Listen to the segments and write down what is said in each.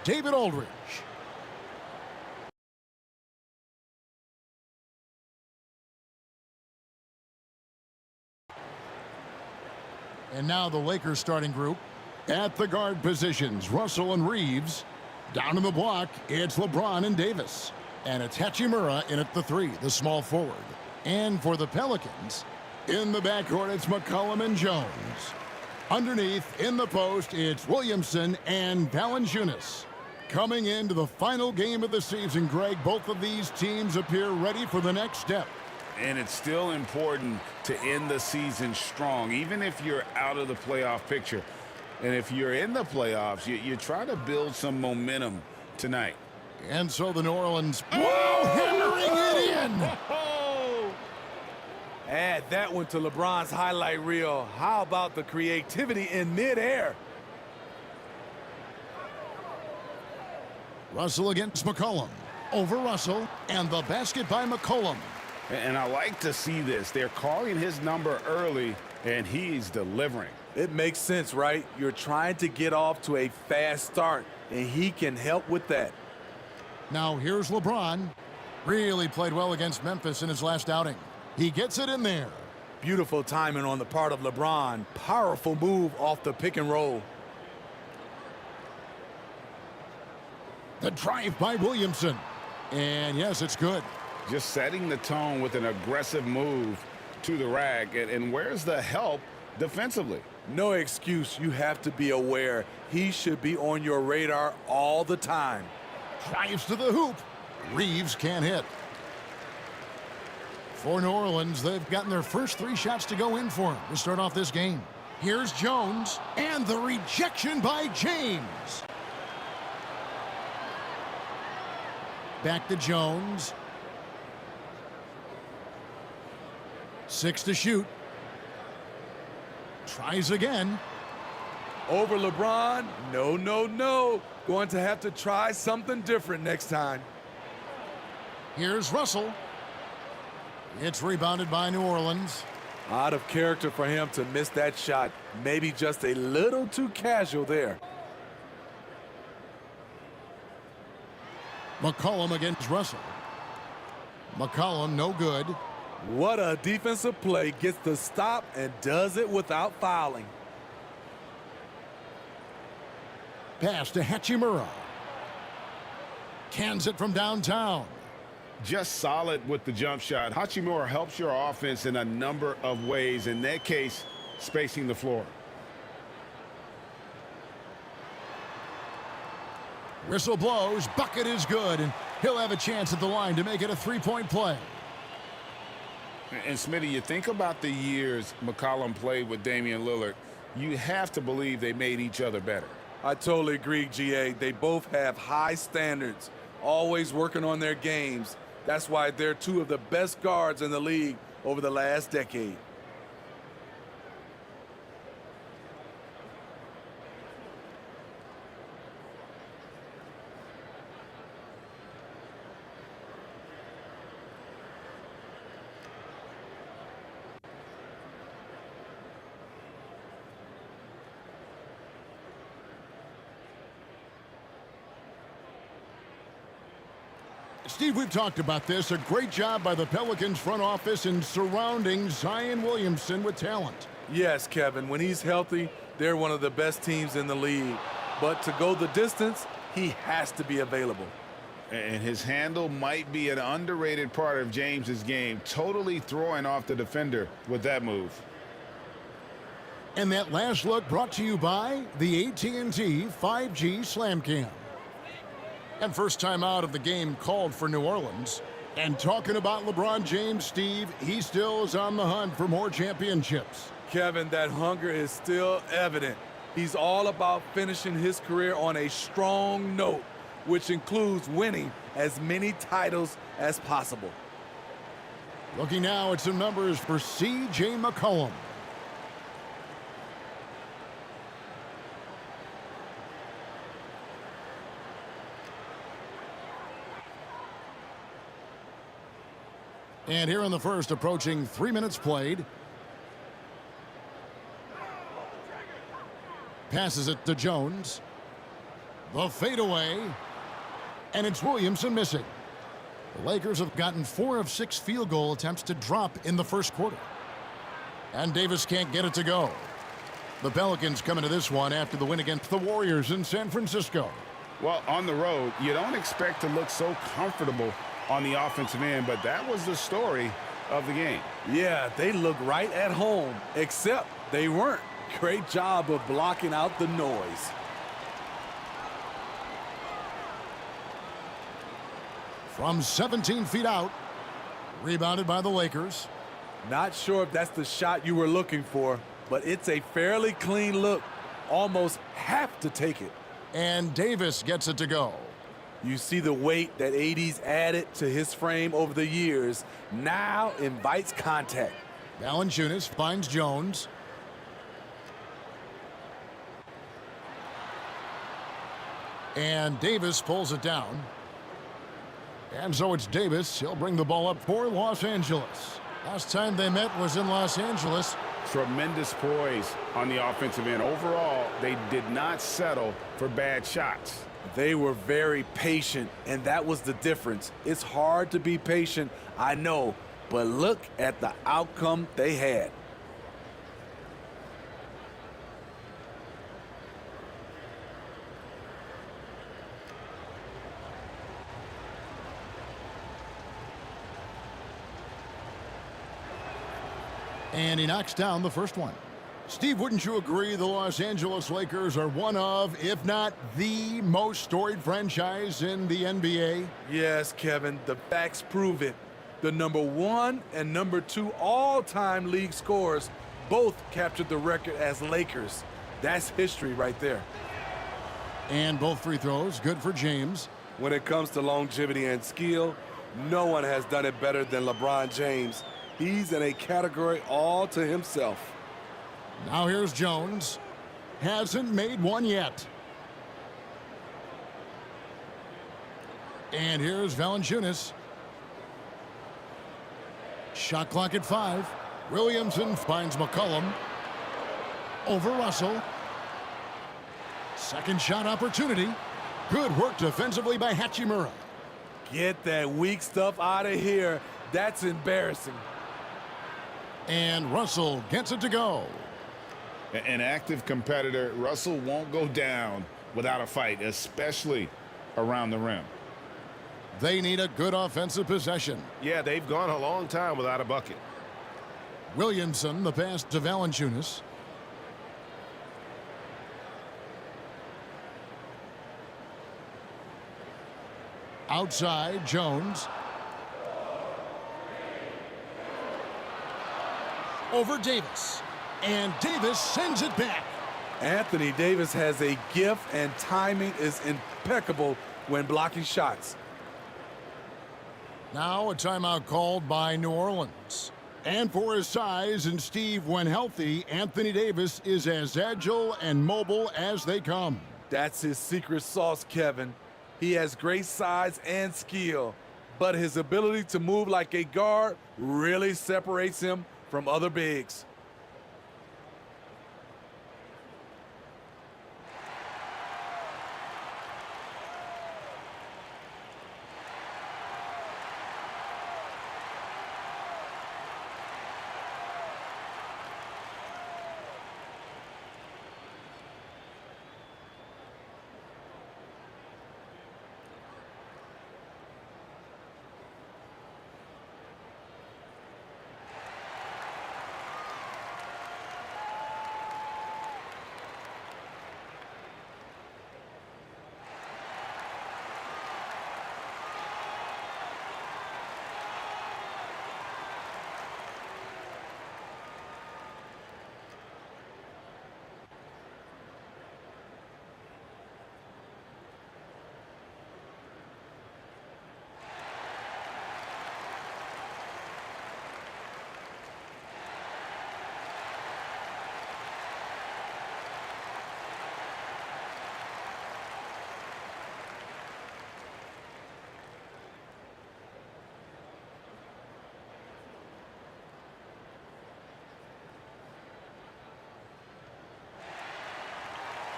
David Aldridge. And now the Lakers starting group. At the guard positions, Russell and Reeves. Down in the block, it's LeBron and Davis. And it's Hachimura in at the 3, the small forward. And for the Pelicans, in the backcourt, it's McCollum and Jones. Underneath, in the post, it's Williamson and Valanciunas. Coming into the final game of the season, Greg, both of these teams appear ready for the next step. And it's still important to end the season strong, even if you're out of the playoff picture. And if you're in the playoffs, you try to build some momentum tonight. And so the New Orleans, hammering it in. Add that one to LeBron's highlight reel. How about the creativity in midair? Russell against McCollum. Over Russell, and the basket by McCollum. And I like to see this. They're calling his number early, and he's delivering. It makes sense, right? You're trying to get off to a fast start, and he can help with that. Now here's LeBron. Really played well against Memphis in his last outing. He gets it in there. Beautiful timing on the part of LeBron. Powerful move off the pick and roll. The drive by Williamson. And yes, it's good. Just setting the tone with an aggressive move to the rack. And where's the help defensively? No excuse. You have to be aware. He should be on your radar all the time. Drives to the hoop. Reeves can't hit. For New Orleans, they've gotten their first 3 shots to go in for him to start off this game. Here's Jones, and the rejection by James. Back to Jones. 6 to shoot. Tries again. Over LeBron. No, no, no. Going to have to try something different next time. Here's Russell. It's rebounded by New Orleans. Out of character for him to miss that shot. Maybe just a little too casual there. McCollum against Russell. McCollum no good. What a defensive play. Gets the stop and does it without fouling. Pass to Hachimura. Cans it from downtown. Just solid with the jump shot. Hachimura helps your offense in a number of ways. In that case, spacing the floor. Whistle blows. Bucket is good, and he'll have a chance at the line to make it a 3-point play. And Smitty, you think about the years McCollum played with Damian Lillard, you have to believe they made each other better. I totally agree, GA. They both have high standards, always working on their games. That's why they're 2 of the best guards in the league over the last decade. Steve, we've talked about this. A great job by the Pelicans front office in surrounding Zion Williamson with talent. Yes, Kevin. When he's healthy, they're one of the best teams in the league. But to go the distance, he has to be available. And his handle might be an underrated part of James's game, totally throwing off the defender with that move. And that last look brought to you by the AT&T 5G Slam Cam. And first time out of the game called for New Orleans. And talking about LeBron James, Steve, he still is on the hunt for more championships. Kevin, that hunger is still evident. He's all about finishing his career on a strong note, which includes winning as many titles as possible. Looking now at some numbers for C.J. McCollum. And here in the first, approaching 3 minutes played. Passes it to Jones. The fadeaway. And it's Williamson missing. The Lakers have gotten 4 of 6 field goal attempts to drop in the first quarter. And Davis can't get it to go. The Pelicans come into this one after the win against the Warriors in San Francisco. Well, on the road, you don't expect to look so comfortable on the offensive end, but that was the story of the game. Yeah, they look right at home, except they weren't. Great job of blocking out the noise. From 17 feet out, rebounded by the Lakers. Not sure if that's the shot you were looking for, but it's a fairly clean look. Almost have to take it. And Davis gets it to go. You see the weight that AD's added to his frame over the years. Now invites contact. Valanciunas finds Jones. And Davis pulls it down. And so it's Davis. He'll bring the ball up for Los Angeles. Last time they met was in Los Angeles. Tremendous poise on the offensive end. Overall, they did not settle for bad shots. They were very patient, and that was the difference. It's hard to be patient, I know, but look at the outcome they had. And he knocks down the first one. Steve, wouldn't you agree the Los Angeles Lakers are one of, if not the most storied franchise in the NBA? Yes, Kevin, the facts prove it. The #1 and #2 all-time league scorers both captured the record as Lakers. That's history right there. And both free throws, good for James. When it comes to longevity and skill, no one has done it better than LeBron James. He's in a category all to himself. Now here's Jones. Hasn't made one yet. And here's Valanciunas. Shot clock at 5. Williamson finds McCollum. Over Russell. Second shot opportunity. Good work defensively by Hachimura. Get that weak stuff out of here. That's embarrassing. And Russell gets it to go. An active competitor, Russell won't go down without a fight, especially around the rim. They need a good offensive possession. Yeah, they've gone a long time without a bucket. Williamson, the pass to Valanciunas. Outside, Jones. Over Davis. And Davis sends it back. Anthony Davis has a gift, and timing is impeccable when blocking shots. Now a timeout called by New Orleans. And for his size and Steve, when healthy, Anthony Davis is as agile and mobile as they come. That's his secret sauce, Kevin. He has great size and skill, but his ability to move like a guard really separates him from other bigs.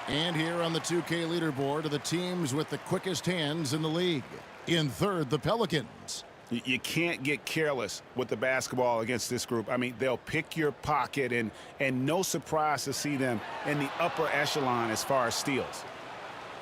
And here on the 2K leaderboard are the teams with the quickest hands in the league. In third, the Pelicans. You can't get careless with the basketball against this group. I mean, they'll pick your pocket, and no surprise to see them in the upper echelon as far as steals.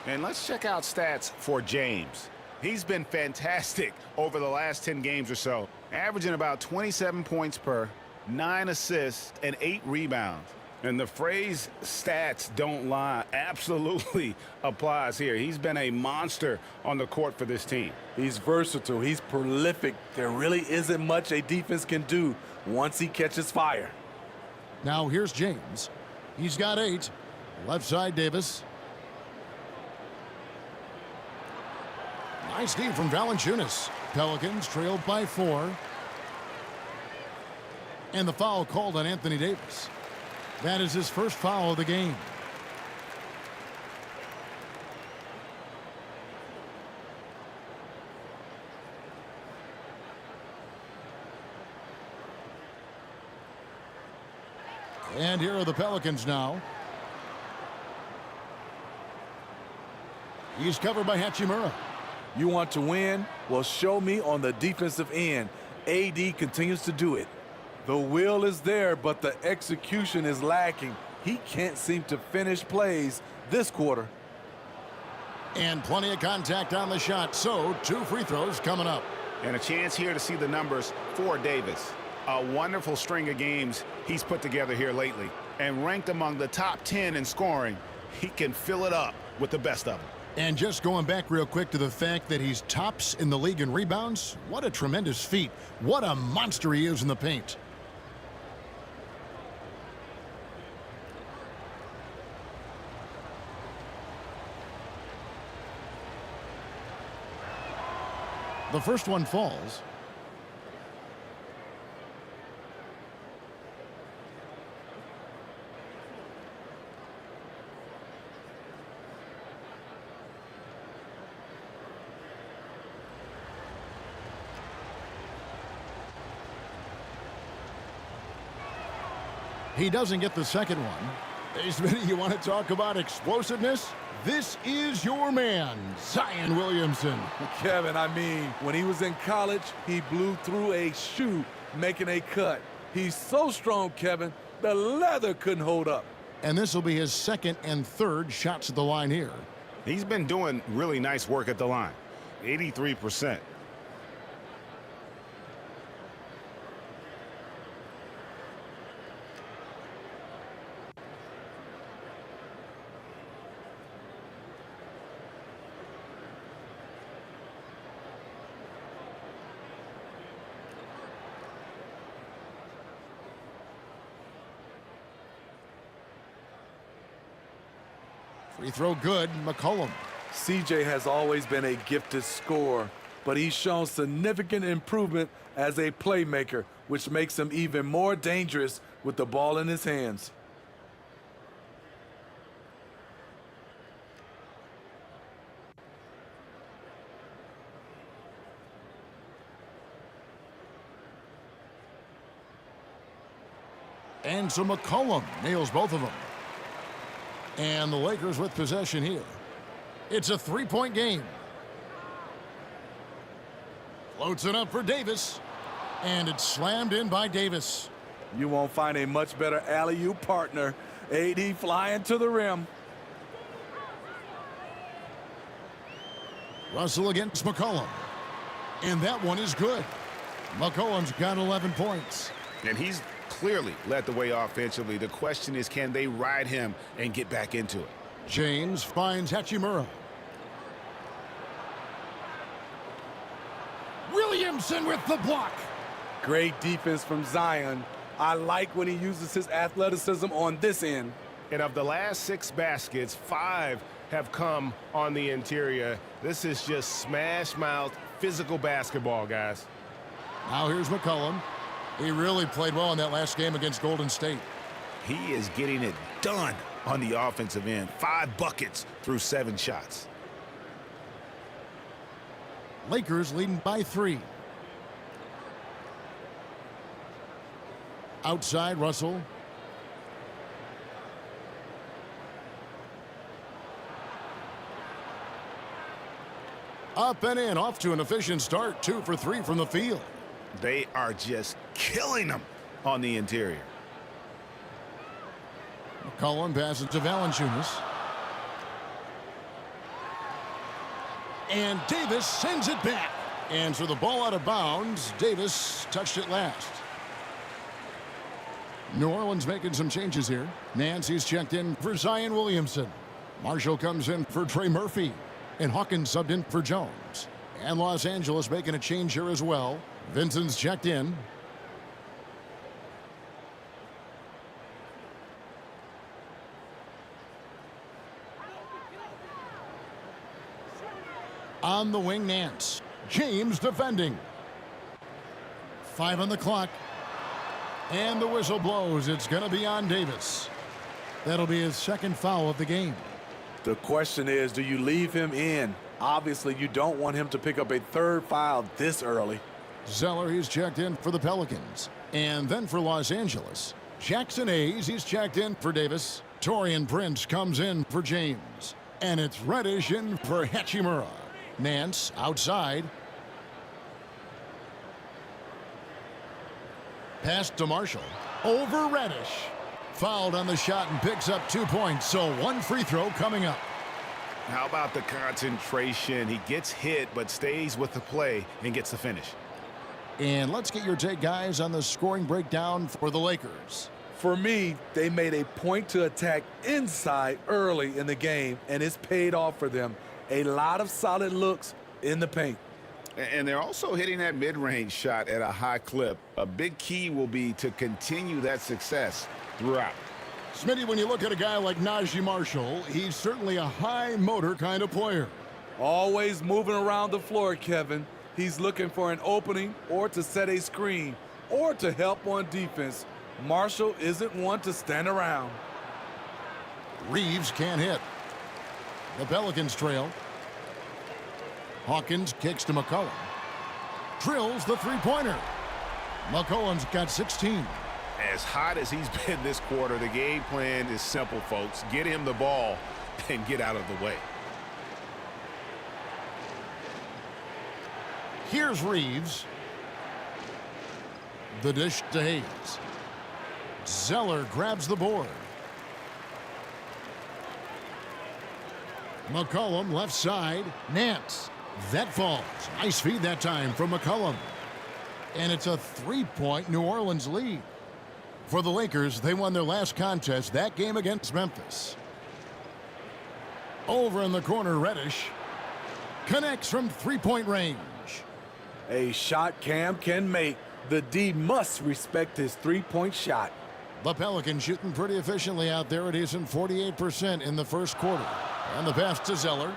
And let's check out stats for James. He's been fantastic over the last 10 games or so, averaging about 27 points per, 9 assists, and 8 rebounds. And the phrase stats don't lie absolutely applies here. He's been a monster on the court for this team. He's versatile. He's prolific. There really isn't much a defense can do once he catches fire. Now here's James. He's got 8. Left side, Davis. Nice D from Valanciunas. Pelicans trailed by 4. And the foul called on Anthony Davis. That is his first foul of the game. And here are the Pelicans now. He's covered by Hachimura. You want to win? Well, show me on the defensive end. AD continues to do it. The will is there, but the execution is lacking. He can't seem to finish plays this quarter. And plenty of contact on the shot, so 2 free throws coming up. And a chance here to see the numbers for Davis. A wonderful string of games he's put together here lately. And ranked among the top 10 in scoring, he can fill it up with the best of them. And just going back real quick to the fact that he's tops in the league in rebounds, what a tremendous feat. What a monster he is in the paint. The first one falls. He doesn't get the second one. Hey, Smitty, you want to talk about explosiveness? This is your man, Zion Williamson. Kevin, I mean, when he was in college, he blew through a shoe making a cut. He's so strong, Kevin, the leather couldn't hold up. And this will be his second and third shots at the line here. He's been doing really nice work at the line. 83%. Free throw good, McCollum. CJ has always been a gifted scorer, but he's shown significant improvement as a playmaker, which makes him even more dangerous with the ball in his hands. And so McCollum nails both of them. And the Lakers with possession here. It's a 3-point game. Floats it up for Davis. And it's slammed in by Davis. You won't find a much better alley-oop partner. AD flying to the rim. Russell against McCollum. And that one is good. McCollum's got 11 points. And he's clearly led the way offensively. The question is, can they ride him and get back into it? James finds Hachimura. Williamson with the block. Great defense from Zion. I like when he uses his athleticism on this end. And of the last 6 baskets, 5 have come on the interior. This is just smash mouth physical basketball, guys. Now here's McCollum. He really played well in that last game against Golden State. He is getting it done on the offensive end. 5 buckets through 7 shots. Lakers leading by 3. Outside, Russell. Up and in, off to an efficient start. 2 for 3 from the field. They are just killing them on the interior. McCollum passes to Valanciunas. And Davis sends it back. And so the ball out of bounds. Davis touched it last. New Orleans making some changes here. Nancy's checked in for Zion Williamson. Marshall comes in for Trey Murphy. And Hawkins subbed in for Jones. And Los Angeles making a change here as well. Vincent's checked in. On the wing, Nance. James defending. 5 on the clock. And the whistle blows. It's going to be on Davis. That'll be his second foul of the game. The question is, do you leave him in? Obviously, you don't want him to pick up a third foul this early. Zeller, he's checked in for the Pelicans. And then for Los Angeles, Jackson Hayes, he's checked in for Davis. Taurean Prince comes in for James. And it's Reddish in for Hachimura. Nance outside. Pass to Marshall. Over Reddish. Fouled on the shot and picks up 2 points. So 1 free throw coming up. How about the concentration? He gets hit but stays with the play and gets the finish. And let's get your take, guys, on the scoring breakdown for the Lakers. For me, they made a point to attack inside early in the game, and it's paid off for them. A lot of solid looks in the paint. And they're also hitting that mid-range shot at a high clip. A big key will be to continue that success throughout. Smitty, when you look at a guy like Najee Marshall, he's certainly a high-motor kind of player. Always moving around the floor, Kevin. He's looking for an opening or to set a screen or to help on defense. Marshall isn't one to stand around. Reeves can't hit. The Pelicans trail. Hawkins kicks to McCollum. Drills the three-pointer. McCollum's got 16. As hot as he's been this quarter, the game plan is simple, folks. Get him the ball and get out of the way. Here's Reeves. The dish to Hayes. Zeller grabs the board. McCollum left side. Nance. That falls. Nice feed that time from McCollum. And it's a 3-point New Orleans lead. For the Lakers, they won their last contest, that game against Memphis. Over in the corner, Reddish connects from 3-point range. A shot Cam can make. The D must respect his 3-point shot. The Pelicans shooting pretty efficiently out there. It isn't 48% in the first quarter. And the pass to Zeller.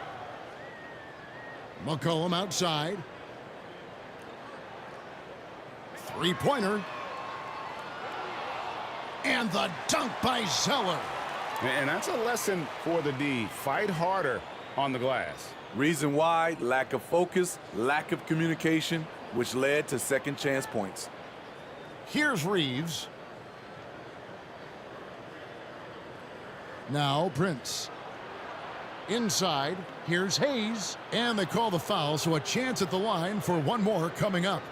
McCollum outside. Three-pointer. And the dunk by Zeller. And that's a lesson for the D. Fight harder on the glass. Reason why: lack of focus, lack of communication, which led to second chance points. Here's Reeves. Now Prince. Inside, here's Hayes. And they call the foul, so a chance at the line for one more coming up.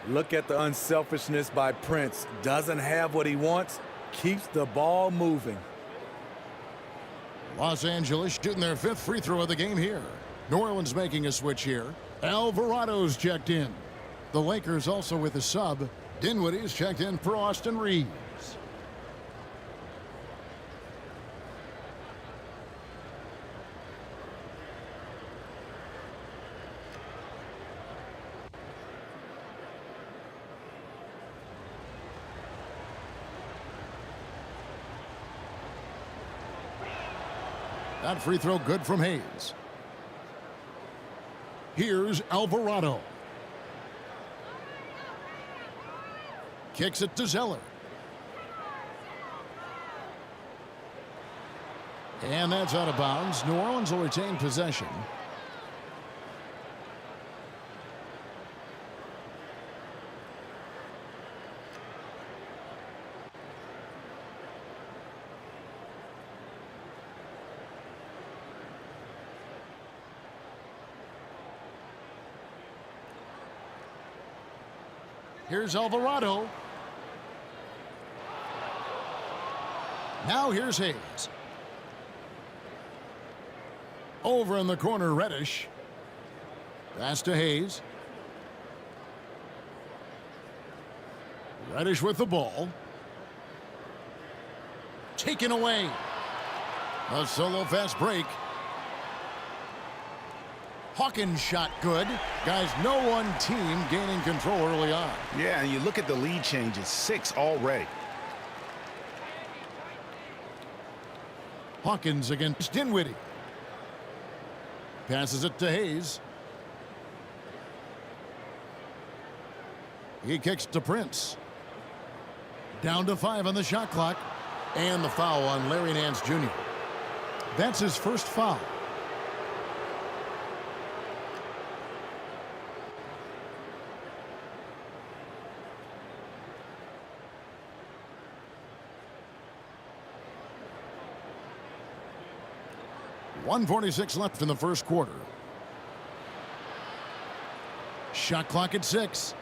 Look at the unselfishness by Prince. Doesn't have what he wants, keeps the ball moving. Los Angeles shooting their 5th free throw of the game here. New Orleans making a switch here. Alvarado's checked in. The Lakers also with a sub. Dinwiddie's checked in for Austin Reeves. That free throw good from Hayes. Here's Alvarado. Kicks it to Zeller. And that's out of bounds. New Orleans will retain possession. Here's Alvarado. Now here's Hayes. Over in the corner, Reddish. Pass to Hayes. Reddish with the ball. Taken away. A solo fast break. Hawkins shot good. Guys, no one team gaining control early on. Yeah, and you look at the lead changes, 6 already. Hawkins against Dinwiddie. Passes it to Hayes. He kicks to Prince. Down to 5 on the shot clock. And the foul on Larry Nance Jr. That's his first foul. .146 left in the first quarter. Shot clock at 6.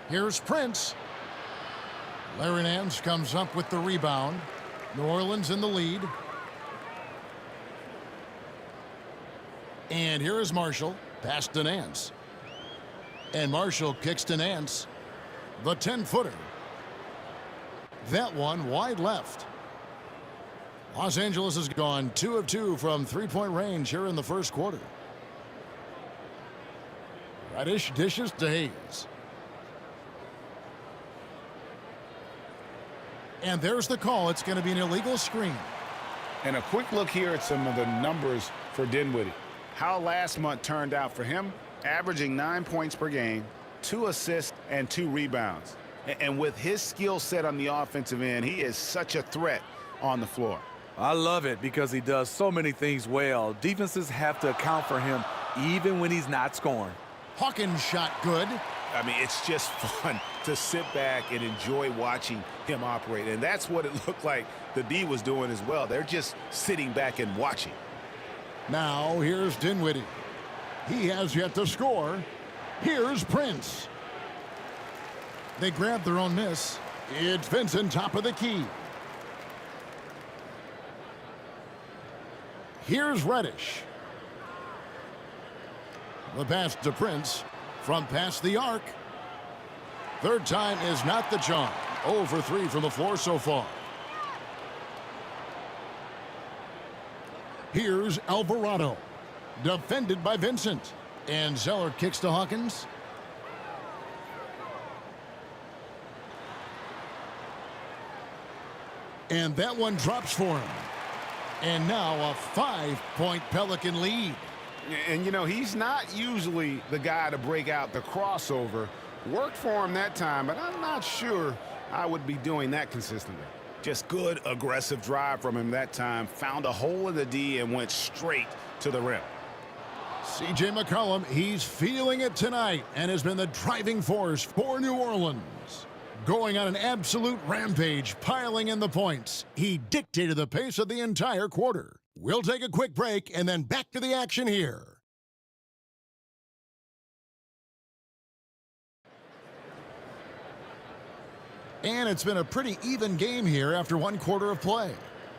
Here's Prince. Larry Nance comes up with the rebound. New Orleans in the lead. And here is Marshall. Pass to Nance. And Marshall kicks to Nance. The 10-footer. That one wide left. Los Angeles has gone 2 of 2 from three-point range here in the first quarter. Reddish dishes to Hayes. And there's the call. It's going to be an illegal screen. And a quick look here at some of the numbers for Dinwiddie. How last month turned out for him, averaging 9 points per game, 2 assists, and 2 rebounds. And with his skill set on the offensive end, he is such a threat on the floor. I love it because he does so many things well. Defenses have to account for him even when he's not scoring. Hawkins shot good. I mean, it's just fun to sit back and enjoy watching him operate. And that's what it looked like the D was doing as well. They're just sitting back and watching. Now here's Dinwiddie. He has yet to score. Here's Prince. They grab their own miss. It's Vincent, top of the key. Here's Reddish. The pass to Prince from past the arc. Third time is not the charm. 0 for 3 from the floor so far. Here's Alvarado. Defended by Vincent. And Zeller kicks to Hawkins. And that one drops for him. And now a 5-point Pelican lead. And, you know, he's not usually the guy to break out the crossover. Worked for him that time, but I'm not sure I would be doing that consistently. Just good, aggressive drive from him that time. Found a hole in the D and went straight to the rim. C.J. McCollum, he's feeling it tonight and has been the driving force for New Orleans. Going on an absolute rampage, piling in the points. He dictated the pace of the entire quarter. We'll take a quick break and then back to the action here. And it's been a pretty even game here after 1 quarter of play.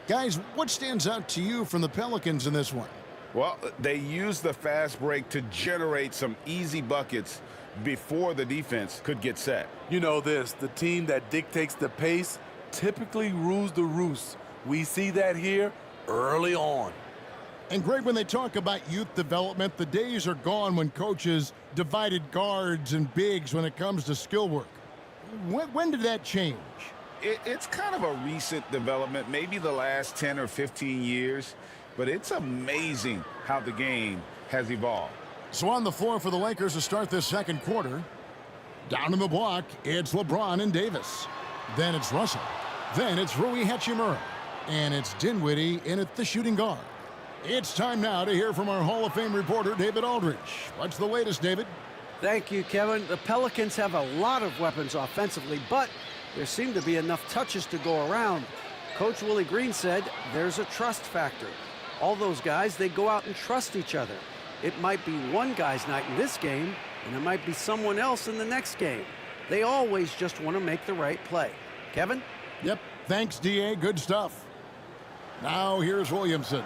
Guys, what stands out to you from the Pelicans in this one? Well, they used the fast break to generate some easy buckets before the defense could get set. You know this, the team that dictates the pace typically rules the roost. We see that here early on. And Greg, when they talk about youth development, the days are gone when coaches divided guards and bigs when it comes to skill work. When did that change? It's kind of a recent development, maybe the last 10 or 15 years, but it's amazing how the game has evolved. So on the floor for the Lakers to start this second quarter. Down in the block, it's LeBron and Davis. Then it's Russell. Then it's Rui Hachimura. And it's Dinwiddie in at the shooting guard. It's time now to hear from our Hall of Fame reporter, David Aldridge. What's the latest, David? Thank you, Kevin. The Pelicans have a lot of weapons offensively, but there seem to be enough touches to go around. Coach Willie Green said there's a trust factor. All those guys, they go out and trust each other. It might be one guy's night in this game, and it might be someone else in the next game. They always just want to make the right play. Kevin? Yep, thanks, D.A. Good stuff. Now here's Williamson.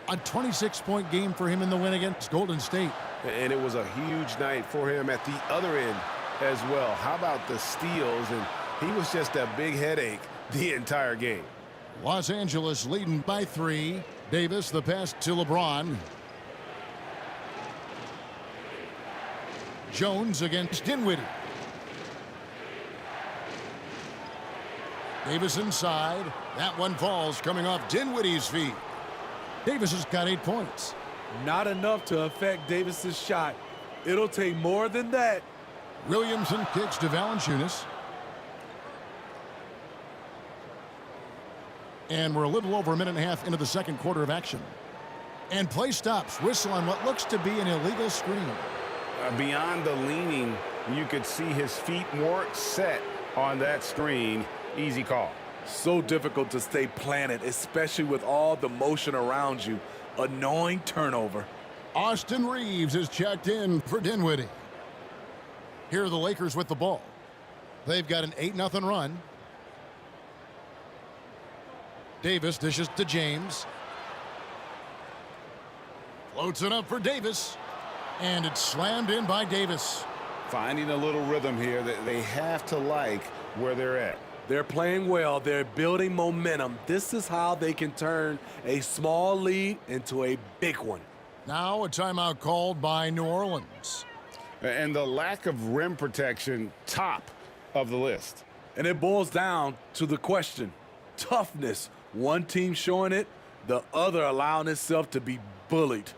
A 26-point game for him in the win against Golden State. And it was a huge night for him at the other end as well. How about the steals? And he was just a big headache the entire game. Los Angeles leading by 3. Davis, the pass to LeBron. Jones against Dinwiddie. Davis inside. That one falls, coming off Dinwiddie's feet. Davis has got 8 points. Not enough to affect Davis's shot. It'll take more than that. Williamson kicks to Valanciunas. And we're a little over a minute and a half into the second quarter of action. And play stops. Whistle on what looks to be an illegal screen. Beyond the leaning, you could see his feet weren't set on that screen. Easy call. So difficult to stay planted, especially with all the motion around you. Annoying turnover. Austin Reeves is checked in for Dinwiddie. Here are the Lakers with the ball. They've got an 8-0 run. Davis dishes to James. Floats it up for Davis. And it's slammed in by Davis. Finding a little rhythm here that they have to like where they're at. They're playing well. They're building momentum. This is how they can turn a small lead into a big one. Now a timeout called by New Orleans. And the lack of rim protection, top of the list. And it boils down to the question. Toughness. One team showing it, the other allowing itself to be bullied.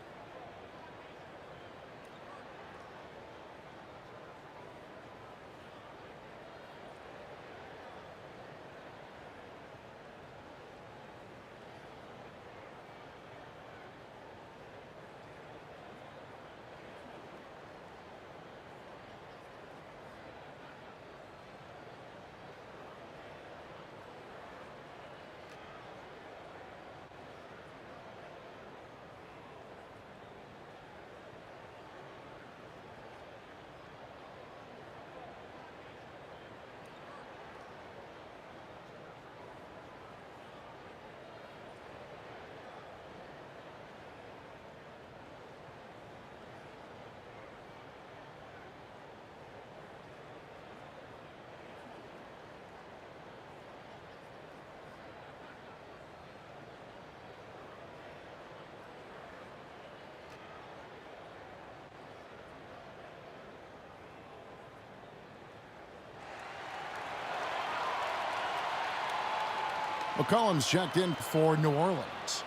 McCollum's checked in for New Orleans.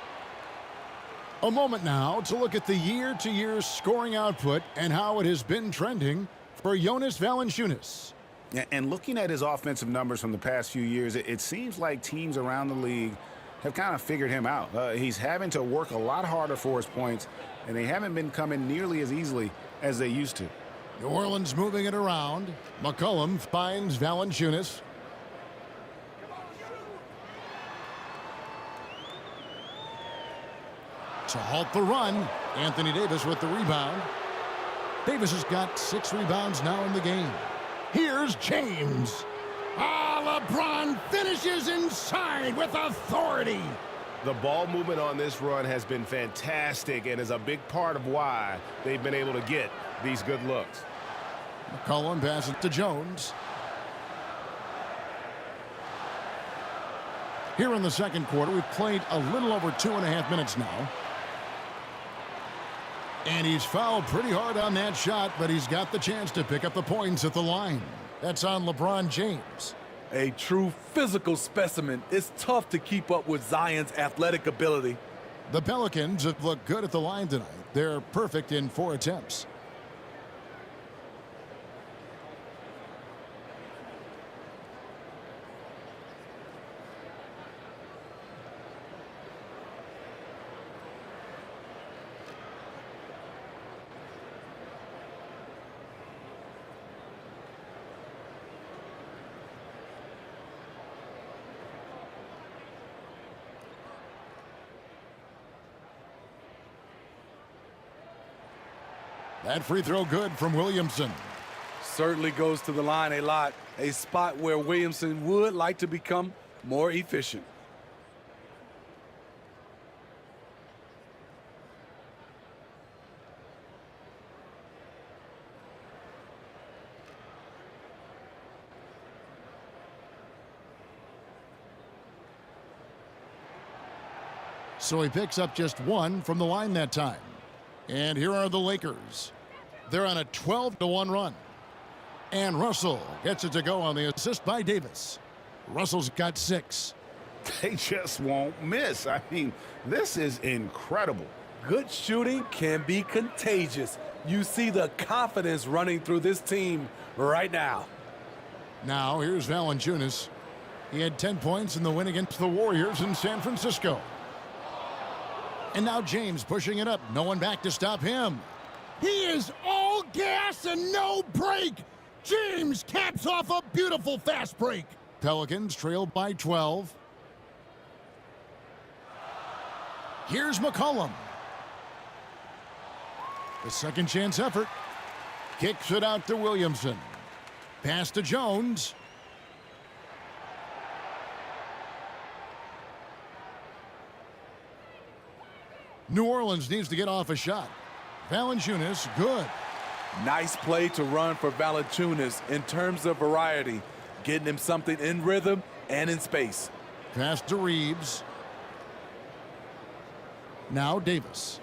A moment now to look at the year-to-year scoring output and how it has been trending for Jonas Valanciunas. And looking at his offensive numbers from the past few years, it seems like teams around the league have kind of figured him out. He's having to work a lot harder for his points, and they haven't been coming nearly as easily as they used to. New Orleans moving it around. McCollum finds Valanciunas. To halt the run, Anthony Davis with the rebound. Davis has got 6 rebounds now in the game. Here's James. LeBron finishes inside with authority. The ball movement on this run has been fantastic and is a big part of why they've been able to get these good looks. McCollum passes to Jones. Here in the second quarter, we've played a little over 2.5 minutes now. And he's fouled pretty hard on that shot, but he's got the chance to pick up the points at the line. That's on LeBron James. A true physical specimen. It's tough to keep up with Zion's athletic ability. The Pelicans have looked good at the line tonight. They're perfect in 4 attempts. That free throw good from Williamson. Certainly goes to the line a lot, a spot where Williamson would like to become more efficient. So he picks up just one from the line that time. And here are the Lakers. They're on a 12-1 run. And Russell gets it to go on the assist by Davis. Russell's got 6. They just won't miss. I mean, this is incredible. Good shooting can be contagious. You see the confidence running through this team right now. Now here's Valanciunas. He had 10 points in the win against the Warriors in San Francisco. And now James pushing it up. No one back to stop him. He is all gas and no break. James caps off a beautiful fast break. Pelicans trail by 12. Here's McCollum. The second chance effort. Kicks it out to Williamson. Pass to Jones. New Orleans needs to get off a shot. Valanciunas, good. Nice play to run for Valanciunas in terms of variety, getting him something in rhythm and in space. Pass to Reeves. Now Davis.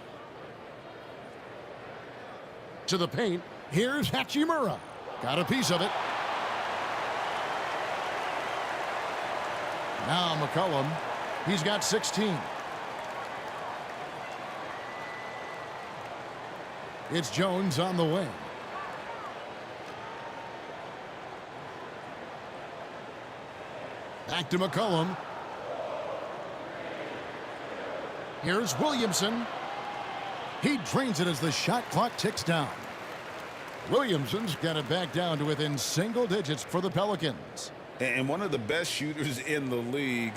To the paint. Here's Hachimura. Got a piece of it. Now McCollum. He's got 16. It's Jones on the wing. Back to McCollum. Here's Williamson. He drains it as the shot clock ticks down. Williamson's got it back down to within single digits for the Pelicans. And one of the best shooters in the league.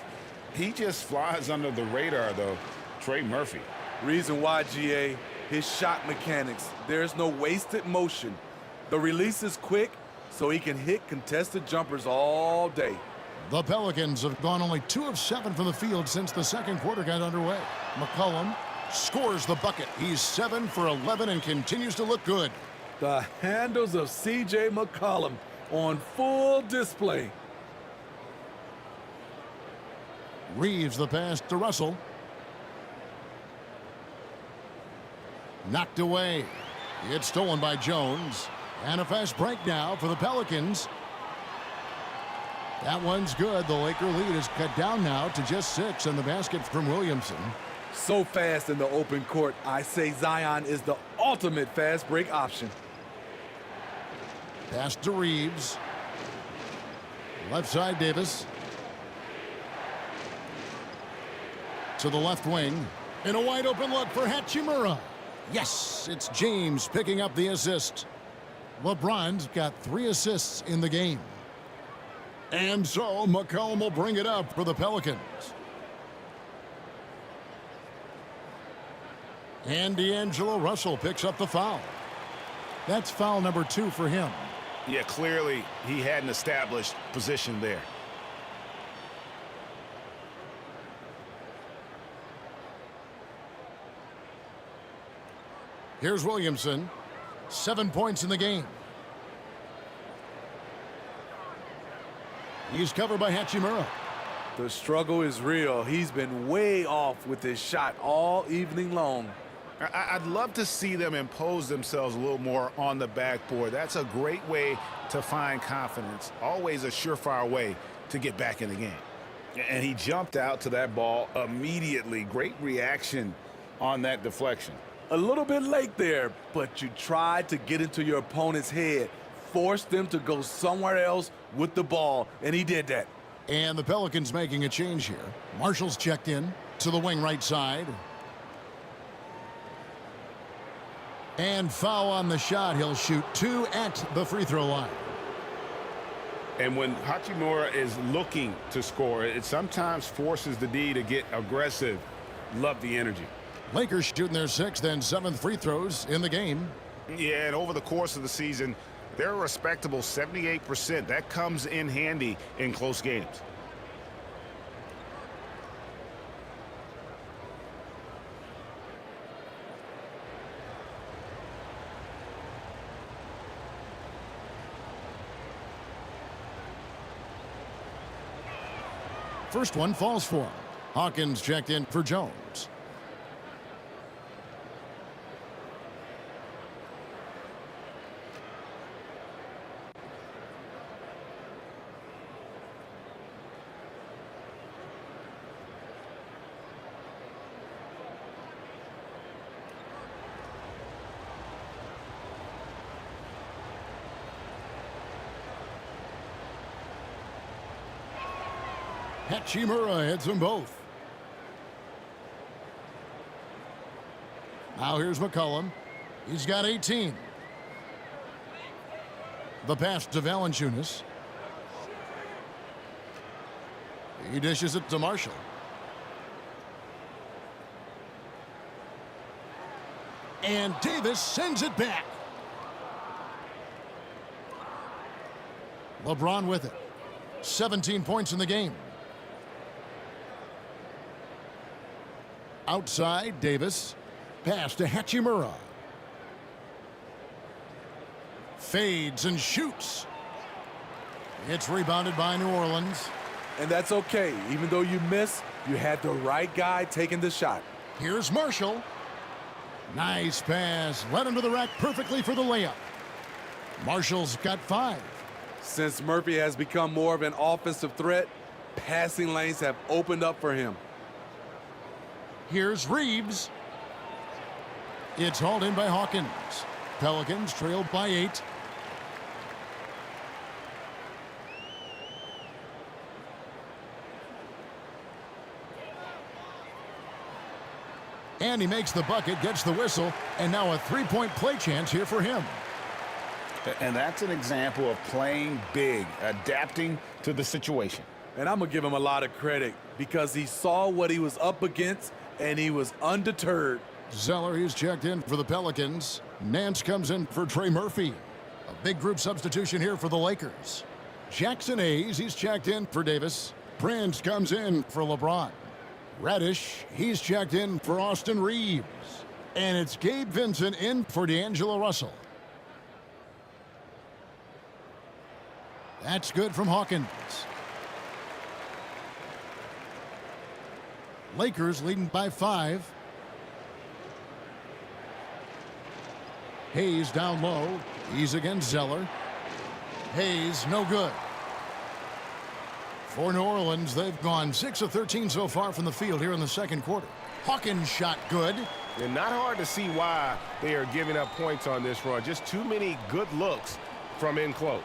He just flies under the radar, though. Trey Murphy. Reason why, GA, his shot mechanics. There's no wasted motion. The release is quick, so he can hit contested jumpers all day. The Pelicans have gone only 2 of 7 from the field since the second quarter got underway. McCollum scores the bucket. He's 7 for 11 and continues to look good. The handles of C.J. McCollum on full display. Reeves the pass to Russell. Knocked away. It's stolen by Jones. And a fast break now for the Pelicans. That one's good. The Laker lead is cut down now to just 6, and the basket from Williamson. So fast in the open court, I say Zion is the ultimate fast break option. Pass to Reeves. Left side, Davis. To the left wing. And a wide open look for Hachimura. Yes, it's James picking up the assist. LeBron's got 3 assists in the game. And so McCollum will bring it up for the Pelicans. And D'Angelo Russell picks up the foul. That's foul number 2 for him. Yeah, clearly he had an established position there. Here's Williamson. 7 points in the game. He's covered by Hachimura. The struggle is real. He's been way off with his shot all evening long. I'd love to see them impose themselves a little more on the backboard. That's a great way to find confidence. Always a surefire way to get back in the game. And he jumped out to that ball immediately. Great reaction on that deflection. A little bit late there, but you tried to get into your opponent's head. Force them to go somewhere else with the ball, and he did that. And the Pelicans making a change here. Marshall's checked in to the wing right side. And foul on the shot. He'll shoot 2 at the free throw line. And when Hachimura is looking to score, it sometimes forces the D to get aggressive. Love the energy. Lakers shooting their 6th and 7th free throws in the game. Yeah, and over the course of the season, They're a respectable 78%. That comes in handy in close games. First one falls for him. Hawkins checked in for Jones. Hachimura hits them both. Now here's McCollum. He's got 18. The pass to Valanciunas. He dishes it to Marshall. And Davis sends it back. LeBron with it. 17 points in the game. Outside, Davis. Pass to Hachimura. Fades and shoots. It's rebounded by New Orleans. And that's okay. Even though you miss, you had the right guy taking the shot. Here's Marshall. Nice pass. Led him to the rack perfectly for the layup. Marshall's got 5. Since Murphy has become more of an offensive threat, passing lanes have opened up for him. Here's Reeves. It's hauled in by Hawkins. Pelicans trailed by 8. And he makes the bucket, gets the whistle, and now a three-point play chance here for him. And that's an example of playing big, adapting to the situation. And I'm going to give him a lot of credit because he saw what he was up against and he was undeterred. Zeller, he's checked in for the Pelicans. Nance comes in for Trey Murphy. A big group substitution here for the Lakers. Jackson Hayes, he's checked in for Davis. Prince comes in for LeBron. Reddish, he's checked in for Austin Reeves. And it's Gabe Vincent in for D'Angelo Russell. That's good from Hawkins. Lakers leading by 5. Hayes down low. He's against Zeller. Hayes, no good. For New Orleans, they've gone 6 of 13 so far from the field here in the second quarter. Hawkins shot good. And not hard to see why they are giving up points on this run. Just too many good looks from in close.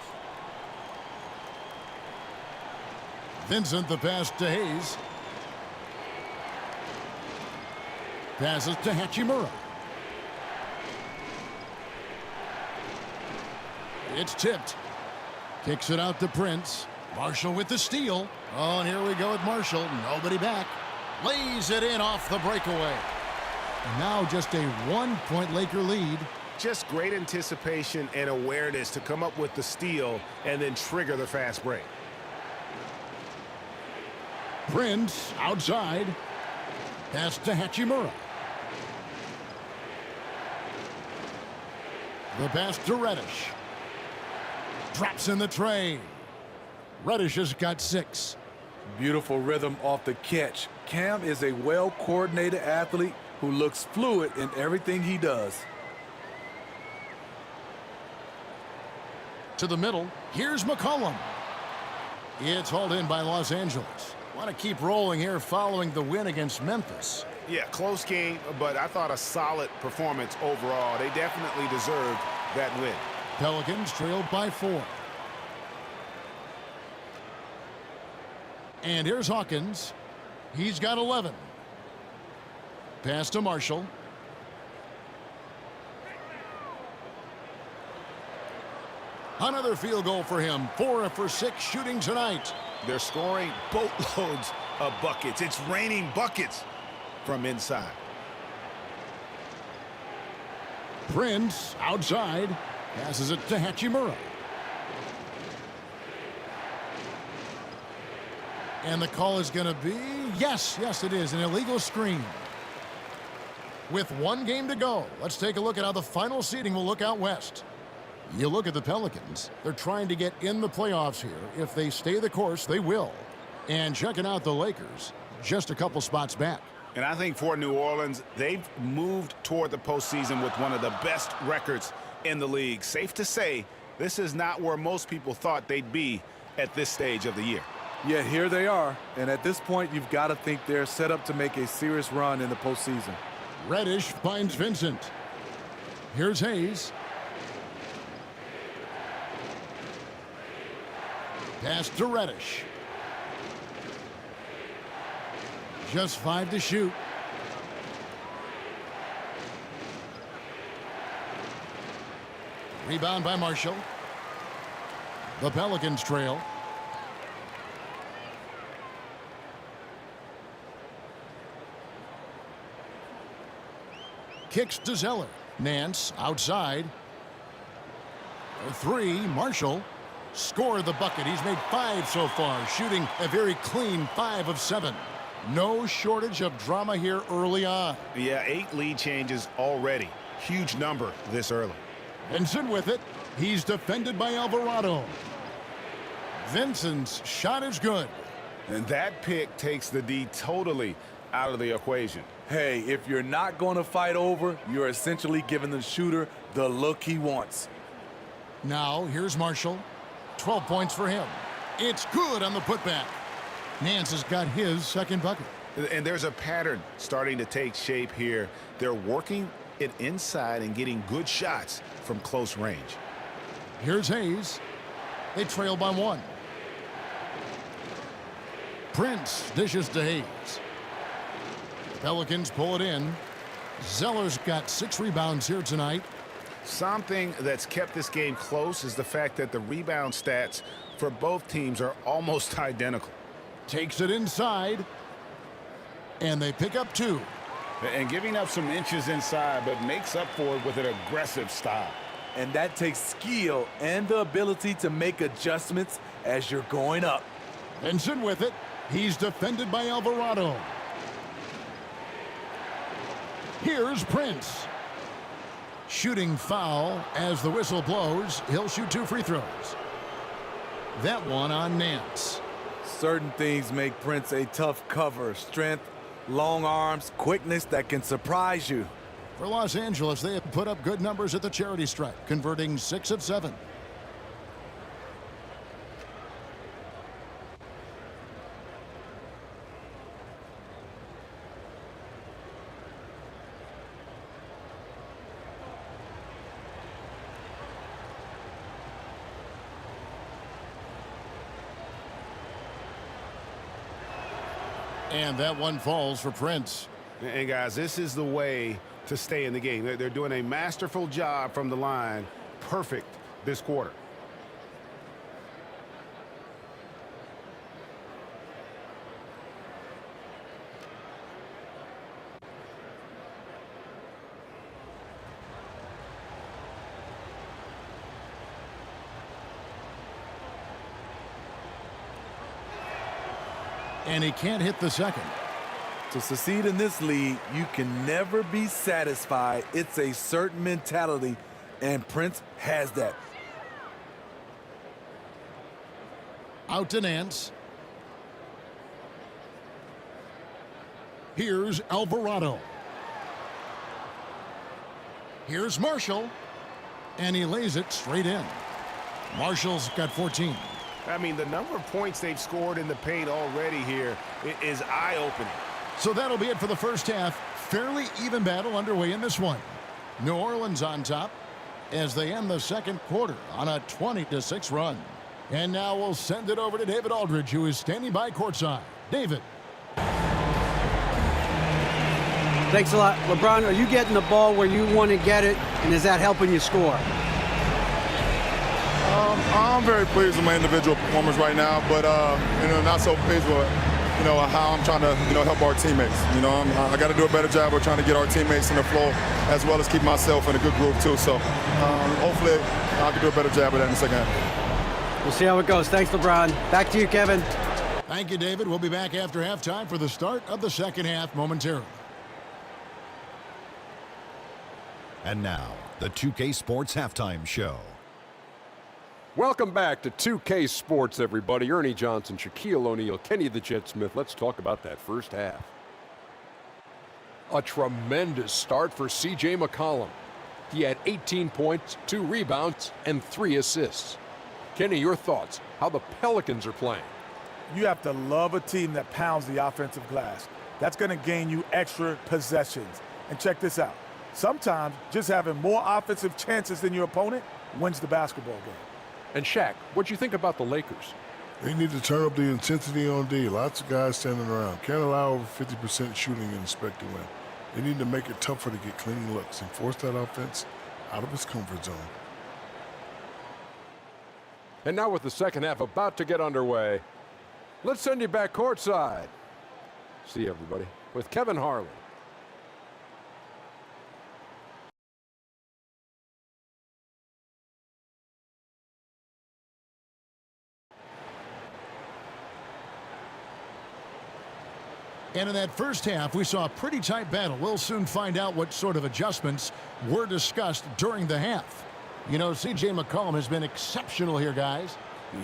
Vincent, the pass to Hayes. Passes to Hachimura. It's tipped. Kicks it out to Prince. Marshall with the steal. Oh, and here we go with Marshall. Nobody back. Lays it in off the breakaway. And now just a 1-point Laker lead. Just great anticipation and awareness to come up with the steal and then trigger the fast break. Prince outside. Pass to Hachimura. The pass to Reddish. Drops in the tray. Reddish has got 6. Beautiful rhythm off the catch. Cam is a well-coordinated athlete who looks fluid in everything he does. To the middle. Here's McCollum. It's hauled in by Los Angeles. Want to keep rolling here following the win against Memphis. Yeah, close game, but I thought a solid performance overall. They definitely deserved that win. Pelicans trailed by 4. And here's Hawkins. He's got 11. Pass to Marshall. Another field goal for him. 4 for 6 shooting tonight. They're scoring boatloads of buckets. It's raining buckets from inside. Prince outside. Passes it to Hachimura. And the call is going to be, yes, it is, an illegal screen. With one game to go, let's take a look at how the final seeding will look out west. You look at the Pelicans. They're trying to get in the playoffs here. If they stay the course, they will. And checking out the Lakers, just a couple spots back. And I think for New Orleans, they've moved toward the postseason with one of the best records in the league. Safe to say, this is not where most people thought they'd be at this stage of the year. Yet here they are, and at this point, you've got to think they're set up to make a serious run in the postseason. Reddish finds Vincent. Here's Hayes. Pass to Reddish. Just 5 to shoot. Rebound by Marshall. The Pelicans trail. Kicks to Zeller. Nance outside. A 3, Marshall. Scored the bucket. He's made 5 so far, shooting a very clean 5 of 7. No shortage of drama here early on. Yeah, 8 lead changes already. Huge number this early. Vincent with it. He's defended by Alvarado. Vincent's shot is good. And that pick takes the D totally out of the equation. Hey, if you're not going to fight over, you're essentially giving the shooter the look he wants. Now, here's Marshall. 12 points for him. It's good on the putback. Nance has got his second bucket. And there's a pattern starting to take shape here. They're working it inside and getting good shots from close range. Here's Hayes. They trail by 1. Prince dishes to Hayes. Pelicans pull it in. Zeller's got 6 rebounds here tonight. Something that's kept this game close is the fact that the rebound stats for both teams are almost identical. Takes it inside. And they pick up 2. And giving up some inches inside, but makes up for it with an aggressive style. And that takes skill and the ability to make adjustments as you're going up. Vincent with it. He's defended by Alvarado. Here's Prince. Shooting foul as the whistle blows. He'll shoot 2 free throws. That one on Nance. Certain things make Prince a tough cover. Strength, long arms, quickness that can surprise you. For Los Angeles, they have put up good numbers at the charity stripe, converting 6 of 7. And that one falls for Prince. And guys, this is the way to stay in the game. They're doing a masterful job from the line. Perfect this quarter. And he can't hit the second. To succeed in this league, you can never be satisfied. It's a certain mentality, and Prince has that. Out to Nance. Here's Alvarado. Here's Marshall. And he lays it straight in. Marshall's got 14. I mean, the number of points they've scored in the paint already here is eye-opening. So that'll be it for the first half. Fairly even battle underway in this one. New Orleans on top as they end the second quarter on a 20-6 run. And now we'll send it over to David Aldridge, who is standing by courtside. David. Thanks a lot. LeBron, are you getting the ball where you want to get it, and is that helping you score? I'm very pleased with my individual performance right now, but not so pleased with how I'm trying to, help our teammates. I got to do a better job of trying to get our teammates in the flow as well as keep myself in a good groove too. So hopefully I can do a better job of that in the second half. We'll see how it goes. Thanks, LeBron. Back to you, Kevin. Thank you, David. We'll be back after halftime for the start of the second half momentarily. And now, the 2K Sports Halftime Show. Welcome back to 2K Sports, everybody. Ernie Johnson, Shaquille O'Neal, Kenny the Jet Smith. Let's talk about that first half. A tremendous start for C.J. McCollum. He had 18 points, 2 rebounds, and 3 assists. Kenny, your thoughts, how the Pelicans are playing? You have to love a team that pounds the offensive glass. That's going to gain you extra possessions. And check this out. Sometimes just having more offensive chances than your opponent wins the basketball game. And Shaq, what do you think about the Lakers? They need to turn up the intensity on D. Lots of guys standing around. Can't allow over 50% shooting and expect to win. They need to make it tougher to get clean looks and force that offense out of its comfort zone. And now with the second half about to get underway, let's send you back courtside. See you, everybody, with Kevin Harlan. And in that first half, we saw a pretty tight battle. We'll soon find out what sort of adjustments were discussed during the half. C.J. McCollum has been exceptional here, guys.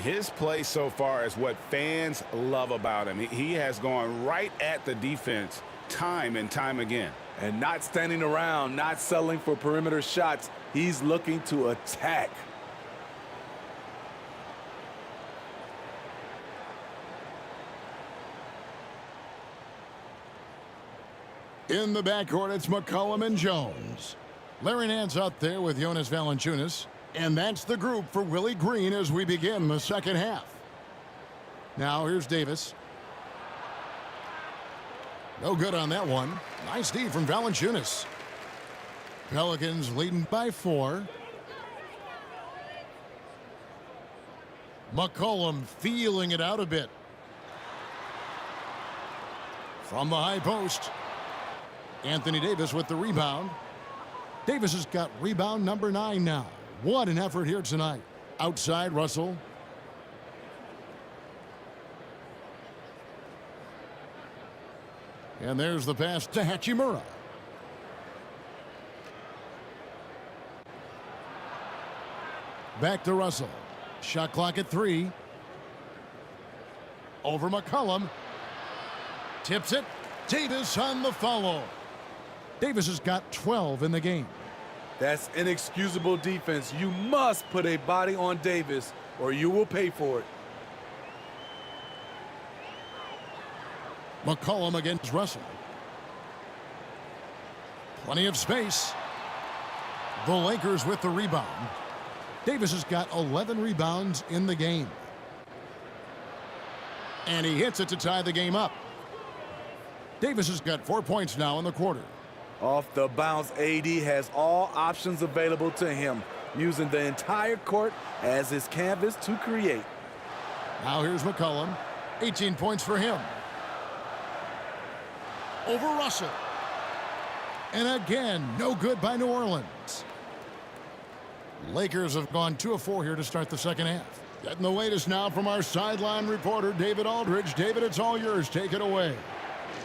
His play so far is what fans love about him. He has gone right at the defense time and time again. And not standing around, not settling for perimeter shots. He's looking to attack. In the backcourt, it's McCollum and Jones. Larry Nance out there with Jonas Valanciunas. And that's the group for Willie Green as we begin the second half. Now here's Davis. No good on that one. Nice D from Valanciunas. Pelicans leading by 4. McCollum feeling it out a bit. From the high post. Anthony Davis with the rebound. Davis has got rebound number 9 now. What an effort here tonight. Outside, Russell. And there's the pass to Hachimura. Back to Russell. Shot clock at 3. Over McCollum. Tips it. Davis on the follow. Davis has got 12 in the game. That's inexcusable defense. You must put a body on Davis or you will pay for it. McCollum against Russell. Plenty of space. The Lakers with the rebound. Davis has got 11 rebounds in the game. And he hits it to tie the game up. Davis has got 4 points now in the quarter. Off the bounce, AD has all options available to him, using the entire court as his canvas to create. Now here's McCollum. 18 points for him. Over Russell. And again, no good by New Orleans. Lakers have gone 2 of 4 here to start the second half. Getting the latest now from our sideline reporter, David Aldridge. David, it's all yours. Take it away.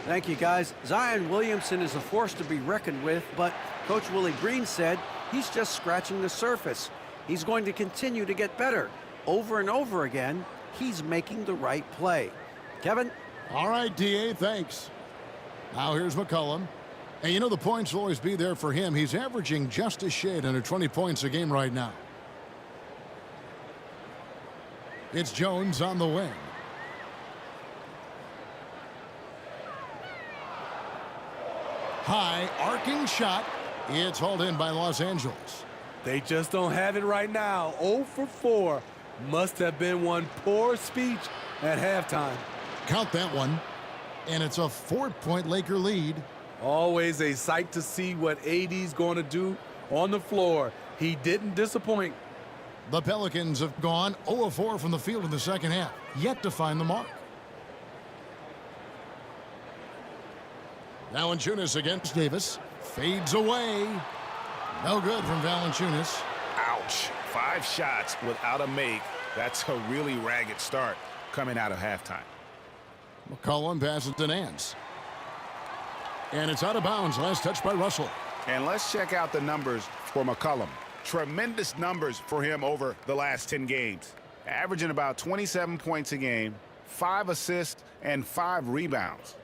Thank you, guys. Zion Williamson is a force to be reckoned with, but Coach Willie Green said he's just scratching the surface. He's going to continue to get better. Over and over again, he's making the right play. Kevin? All right, D.A., thanks. Now here's McCollum. And the points will always be there for him. He's averaging just a shade under 20 points a game right now. It's Jones on the wing. High arcing shot. It's hauled in by Los Angeles. They just don't have it right now. 0 for 4. Must have been one poor speech at halftime. Count that one. And it's a 4-point Laker lead. Always a sight to see what AD's going to do on the floor. He didn't disappoint. The Pelicans have gone 0 of 4 from the field in the second half. Yet to find the mark. Valanciunas against Davis. Fades away. No good from Valanciunas. Ouch. 5 shots without a make. That's a really ragged start coming out of halftime. McCollum passes to Nance. And it's out of bounds. Last touch by Russell. And let's check out the numbers for McCollum. Tremendous numbers for him over the last 10 games. Averaging about 27 points a game, 5 assists, and 5 rebounds.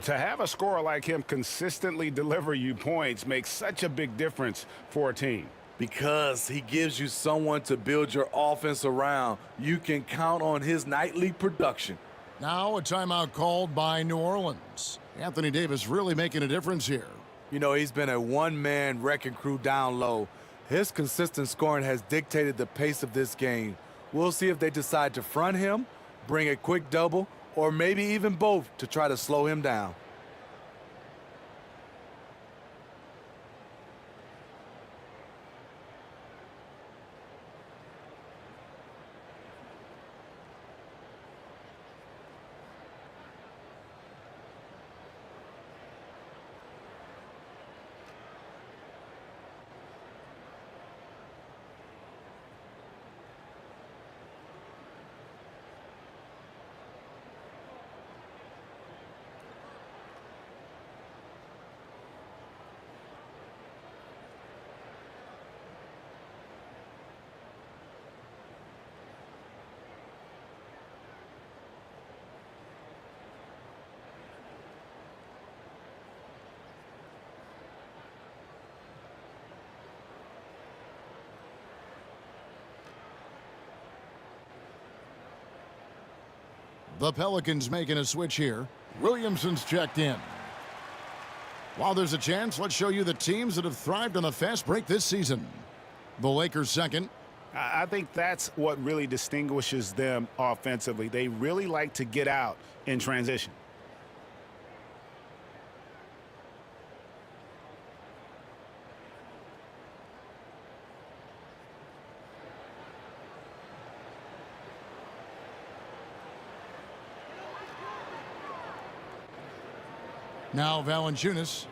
To have a scorer like him consistently deliver you points makes such a big difference for a team. Because he gives you someone to build your offense around. You can count on his nightly production. Now a timeout called by New Orleans. Anthony Davis really making a difference here. You know, he's been a one-man wrecking crew down low. His consistent scoring has dictated the pace of this game. We'll see if they decide to front him, bring a quick double, or maybe even both to try to slow him down. The Pelicans making a switch here. Williamson's checked in. While there's a chance, let's show you the teams that have thrived on the fast break this season. The Lakers second. I think that's what really distinguishes them offensively. They really like to get out in transition. Now Valanciunas.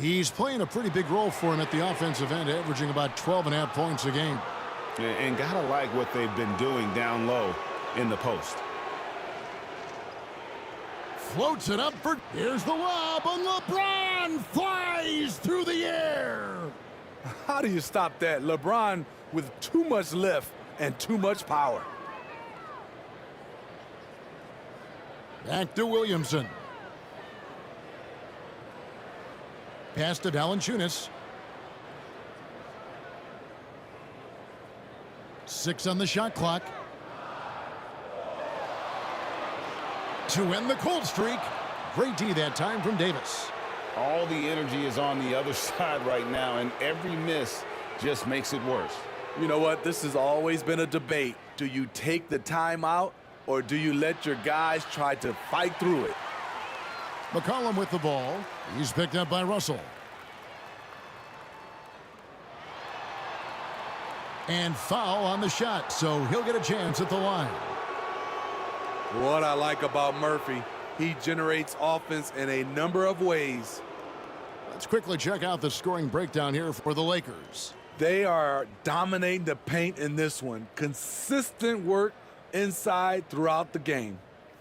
He's playing a pretty big role for him at the offensive end, averaging about 12.5 points a game. And gotta like what they've been doing down low in the post. Floats it up for... Here's the lob, and LeBron flies through the air. How do you stop that? LeBron with too much lift and too much power. Back to Williamson. Pass to Valanciunas. 6 on the shot clock. To end the cold streak. Great D that time from Davis. All the energy is on the other side right now, and every miss just makes it worse. You know what? This has always been a debate. Do you take the timeout, or do you let your guys try to fight through it? McCollum with the ball. He's picked up by Russell. And foul on the shot, so he'll get a chance at the line. What I like about Murphy, he generates offense in a number of ways. Let's quickly check out the scoring breakdown here for the Lakers. They are dominating the paint in this one. Consistent work inside throughout the game.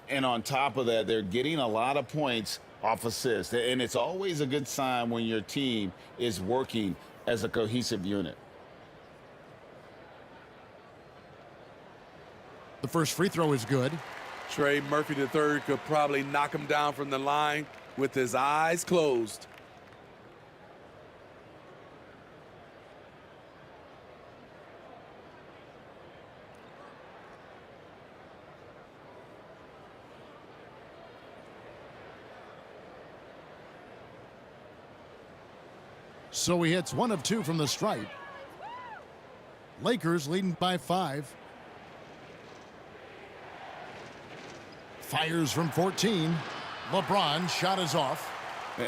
And on top of that, they're getting a lot of points off assists. And it's always a good sign when your team is working as a cohesive unit. The first free throw is good. Trey Murphy III could probably knock him down from the line with his eyes closed. So he hits 1 of 2 from the stripe. Lakers leading by 5. Fires from 14. LeBron shot is off.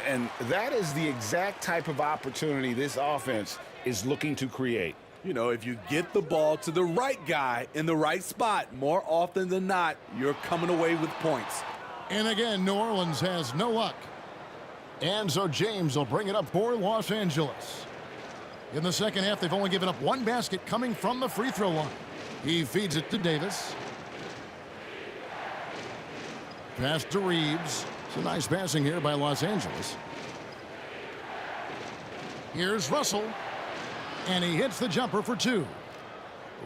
And that is the exact type of opportunity this offense is looking to create. You know, if you get the ball to the right guy in the right spot, more often than not, you're coming away with points. And again, New Orleans has no luck. And so James will bring it up for Los Angeles. In the second half, they've only given up one basket coming from the free throw line. He feeds it to Davis. Pass to Reeves. Some nice passing here by Los Angeles. Here's Russell. And he hits the jumper for 2.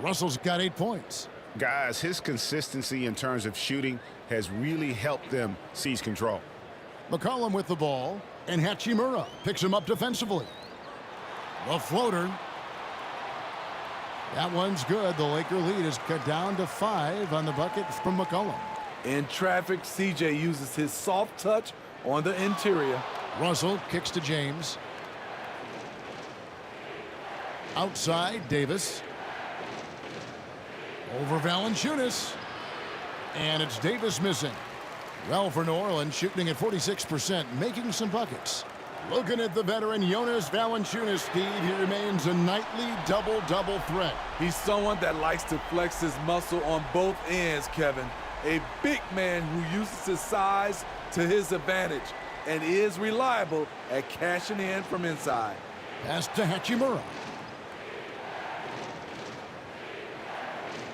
Russell's got 8 points. Guys, his consistency in terms of shooting has really helped them seize control. McCollum with the ball, and Hachimura picks him up defensively. The floater. That one's good. The Laker lead is cut down to 5 on the bucket from McCollum. In traffic, CJ uses his soft touch on the interior. Russell kicks to James. Outside, Davis. Over Valanciunas. And it's Davis missing. Well, for New Orleans, shooting at 46%, making some buckets. Looking at the veteran Jonas Valanciunas, Steve, he remains a nightly double-double threat. He's someone that likes to flex his muscle on both ends, Kevin. A big man who uses his size to his advantage and is reliable at cashing in from inside. Pass to Hachimura.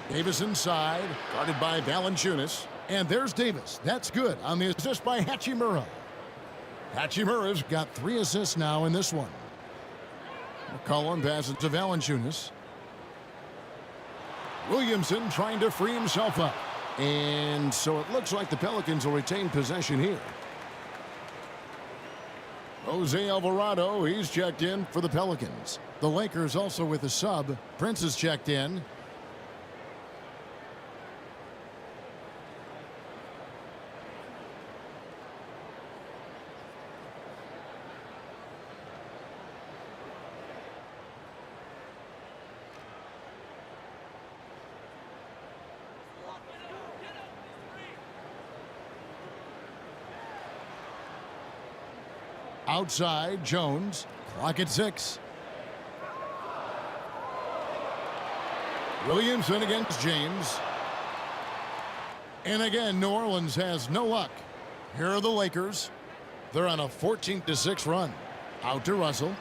Davis inside, guarded by Valanciunas. And there's Davis. That's good on the assist by Hachimura. Hachimura's got 3 assists now in this one. McCollum passes to Valanciunas. Williamson trying to free himself up. And so it looks like the Pelicans will retain possession here. Jose Alvarado, he's checked in for the Pelicans. The Lakers also with a sub. Prince is checked in. Outside, Jones. Clock at 6. Williamson against James. And again, New Orleans has no luck. Here are the Lakers. They're on a 14-6 run. Out to Russell.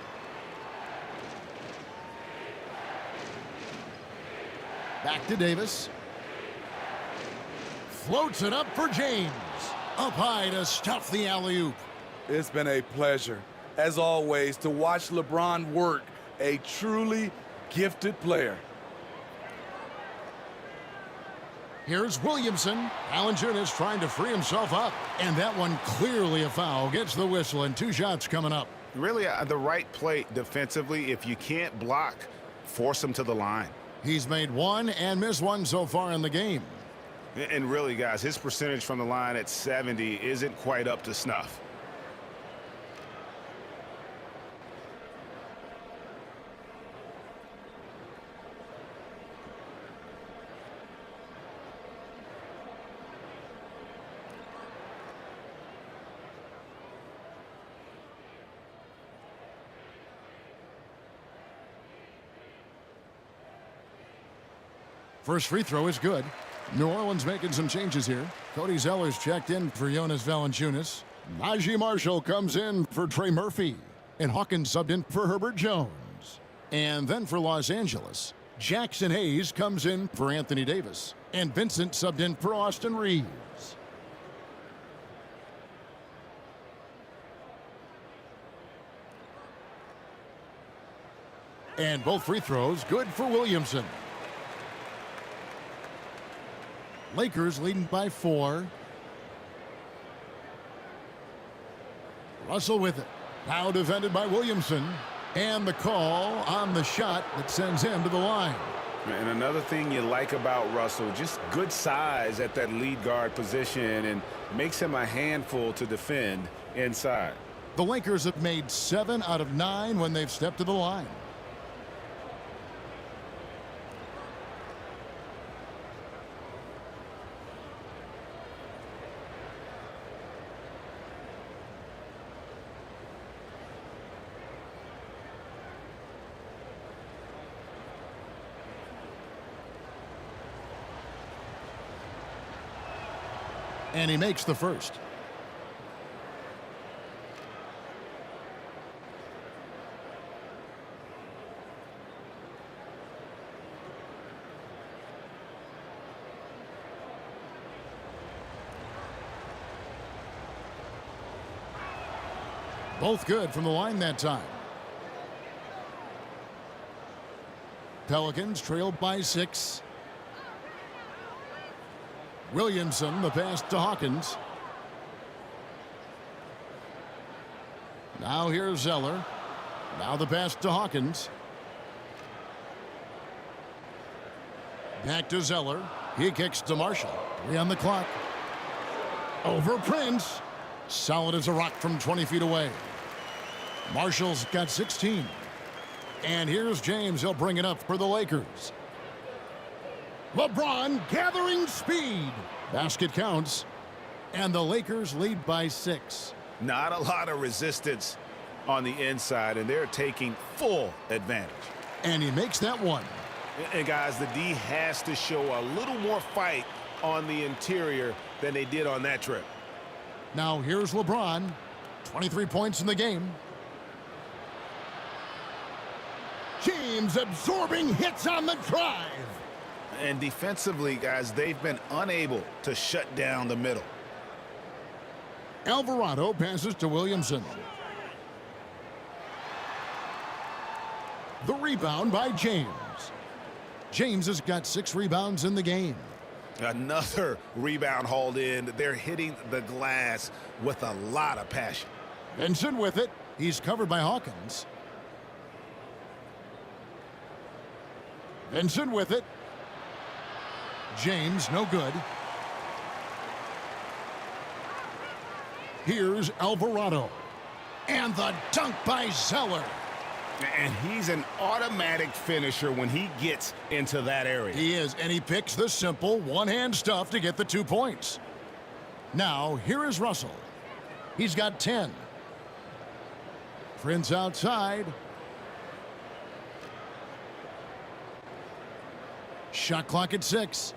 Back to Davis. Floats it up for James. Up high to stuff the alley-oop. It's been a pleasure, as always, to watch LeBron work, a truly gifted player. Here's Williamson. Valanciunas trying to free himself up. And that one clearly a foul. Gets the whistle and 2 shots coming up. Really the right play defensively. If you can't block, force him to the line. He's made 1 and missed 1 so far in the game. And really, guys, his percentage from the line at 70 isn't quite up to snuff. First free throw is good. New Orleans making some changes here. Cody Zeller's checked in for Jonas Valanciunas. Najee Marshall comes in for Trey Murphy. And Hawkins subbed in for Herbert Jones. And then for Los Angeles, Jackson Hayes comes in for Anthony Davis. And Vincent subbed in for Austin Reeves. And both free throws good for Williamson. Lakers leading by 4. Russell with it. Now defended by Williamson. And the call on the shot that sends him to the line. And another thing you like about Russell, just good size at that lead guard position and makes him a handful to defend inside. The Lakers have made 7 out of 9 when they've stepped to the line. And he makes the first. Both good from the line that time. Pelicans trailed by 6. Williamson, the pass to Hawkins. Now here's Zeller. Now the pass to Hawkins. Back to Zeller. He kicks to Marshall. 3 on the clock. Over Prince. Solid as a rock from 20 feet away. Marshall's got 16. And here's James. He'll bring it up for the Lakers. LeBron gathering speed. Basket counts. And the Lakers lead by 6. Not a lot of resistance on the inside, and they're taking full advantage. And he makes that one. And guys, the D has to show a little more fight on the interior than they did on that trip. Now here's LeBron. 23 points in the game. James absorbing hits on the drive. And defensively, guys, they've been unable to shut down the middle. Alvarado passes to Williamson. The rebound by James. James has got 6 rebounds in the game. Another rebound hauled in. They're hitting the glass with a lot of passion. Vincent with it. He's covered by Hawkins. Vincent with it. James, no good. Here's Alvarado. And the dunk by Zeller. And he's an automatic finisher when he gets into that area. He is, and he picks the simple one-hand stuff to get the 2 points. Now, here is Russell. He's got 10. Prince outside. Shot clock at 6.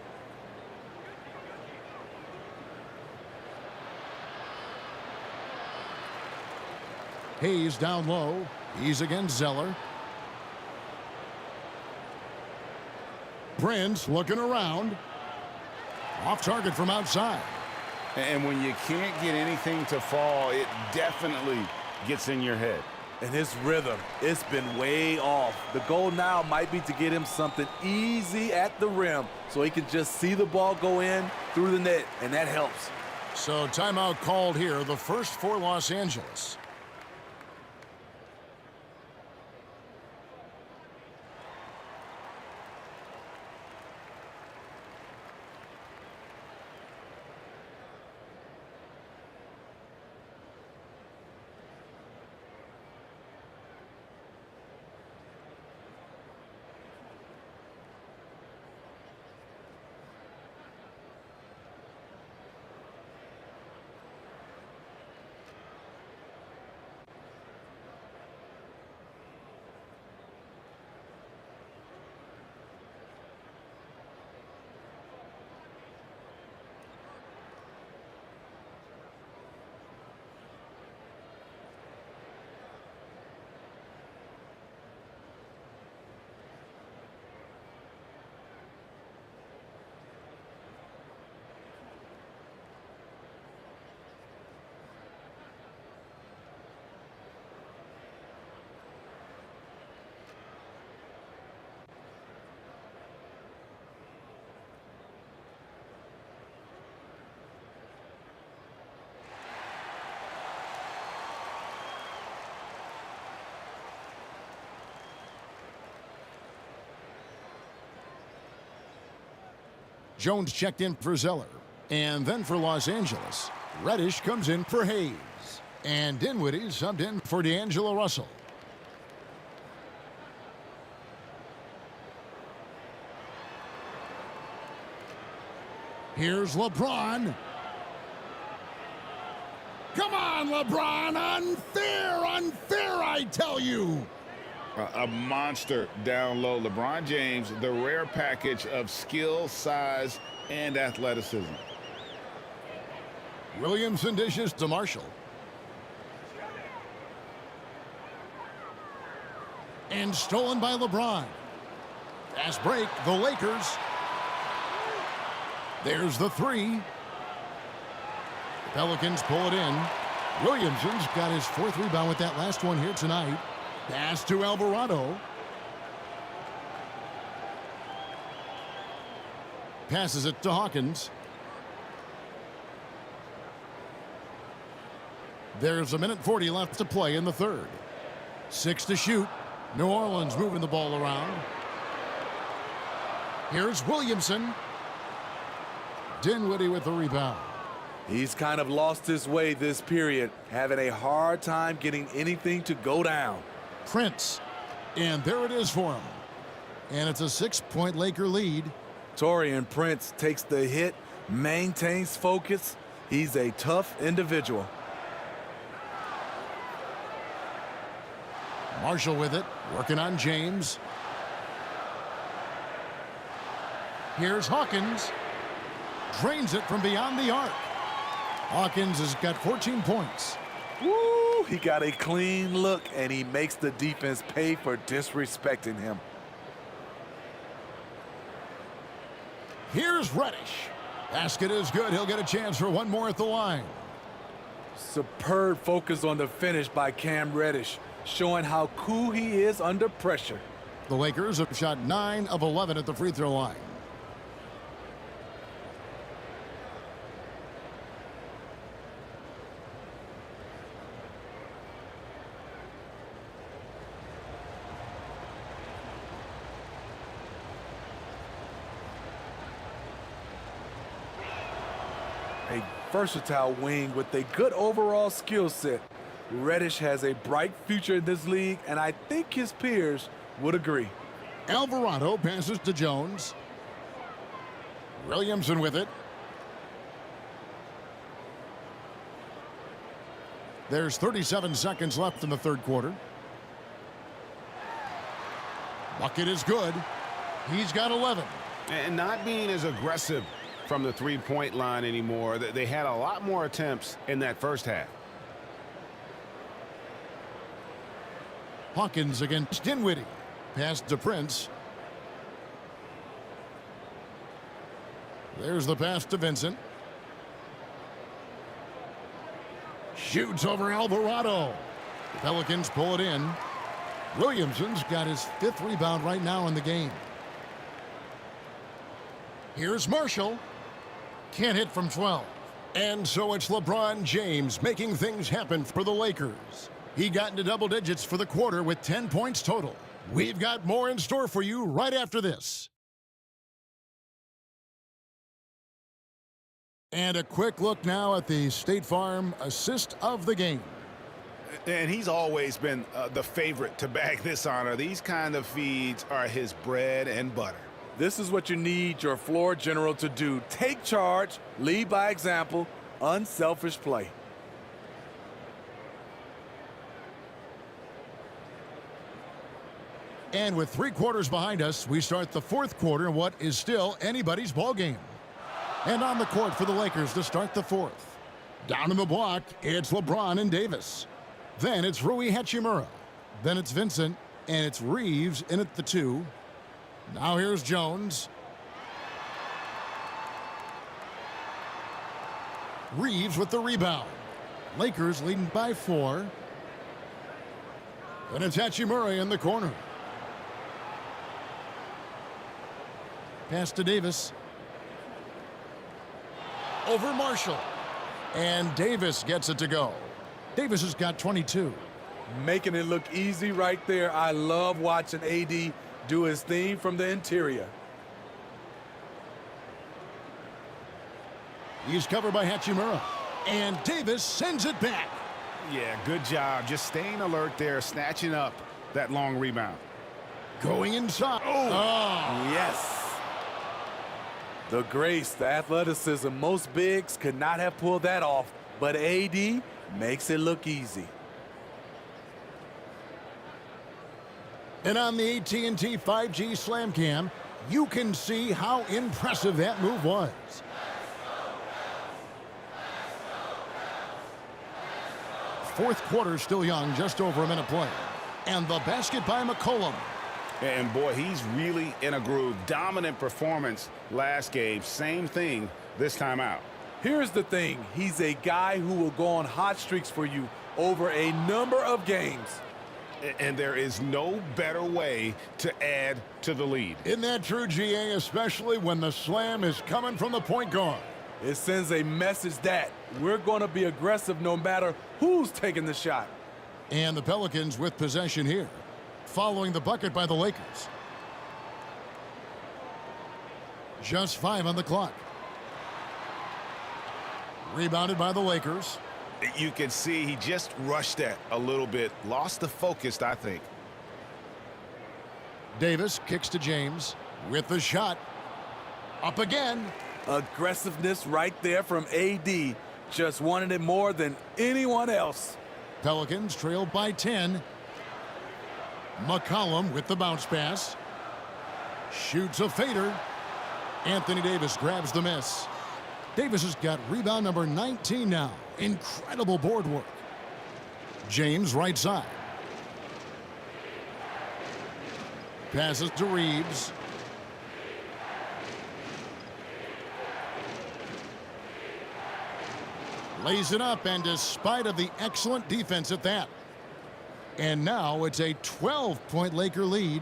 Hayes down low. He's against Zeller. Prince looking around. Off target from outside. And when you can't get anything to fall, it definitely gets in your head. And his rhythm, it's been way off. The goal now might be to get him something easy at the rim so he can just see the ball go in through the net, and that helps. So timeout called here, the first for Los Angeles. Jones checked in for Zeller. And then for Los Angeles, Reddish comes in for Hayes. And Dinwiddie subbed in for D'Angelo Russell. Here's LeBron. Come on, LeBron. Unfair, unfair, I tell you. A monster down low. LeBron James, the rare package of skill, size, and athleticism. Williamson dishes to Marshall. And stolen by LeBron. Fast break, the Lakers. There's the 3. The Pelicans pull it in. Williamson's got his 4th rebound with that last one here tonight. Pass to Alvarado. Passes it to Hawkins. There's 1:40 left to play in the 3rd. 6 to shoot. New Orleans moving the ball around. Here's Williamson. Dinwiddie with the rebound. He's kind of lost his way this period, having a hard time getting anything to go down. Prince. And there it is for him. And it's a 6-point Laker lead. Taurean Prince takes the hit, maintains focus. He's a tough individual. Marshall with it, working on James. Here's Hawkins. Drains it from beyond the arc. Hawkins has got 14 points. Woo! He got a clean look, and he makes the defense pay for disrespecting him. Here's Reddish. Basket is good. He'll get a chance for one more at the line. Superb focus on the finish by Cam Reddish, showing how cool he is under pressure. The Lakers have shot 9 of 11 at the free throw line. A versatile wing with a good overall skill set. Reddish has a bright future in this league, and I think his peers would agree. Alvarado passes to Jones. Williamson with it. There's 37 seconds left in the 3rd quarter. Bucket is good. He's got 11. And not being as aggressive from the three-point line anymore. They had a lot more attempts in that first half. Hawkins against Dinwiddie. Pass to Prince. There's the pass to Vincent. Shoots over Alvarado. The Pelicans pull it in. Williamson's got his 5th rebound right now in the game. Here's Marshall. Can't hit from 12. And so it's LeBron James making things happen for the Lakers. He got into double digits for the quarter with 10 points total. We've got more in store for you right after this. And a quick look now at the State Farm assist of the game. And he's always been the favorite to bag this honor. These kind of feeds are his bread and butter. This is what you need your floor general to do. Take charge, lead by example, unselfish play. And with 3 quarters behind us, we start the 4th quarter in what is still anybody's ball game. And on the court for the Lakers to start the 4th. Down in the block, it's LeBron and Davis. Then it's Rui Hachimura. Then it's Vincent, and it's Reeves in at the 2. Now here's Jones. Reeves with the rebound. Lakers leading by 4. And it's Hachimura in the corner. Pass to Davis. Over Marshall. And Davis gets it to go. Davis has got 22. Making it look easy right there. I love watching AD do his thing from the interior. He's covered by Hachimura. And Davis sends it back. Yeah, good job. Just staying alert there, snatching up that long rebound. Going inside. Oh. Yes. The grace, the athleticism, most bigs could not have pulled that off, but AD makes it look easy. And on the AT&T 5G Slam Cam, you can see how impressive that move was. Fourth quarter still young, just over a minute play. And the basket by McCollum. And boy, he's really in a groove. Dominant performance last game. Same thing this time out. Here's the thing. He's a guy who will go on hot streaks for you over a number of games. And there is no better way to add to the lead. Isn't that true, GA, especially when the slam is coming from the point guard? It sends a message that we're going to be aggressive no matter who's taking the shot. And the Pelicans with possession here, following the bucket by the Lakers. Just 5 on the clock. Rebounded by the Lakers. You can see he just rushed that a little bit. Lost the focus, I think. Davis kicks to James with the shot. Up again. Aggressiveness right there from AD. Just wanted it more than anyone else. Pelicans trail by 10. McCollum with the bounce pass. Shoots a fader. Anthony Davis grabs the miss. Davis has got rebound number 19 now. Incredible board work. James right side. Passes to Reeves. Lays it up, and despite of the excellent defense at that. And now it's a 12-point Laker lead.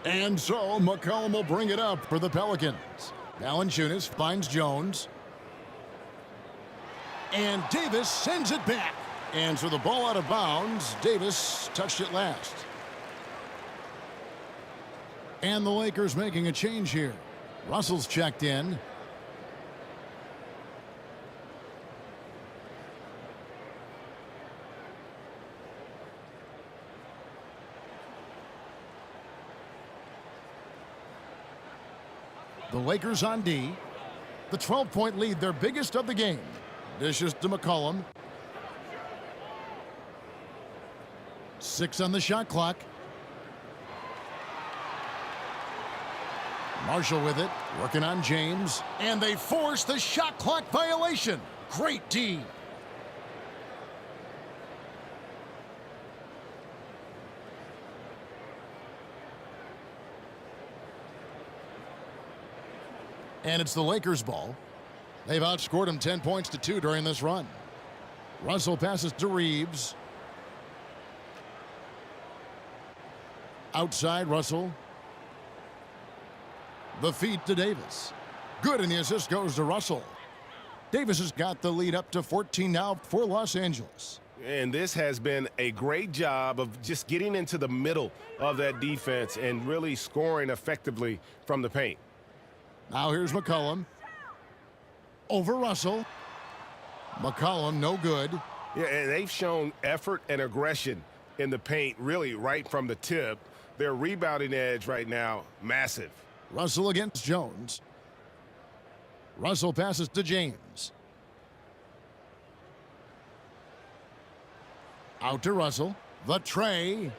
And so McCollum will bring it up for the Pelicans. Valanciunas finds Jones. And Davis sends it back. And so the ball out of bounds. Davis touched it last. And the Lakers making a change here. Russell's checked in. The Lakers on D. The 12-point lead, their biggest of the game. Dishes to McCollum. 6 on the shot clock. Marshall with it, working on James. And they force the shot clock violation. Great D. And it's the Lakers' ball. They've outscored them 10 points to 2 during this run. Russell passes to Reeves. Outside Russell. The feed to Davis. Good, and the assist goes to Russell. Davis has got the lead up to 14 now for Los Angeles. And this has been a great job of just getting into the middle of that defense and really scoring effectively from the paint. Now here's McCollum. Over Russell. McCollum, no good. Yeah, and they've shown effort and aggression in the paint, really right from the tip. Their rebounding edge right now, massive. Russell against Jones. Russell passes to James. Out to Russell. The tray.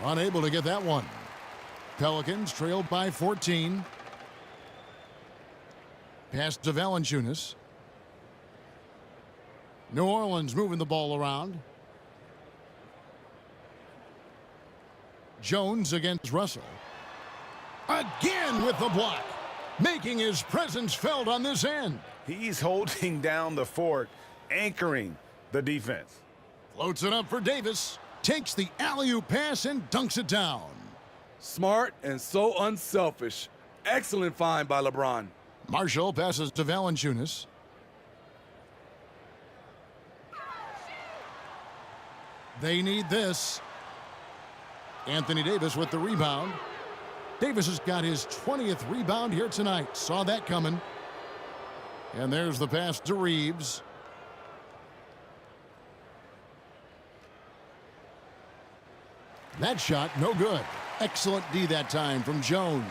Unable to get that one. Pelicans trailed by 14. Pass to Valanciunas. New Orleans moving the ball around. Jones against Russell. Again with the block. Making his presence felt on this end. He's holding down the fort, anchoring the defense. Floats it up for Davis. Takes the alley-oop pass and dunks it down. Smart and so unselfish. Excellent find by LeBron. Marshall passes to Valanciunas. They need this. Anthony Davis with the rebound. Davis has got his 20th rebound here tonight. Saw that coming. And there's the pass to Reeves. That shot, no good. Excellent D that time from Jones.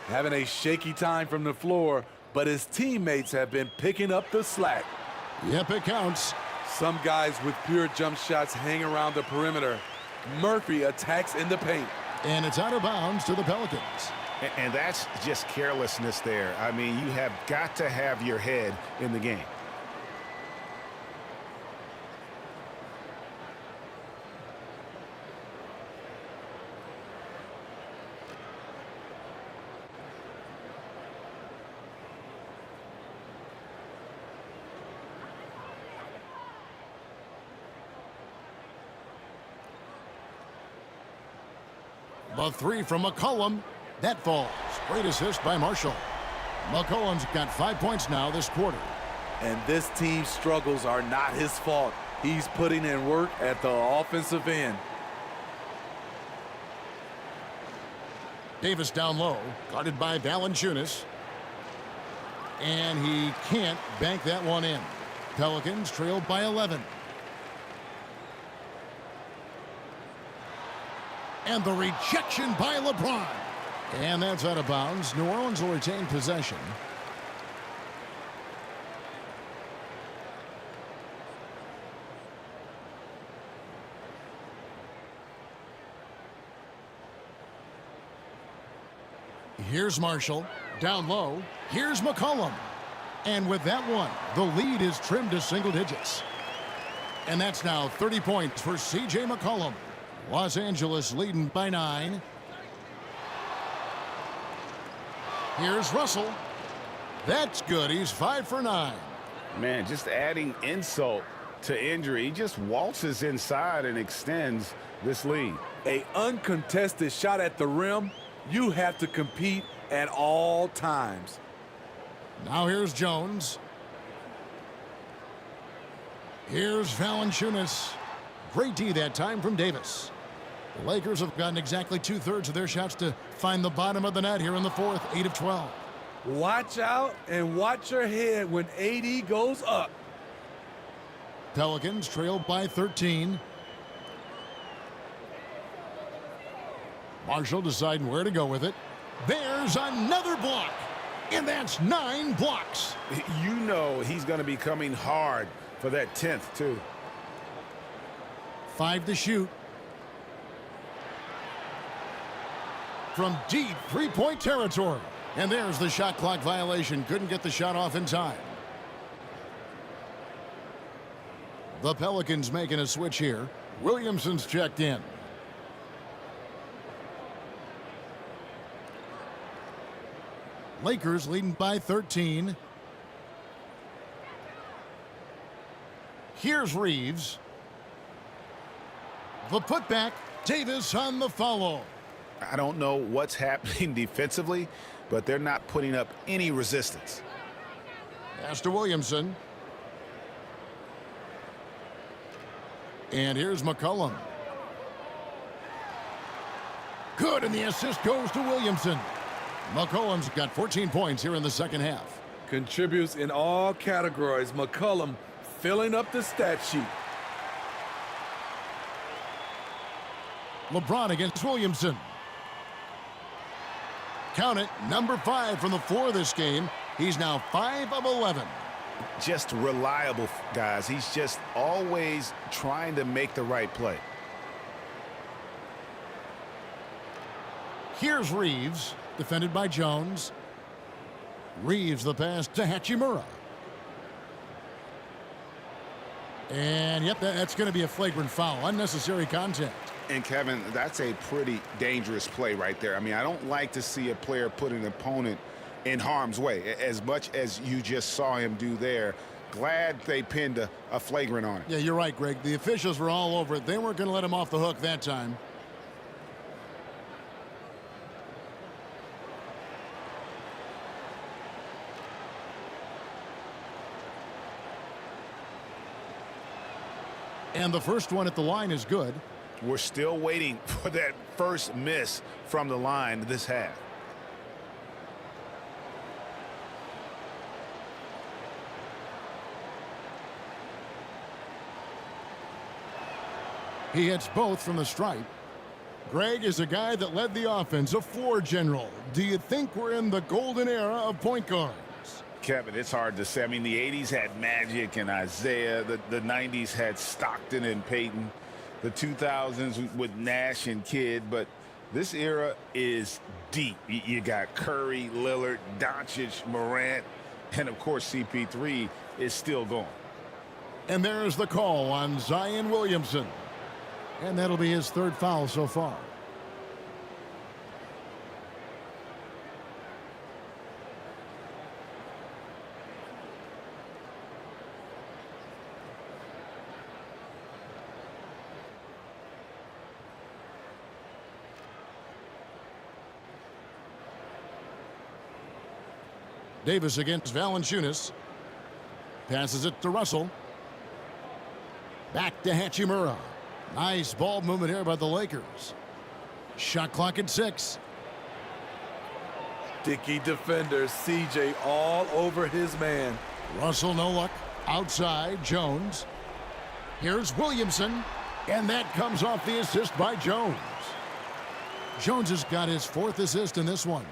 Having a shaky time from the floor, but his teammates have been picking up the slack. Yep, it counts. Some guys with pure jump shots hang around the perimeter. Murphy attacks in the paint. And it's out of bounds to the Pelicans. And that's just carelessness there. I mean, you have got to have your head in the game. The three from McCollum. That falls. Great assist by Marshall. McCollum's got 5 points now this quarter. And this team's struggles are not his fault. He's putting in work at the offensive end. Davis down low, guarded by Valanciunas. And he can't bank that one in. Pelicans trailed by 11. And the rejection by LeBron. And that's out of bounds. New Orleans will retain possession. Here's Marshall. Down low. Here's McCollum. And with that one, the lead is trimmed to single digits. And that's now 30 points for C.J. McCollum. Los Angeles leading by 9. Here's Russell. That's good. He's 5 for 9. Man, just adding insult to injury. He just waltzes inside and extends this lead. An uncontested shot at the rim. You have to compete at all times. Now here's Jones. Here's Valanciunas. Great D that time from Davis. The Lakers have gotten exactly 2/3 of their shots to find the bottom of the net here in the fourth, 8 of 12. Watch out and watch your head when AD goes up. Pelicans trailed by 13. Marshall deciding where to go with it. There's another block. And that's 9 blocks. You know he's going to be coming hard for that 10th, too. 5 to shoot. From deep three-point territory. And there's the shot clock violation. Couldn't get the shot off in time. The Pelicans making a switch here. Williamson's checked in. Lakers leading by 13. Here's Reeves. The putback. Davis on the follow. I don't know what's happening defensively, but they're not putting up any resistance. Pass to Williamson. And here's McCollum. Good, and the assist goes to Williamson. McCollum's got 14 points here in the second half. Contributes in all categories. McCollum filling up the stat sheet. LeBron against Williamson. Count it, number 5 from the floor this game. He's now 5 of 11. Just reliable, guys. He's just always trying to make the right play. Here's Reeves, defended by Jones. Reeves the pass to Hachimura. And yep, that's going to be a flagrant foul. Unnecessary contact. And Kevin, that's a pretty dangerous play right there. I mean, I don't like to see a player put an opponent in harm's way, as much as you just saw him do there. Glad they pinned a flagrant on it. Yeah, you're right, Greg. The officials were all over it. They weren't going to let him off the hook that time. And the first one at the line is good. We're still waiting for that first miss from the line this half. He hits both from the stripe. Greg is a guy that led the offense, a floor general. Do you think we're in the golden era of point guards? Kevin, it's hard to say. I mean, the 80s had Magic and Isaiah. The 90s had Stockton and Peyton. The 2000s with Nash and Kidd. But this era is deep. You got Curry, Lillard, Doncic, Morant, and, of course, CP3 is still going. And there's the call on Zion Williamson. And that'll be his third foul so far. Davis against Valanciunas. Passes it to Russell. Back to Hachimura. Nice ball movement here by the Lakers. Shot clock at 6. Dickey defender, CJ all over his man. Russell no luck. Outside, Jones. Here's Williamson. And that comes off the assist by Jones. Jones has got his 4th assist in this one.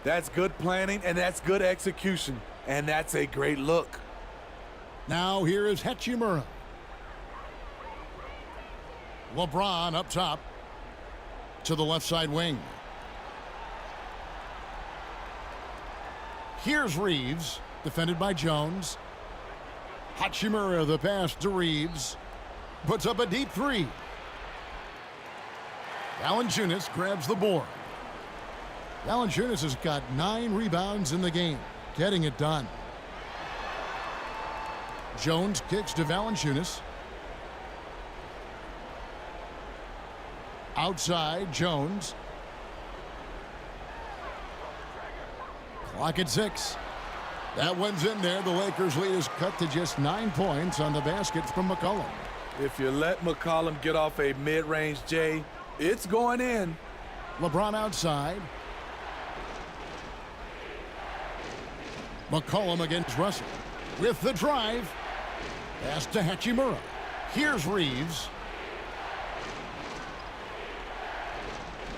That's good planning, and that's good execution. And that's a great look. Now here is Hachimura. LeBron up top to the left side wing. Here's Reeves, defended by Jones. Hachimura, the pass to Reeves. Puts up a deep 3. Valanciunas grabs the board. Valanciunas has got 9 rebounds in the game, getting it done. Jones kicks to Valanciunas. Outside, Jones. Clock at 6. That one's in there. The Lakers' lead is cut to just 9 points on the basket from McCollum. If you let McCollum get off a mid-range J, it's going in. LeBron outside. McCollum against Russell. With the drive. Pass to Hachimura. Here's Reeves.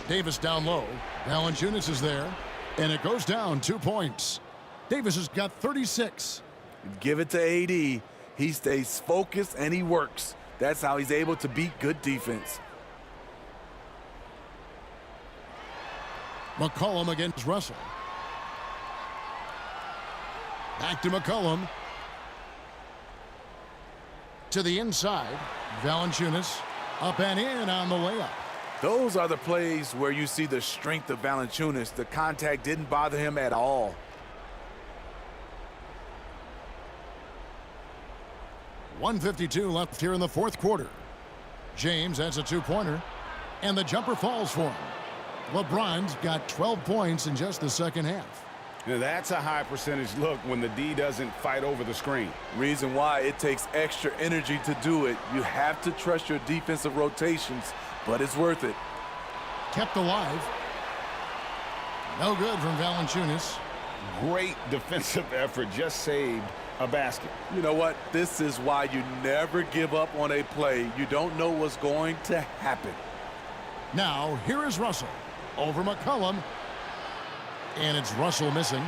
Davis down low. Valanciunas is there. And it goes down 2 points. Davis has got 36. Give it to AD. He stays focused and he works. That's how he's able to beat good defense. McCollum against Russell. Back to McCollum. To the inside. Valanciunas up and in on the layup. Those are the plays where you see the strength of Valanciunas. The contact didn't bother him at all. .152 left here in the 4th quarter. James has a 2-pointer. And the jumper falls for him. LeBron's got 12 points in just the second half. Now that's a high percentage look when the D doesn't fight over the screen. Reason why it takes extra energy to do it. You have to trust your defensive rotations, but it's worth it. Kept alive. No good from Valanciunas. Great defensive effort, just saved a basket. You know what? This is why you never give up on a play. You don't know what's going to happen. Now, here is Russell. Over McCollum. And it's Russell missing.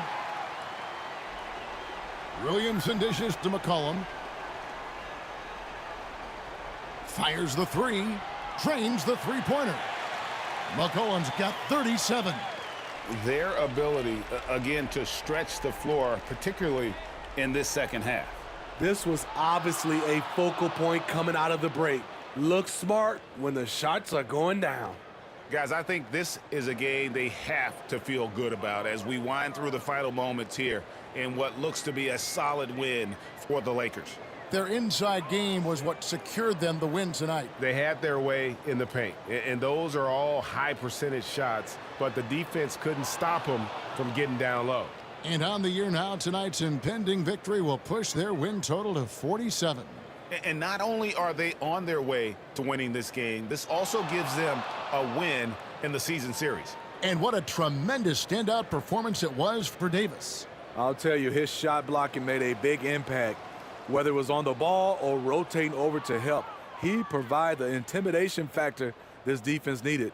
Williamson dishes to McCollum. Fires the 3. Drains the 3-pointer. McCollum's got 37. Their ability, again, to stretch the floor, particularly in this second half. This was obviously a focal point coming out of the break. Look smart when the shots are going down. Guys, I think this is a game they have to feel good about as we wind through the final moments here in what looks to be a solid win for the Lakers. Their inside game was what secured them the win tonight. They had their way in the paint, and those are all high percentage shots, but the defense couldn't stop them from getting down low. And on the year now, tonight's impending victory will push their win total to 47. And not only are they on their way to winning this game, this also gives them a win in the season series. And what a tremendous standout performance it was for Davis. I'll tell you, his shot blocking made a big impact. Whether it was on the ball or rotating over to help, he provided the intimidation factor this defense needed.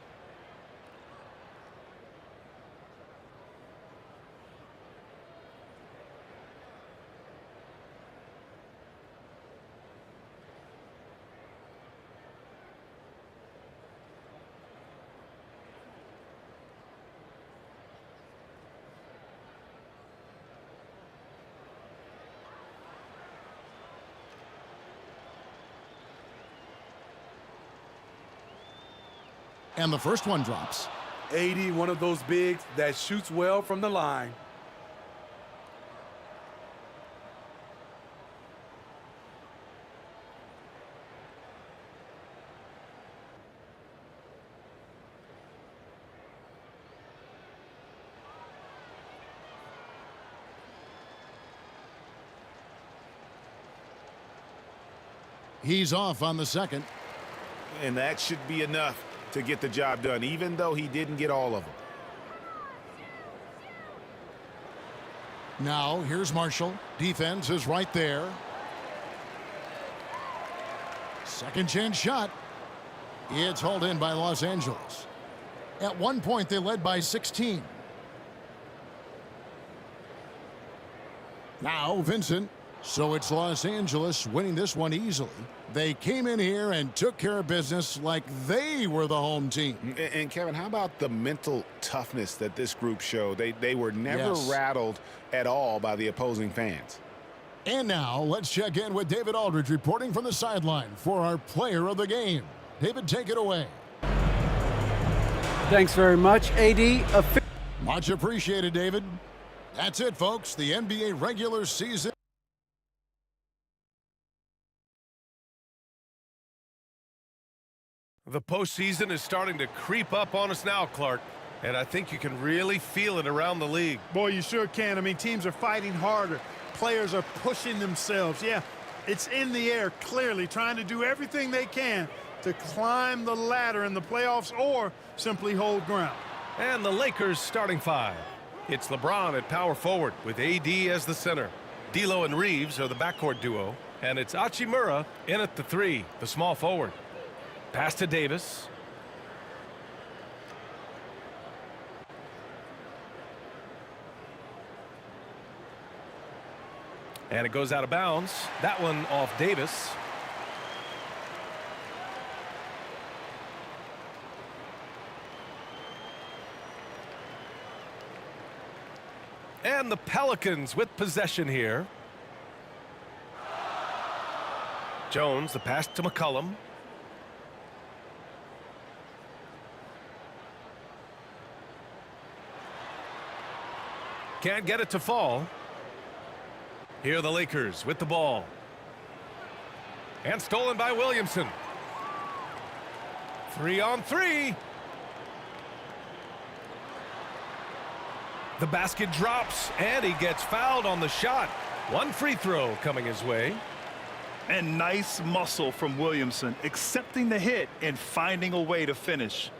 And the first one drops. 80, one of those bigs that shoots well from the line. He's off on the second. And that should be enough to get the job done, even though he didn't get all of them. Now, here's Marshall. Defense is right there. Second chance shot. It's hauled in by Los Angeles. At one point, they led by 16. Now, Vincent. So it's Los Angeles winning this one easily. They came in here and took care of business like they were the home team. And Kevin, how about the mental toughness that this group showed? They were never rattled at all by the opposing fans. And now let's check in with David Aldridge reporting from the sideline for our player of the game. David, take it away. Thanks very much, AD. Much appreciated, David. That's it, folks. The NBA regular season. The postseason is starting to creep up on us now, Clark, and I think you can really feel it around the league. Boy, you sure can. I mean, teams are fighting harder. Players are pushing themselves. Yeah, it's in the air, clearly trying to do everything they can to climb the ladder in the playoffs or simply hold ground. And the Lakers starting five. It's LeBron at power forward with AD as the center. D'Lo and Reeves are the backcourt duo, and it's Hachimura in at the three, the small forward. Pass to Davis. And it goes out of bounds. That one off Davis. And the Pelicans with possession here. Jones, the pass to McCollum. Can't get it to fall. Here are the Lakers with the ball. And stolen by Williamson. 3-on-3. The basket drops, and he gets fouled on the shot. One free throw coming his way. And nice muscle from Williamson, accepting the hit and finding a way to finish.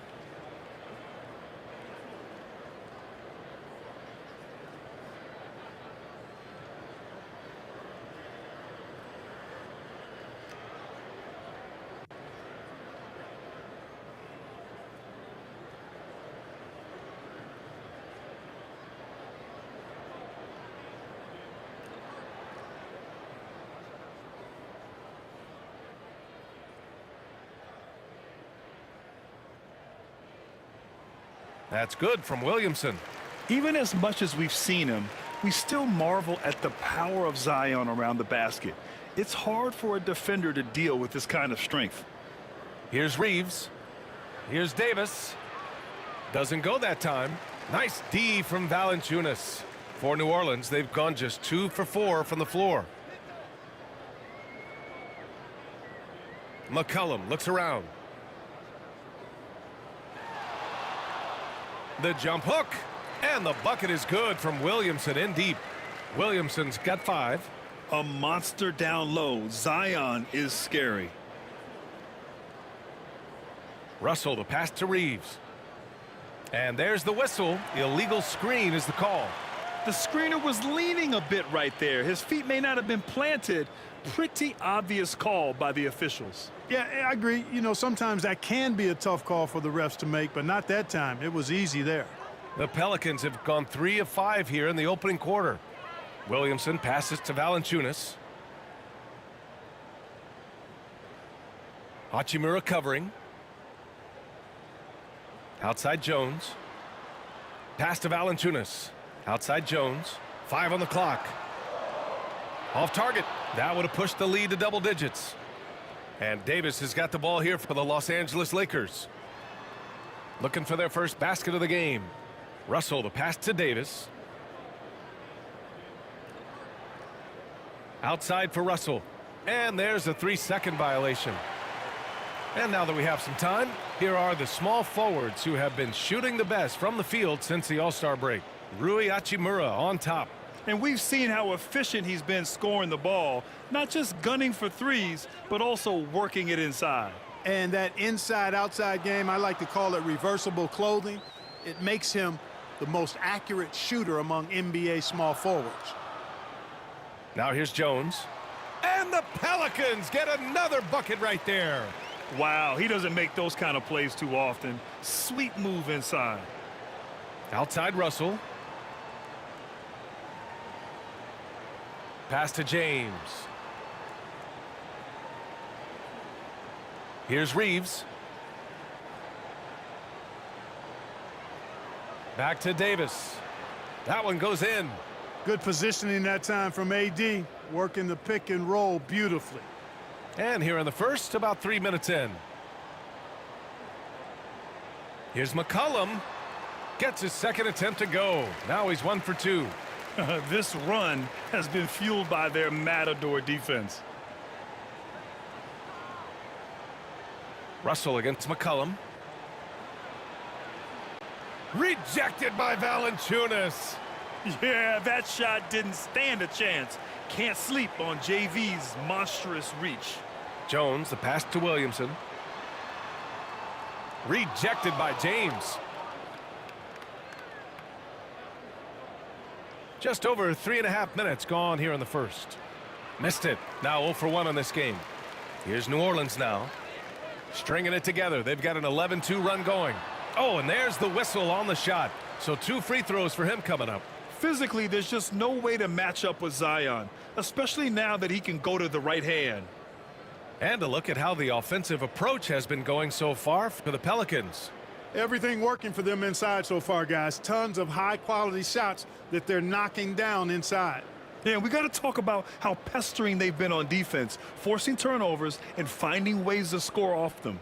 That's good from Williamson. Even as much as we've seen him, we still marvel at the power of Zion around the basket. It's hard for a defender to deal with this kind of strength. Here's Reeves. Here's Davis. Doesn't go that time. Nice D from Valanciunas. For New Orleans, they've gone just 2 for 4 from the floor. McCollum looks around. The jump hook, and the bucket is good from Williamson in deep. Williamson's got 5. A monster down low. Zion is scary. Russell, the pass to Reeves. And there's the whistle. Illegal screen is the call. The screener was leaning a bit right there. His feet may not have been planted. Pretty obvious call by the officials. Yeah, I agree. You know, sometimes that can be a tough call for the refs to make, but not that time. It was easy there. The Pelicans have gone 3 of 5 here in the opening quarter. Williamson passes to Valanciunas. Hachimura covering. Outside Jones. Pass to Valanciunas. Outside Jones. 5 on the clock. Off target. That would have pushed the lead to double digits. And Davis has got the ball here for the Los Angeles Lakers. Looking for their first basket of the game. Russell, the pass to Davis. Outside for Russell. And there's a 3-second violation. And now that we have some time, here are the small forwards who have been shooting the best from the field since the All-Star break. Rui Hachimura on top. And we've seen how efficient he's been scoring the ball, not just gunning for threes, but also working it inside. And that inside-outside game, I like to call it reversible clothing. It makes him the most accurate shooter among NBA small forwards. Now here's Jones. And the Pelicans get another bucket right there. Wow, he doesn't make those kind of plays too often. Sweet move inside. Outside Russell. Pass to James. Here's Reeves. Back to Davis. That one goes in. Good positioning that time from AD, working the pick and roll beautifully. And here in the first, about 3 minutes in. Here's McCollum. Gets his second attempt to go. Now he's 1 for 2. This run has been fueled by their Matador defense. Russell against McCollum. Rejected by Valanciunas. Yeah, that shot didn't stand a chance. Can't sleep on JV's monstrous reach. Jones, the pass to Williamson. Rejected by James. Just over 3.5 minutes gone here in the first. Missed it. Now 0 for 1 on this game. Here's New Orleans now. Stringing it together. They've got an 11-2 run going. Oh, and there's the whistle on the shot. So 2 free throws for him coming up. Physically, there's just no way to match up with Zion, especially now that he can go to the right hand. And a look at how the offensive approach has been going so far for the Pelicans. Everything working for them inside so far, guys. Tons of high-quality shots that they're knocking down inside. Yeah, we got to talk about how pestering they've been on defense, forcing turnovers and finding ways to score off them.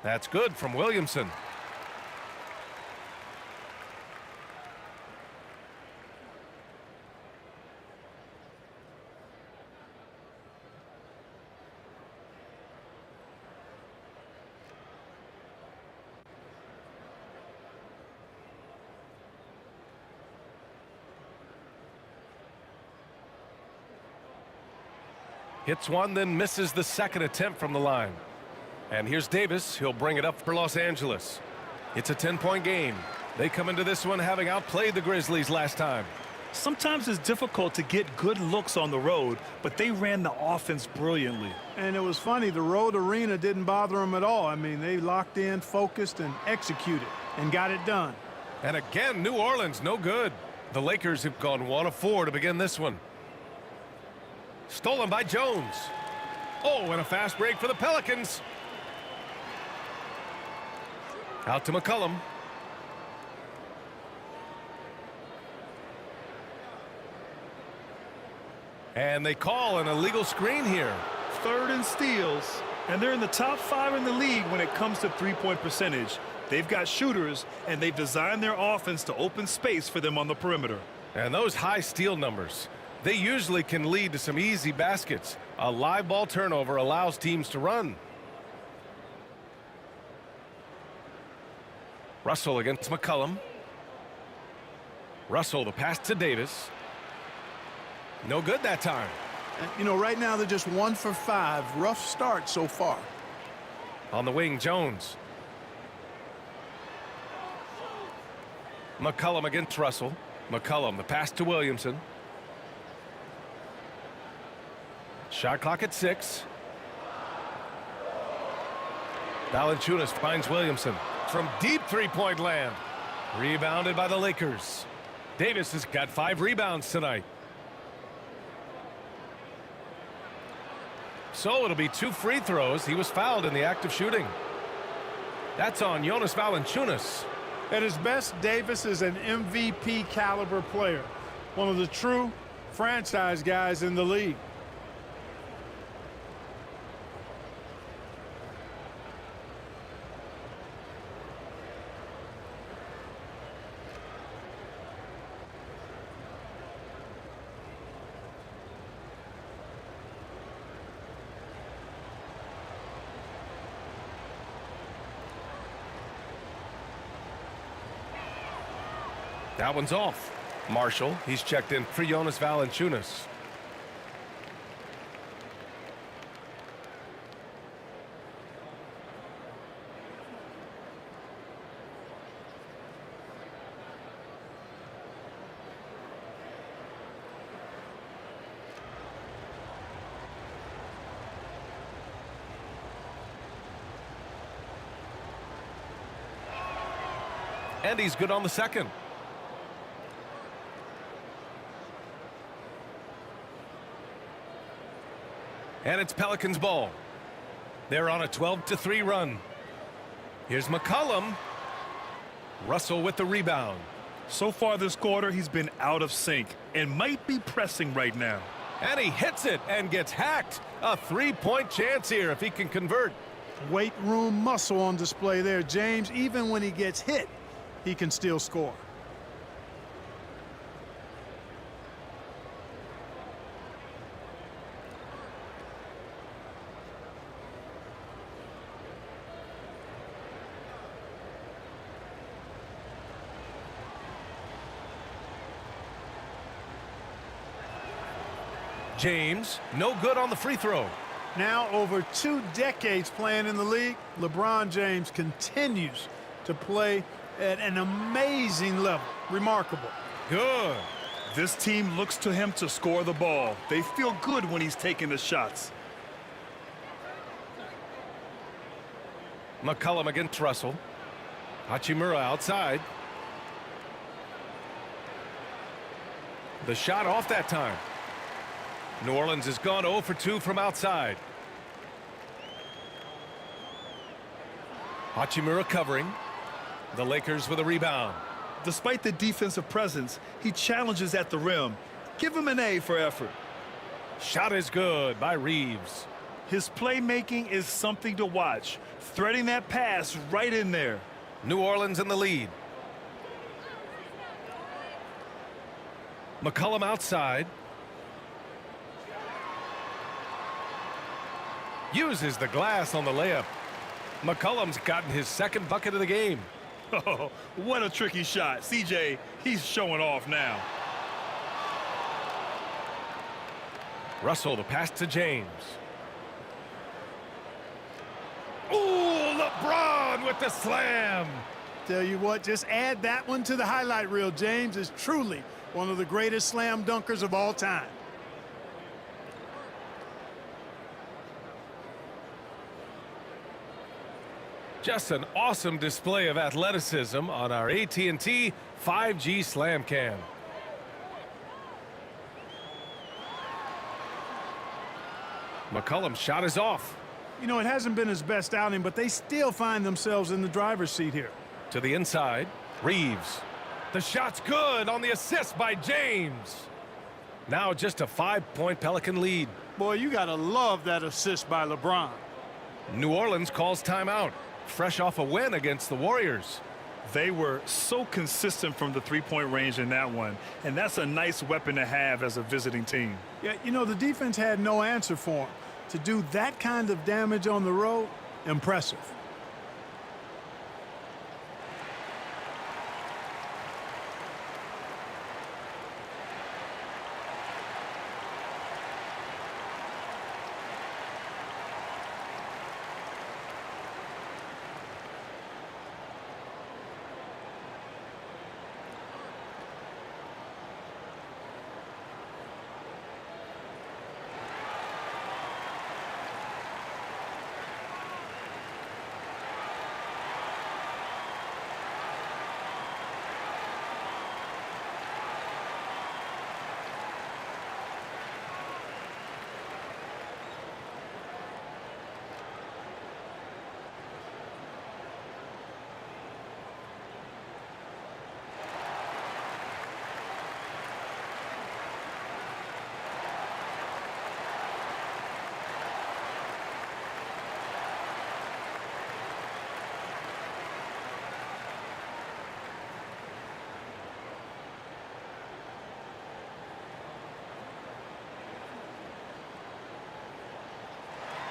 That's good from Williamson. Hits one, then misses the second attempt from the line. And here's Davis. He'll bring it up for Los Angeles. It's a 10-point game. They come into this one having outplayed the Grizzlies last time. Sometimes it's difficult to get good looks on the road, but they ran the offense brilliantly. And it was funny, the road arena didn't bother them at all. I mean, they locked in, focused, and executed, and got it done. And again, New Orleans, no good. The Lakers have gone 1 of 4 to begin this one. Stolen by Jones. Oh, and a fast break for the Pelicans. Out to McCollum. And they call an illegal screen here. 3rd and steals. And they're in the top 5 in the league when it comes to three-point percentage. They've got shooters, and they've designed their offense to open space for them on the perimeter. And those high steal numbers, they usually can lead to some easy baskets. A live ball turnover allows teams to run. Russell against McCollum. Russell, the pass to Davis. No good that time. You know, right now they're just 1 for 5. Rough start so far. On the wing, Jones. McCollum against Russell. McCollum, the pass to Williamson. Shot clock at 6. Valanciunas finds Williamson from deep three-point land. Rebounded by the Lakers. Davis has got 5 rebounds tonight. So it'll be 2 free throws. He was fouled in the act of shooting. That's on Jonas Valanciunas. At his best, Davis is an MVP caliber player. One of the true franchise guys in the league. That one's off. Marshall, he's checked in for Jonas Valanciunas. And he's good on the second. And it's Pelicans ball. They're on a 12-3 run. Here's McCollum. Russell with the rebound. So far this quarter, he's been out of sync and might be pressing right now. And he hits it and gets hacked. A three-point chance here if he can convert. Weight room muscle on display there, James. Even when he gets hit, he can still score. James, no good on the free throw. Now over 2 decades playing in the league, LeBron James continues to play at an amazing level. Remarkable. Good. This team looks to him to score the ball. They feel good when he's taking the shots. McCollum against Russell. Hachimura outside. The shot off that time. New Orleans has gone 0 for 2 from outside. Hachimura covering. The Lakers with a rebound. Despite the defensive presence, he challenges at the rim. Give him an A for effort. Shot is good by Reeves. His playmaking is something to watch. Threading that pass right in there. New Orleans in the lead. McCollum outside. Uses the glass on the layup. McCollum's gotten his second bucket of the game. Oh, what a tricky shot. CJ, he's showing off now. Russell, the pass to James. Ooh, LeBron with the slam. Tell you what, just add that one to the highlight reel. James is truly one of the greatest slam dunkers of all time. Just an awesome display of athleticism on our AT&T 5G Slam Cam. McCollum's shot is off. You know, it hasn't been his best outing, but they still find themselves in the driver's seat here. To the inside, Reeves. The shot's good on the assist by James. Now just a 5-point Pelican lead. Boy, you gotta love that assist by LeBron. New Orleans calls timeout. Fresh off a win against the Warriors. They were so consistent from the three-point range in that one, and that's a nice weapon to have as a visiting team. Yeah, you know, the defense had no answer for him. To do that kind of damage on the road, impressive.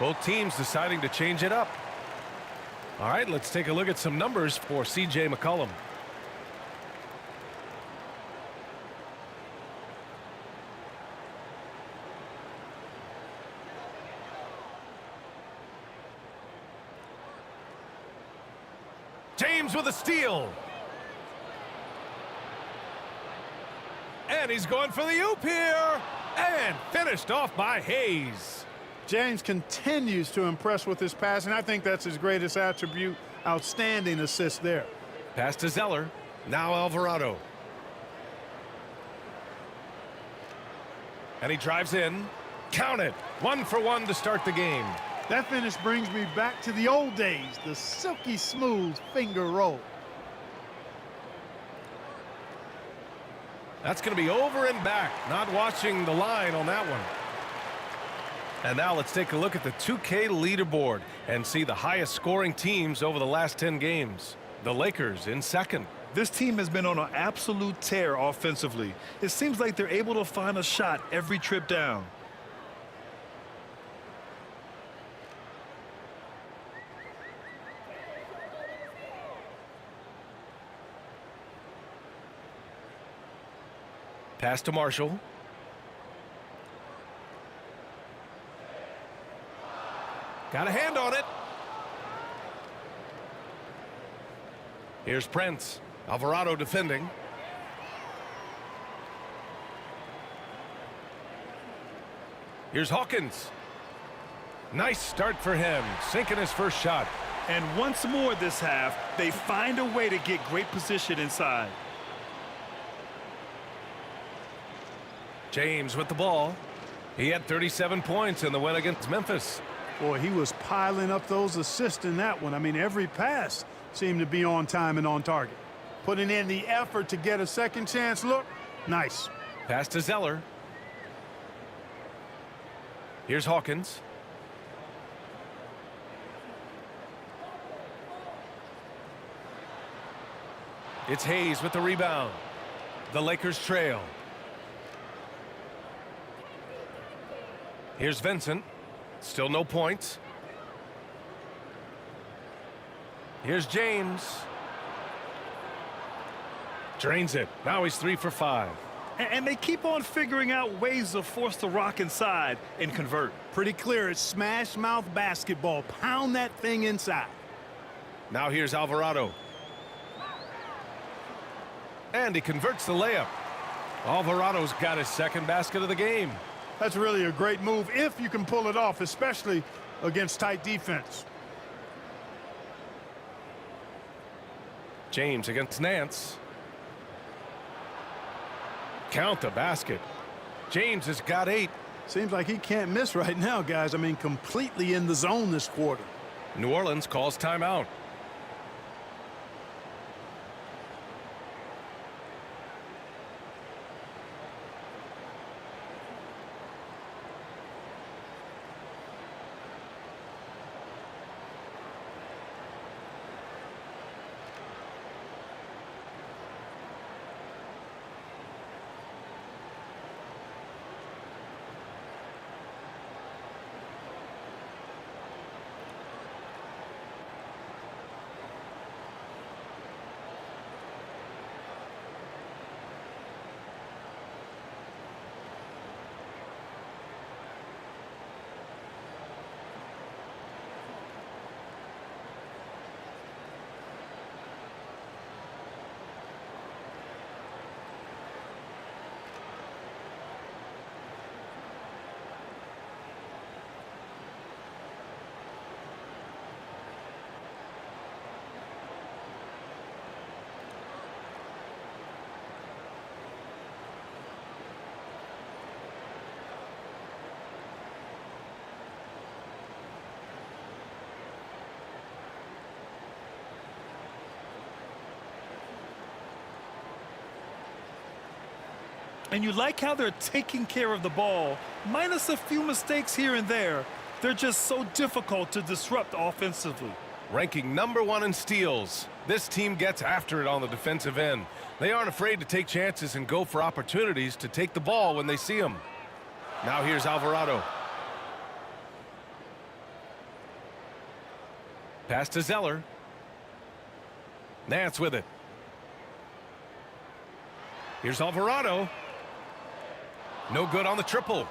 Both teams deciding to change it up. All right, let's take a look at some numbers for C.J. McCollum. James with a steal. And he's going for the oop here. And finished off by Hayes. James continues to impress with his passing. I think that's his greatest attribute. Outstanding assist there. Pass to Zeller. Now Alvarado. And he drives in. Count it. 1 for 1 to start the game. That finish brings me back to the old days, the silky smooth finger roll. That's going to be over and back. Not watching the line on that one. And now let's take a look at the 2K leaderboard and see the highest scoring teams over the last 10 games. The Lakers in second. This team has been on an absolute tear offensively. It seems like they're able to find a shot every trip down. Pass to Marshall. Got a hand on it. Here's Prince. Alvarado defending. Here's Hawkins. Nice start for him, sinking his first shot. And once more this half, they find a way to get great position inside. James with the ball. He had 37 points in the win against Memphis. Boy, he was piling up those assists in that one. I mean, every pass seemed to be on time and on target. Putting in the effort to get a second chance look. Nice. Pass to Zeller. Here's Hawkins. It's Hayes with the rebound. The Lakers trail. Here's Vincent. Still no points. Here's James. Drains it. Now he's 3 for 5. And they keep on figuring out ways to force the rock inside and convert. Pretty clear. It's smash mouth basketball. Pound that thing inside. Now here's Alvarado. And he converts the layup. Alvarado's got his second basket of the game. That's really a great move if you can pull it off, especially against tight defense. James against Nance. Count the basket. James has got 8. Seems like he can't miss right now, guys. I mean, completely in the zone this quarter. New Orleans calls timeout. And you like how they're taking care of the ball, minus a few mistakes here and there. They're just so difficult to disrupt offensively. Ranking #1 in steals. This team gets after it on the defensive end. They aren't afraid to take chances and go for opportunities to take the ball when they see them. Now here's Alvarado. Pass to Zeller. Nance with it. Here's Alvarado. No good on the triple.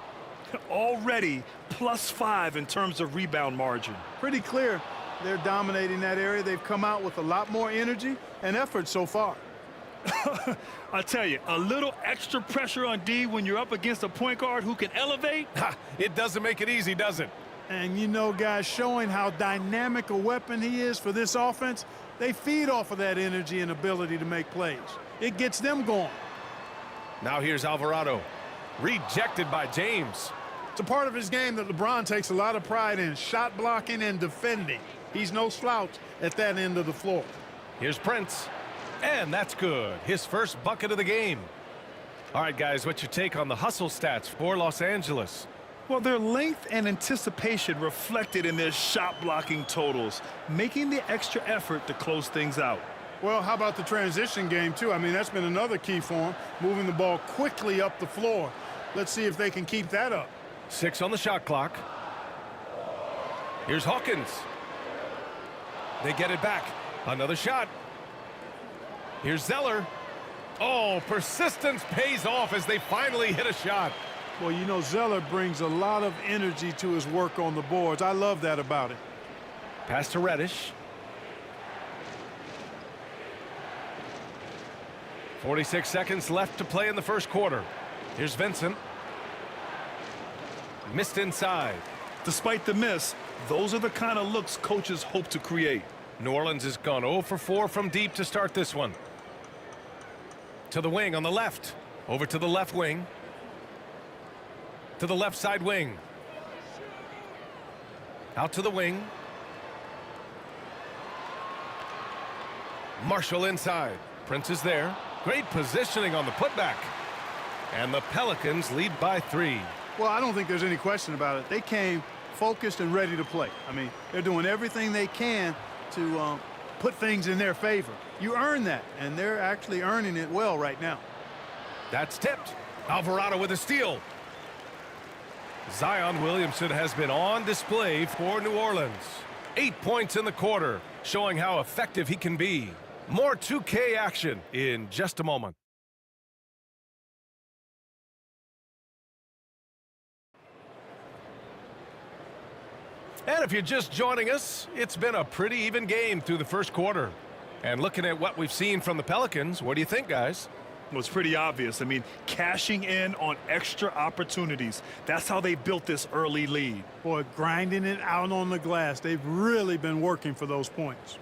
Already +5 in terms of rebound margin. Pretty clear. they're dominating that area. They've come out with a lot more energy and effort so far. I tell you, a little extra pressure on D when you're up against a point guard who can elevate. It doesn't make it easy, does it? And, you know, guys, showing how dynamic a weapon he is for this offense, they feed off of that energy and ability to make plays. It gets them going. Now here's Alvarado. Rejected by James. It's a part of his game that LeBron takes a lot of pride in, shot blocking and defending. He's no slouch at that end of the floor. Here's Prince. And that's good. His first bucket of the game. All right, guys, what's your take on the hustle stats for Los Angeles? Well, their length and anticipation reflected in their shot blocking totals, making the extra effort to close things out. Well, how about the transition game, too? I mean, that's been another key for them, moving the ball quickly up the floor. Let's see if they can keep that up. 6 on the shot clock. Here's Hawkins. They get it back. Another shot. Here's Zeller. Oh, persistence pays off as they finally hit a shot. Well, you know, Zeller brings a lot of energy to his work on the boards. I love that about him. Pass to Reddish. 46 seconds left to play in the first quarter. Here's Vincent. Missed inside. Despite the miss, those are the kind of looks coaches hope to create. New Orleans has gone 0 for 4 from deep to start this one. To the wing on the left. Over to the left wing. To the left side wing. Out to the wing. Marshall inside. Prince is there. Great positioning on the putback. And the Pelicans lead by 3. Well, I don't think there's any question about it. They came focused and ready to play. I mean, they're doing everything they can to put things in their favor. You earn that, and they're actually earning it well right now. That's tipped. Alvarado with a steal. Zion Williamson has been on display for New Orleans. 8 points in the quarter, showing how effective he can be. More 2K action in just a moment. And if you're just joining us, it's been a pretty even game through the first quarter. And looking at what we've seen from the Pelicans, what do you think, guys? Well, it's pretty obvious. I mean, cashing in on extra opportunities. That's how they built this early lead. Boy, grinding it out on the glass. They've really been working for those points.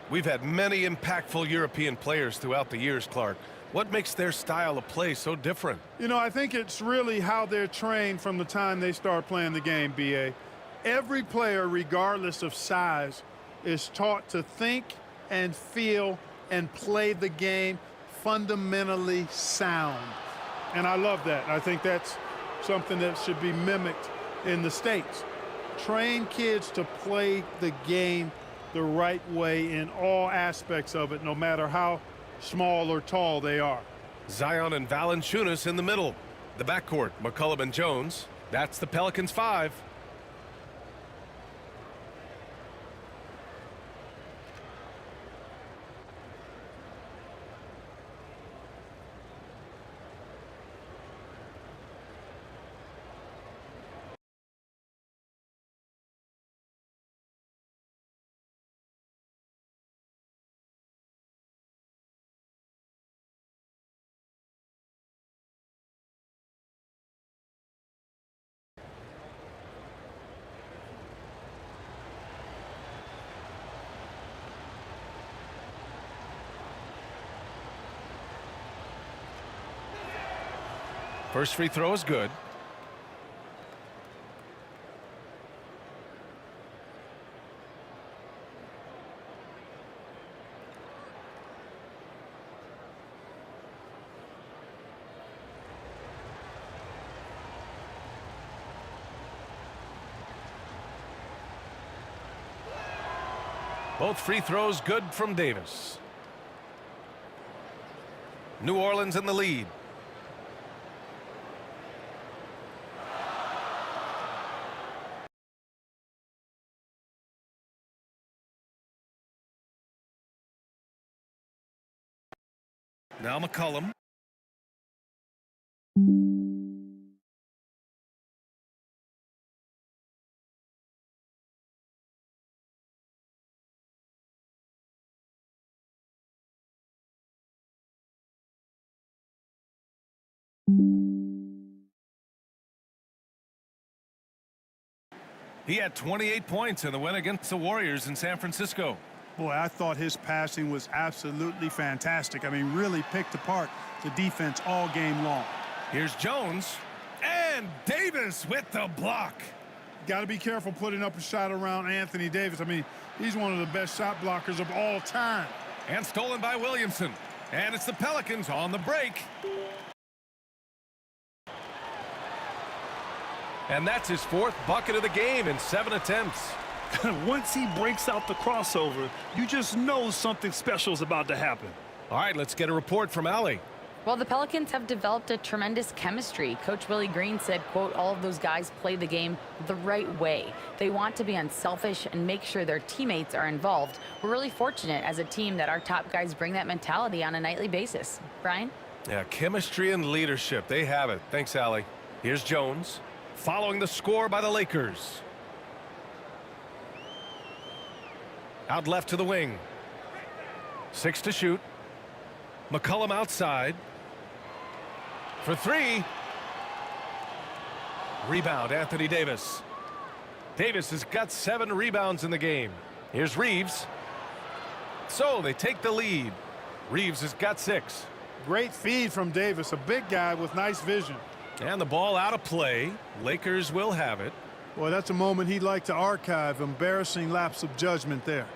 We've had many impactful European players throughout the years, Clark. What makes their style of play so different? You know, I think it's really how they're trained from the time they start playing the game, B.A. Every player, regardless of size, is taught to think and feel and play the game fundamentally sound. And I love that. I think that's something that should be mimicked in the States. Train kids to play the game the right way in all aspects of it, no matter how small or tall they are. Zion and Valanciunas in the middle. The backcourt, McCollum and Jones. That's the Pelicans 5. First free throw is good. Both free throws good from Davis. New Orleans in the lead. Now McCollum. He had 28 points in the win against the Warriors in San Francisco. Boy, I thought his passing was absolutely fantastic. I mean, really picked apart the defense all game long. Here's Jones. And Davis with the block. Got to be careful putting up a shot around Anthony Davis. I mean, he's one of the best shot blockers of all time. And stolen by Williamson. And it's the Pelicans on the break. And that's his 4th bucket of the game in 7 attempts. Once he breaks out the crossover, you just know something special is about to happen. All right, let's get a report from Allie. Well, the Pelicans have developed a tremendous chemistry. Coach Willie Green said, quote, all of those guys play the game the right way. They want to be unselfish and make sure their teammates are involved. We're really fortunate as a team that our top guys bring that mentality on a nightly basis. Brian? Yeah, chemistry and leadership. They have it. Thanks, Allie. Here's Jones, following the score by the Lakers. Out left to the wing. 6 to shoot. McCollum outside. For 3. Rebound, Anthony Davis. Davis has got 7 rebounds in the game. Here's Reeves. So they take the lead. Reeves has got 6. Great feed from Davis, a big guy with nice vision. And the ball out of play. Lakers will have it. Boy, that's a moment he'd like to archive. Embarrassing lapse of judgment there.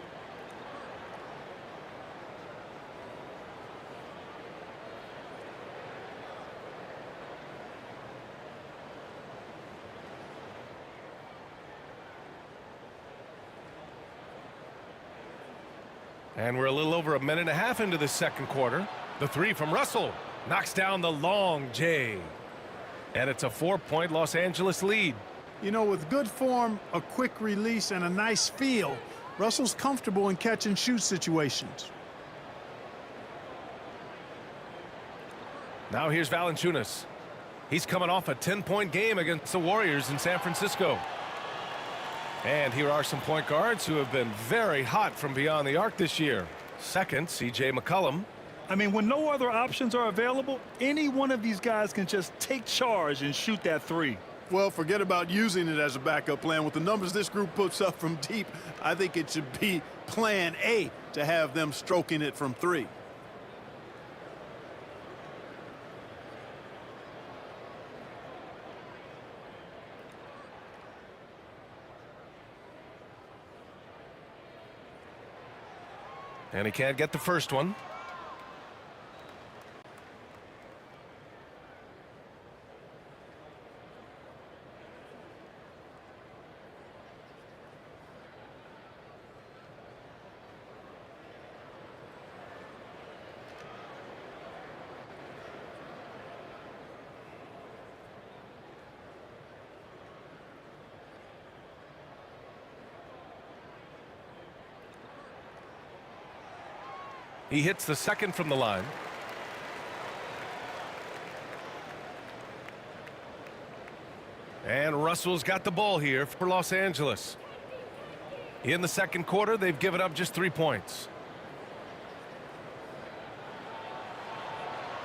And we're a little over a minute and a half into the second quarter. The 3 from Russell knocks down the long J. And it's a 4-point Los Angeles lead. You know, with good form, a quick release, and a nice feel, Russell's comfortable in catch and shoot situations. Now here's Valanciunas. He's coming off a 10-point game against the Warriors in San Francisco. And here are some point guards who have been very hot from beyond the arc this year. Second, C.J. McCollum. I mean, when no other options are available, any one of these guys can just take charge and shoot that 3. Well, forget about using it as a backup plan. With the numbers this group puts up from deep, I think it should be plan A to have them stroking it from 3. And he can't get the first one. He hits the second from the line. And Russell's got the ball here for Los Angeles. In the second quarter, they've given up just 3 points.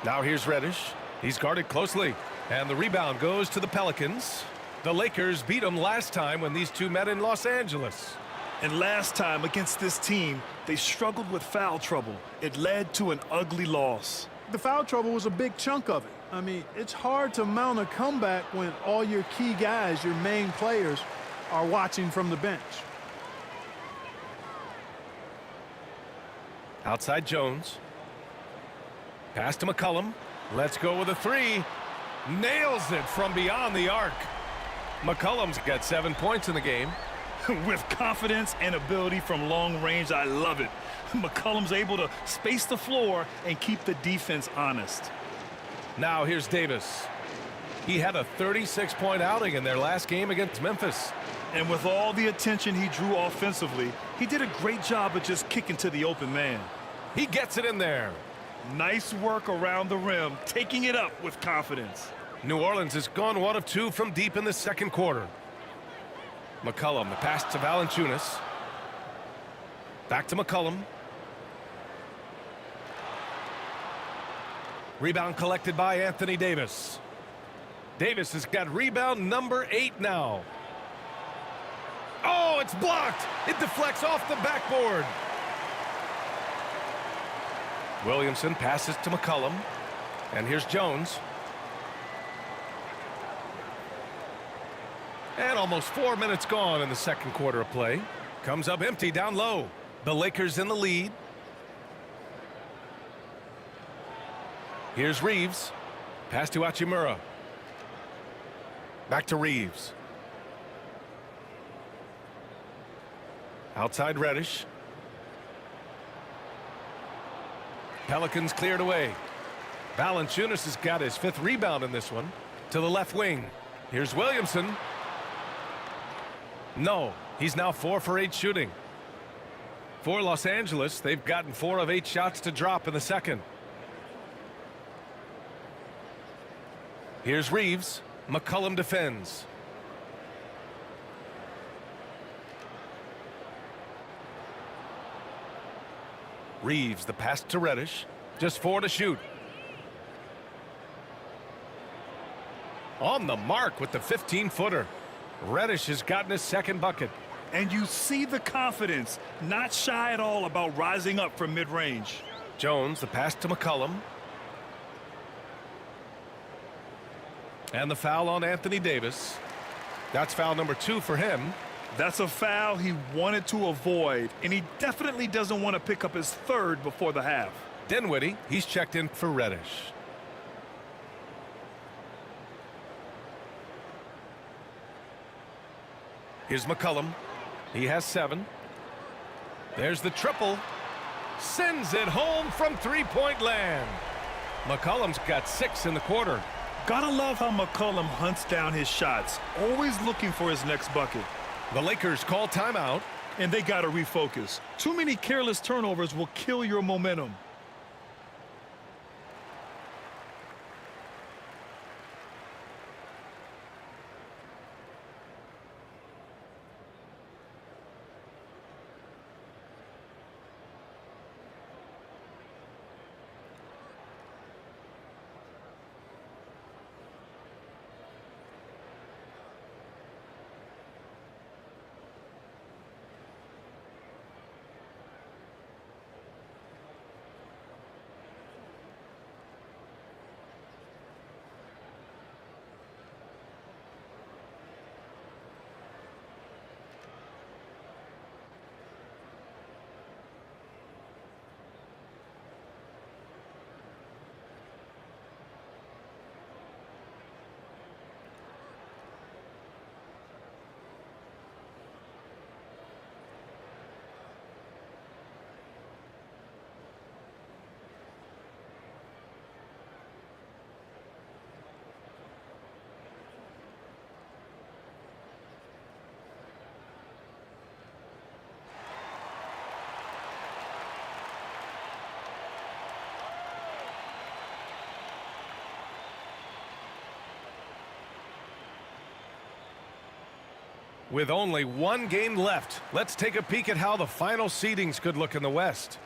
Now here's Reddish. He's guarded closely. And the rebound goes to the Pelicans. The Lakers beat them last time when these two met in Los Angeles. And last time against this team, they struggled with foul trouble. It led to an ugly loss. The foul trouble was a big chunk of it. I mean, it's hard to mount a comeback when all your key guys, your main players, are watching from the bench. Outside Jones. Pass to McCollum. Let's go with a 3. Nails it from beyond the arc. McCollum's got 7 points in the game. With confidence and ability from long range, I love it. McCollum's able to space the floor and keep the defense honest. Now here's Davis. He had a 36-point outing in their last game against Memphis. And with all the attention he drew offensively, he did a great job of just kicking to the open man. He gets it in there. Nice work around the rim, taking it up with confidence. New Orleans has gone 1 of 2 from deep in the second quarter. McCollum, the pass to Valanciunas. Back to McCollum. Rebound collected by Anthony Davis. Davis has got rebound number 8 now. Oh, it's blocked. It deflects off the backboard. Williamson passes to McCollum. And here's Jones. And almost 4 minutes gone in the second quarter of play. Comes up empty down low. The Lakers in the lead. Here's Reeves. Pass to Hachimura. Back to Reeves. Outside Reddish. Pelicans cleared away. Valanciunas has got his 5th rebound in this one. To the left wing. Here's Williamson. No, he's now 4 for 8 shooting. For Los Angeles, they've gotten 4 of 8 shots to drop in the second. Here's Reeves. McCollum defends. Reeves, the pass to Reddish. Just 4 to shoot. On the mark with the 15-footer. Reddish has gotten his 2nd bucket. And you see the confidence, not shy at all about rising up from mid-range. Jones, the pass to McCollum. And the foul on Anthony Davis. That's foul number 2 for him. That's a foul he wanted to avoid, and he definitely doesn't want to pick up his 3rd before the half. Dinwiddie, he's checked in for Reddish. Here's McCollum. He has 7. There's the triple. Sends it home from 3-point land. McCollum's got 6 in the quarter. Gotta love how McCollum hunts down his shots, always looking for his next bucket. The Lakers call timeout. And they gotta refocus. Too many careless turnovers will kill your momentum. With only 1 game left, let's take a peek at how the final seedings could look in the West.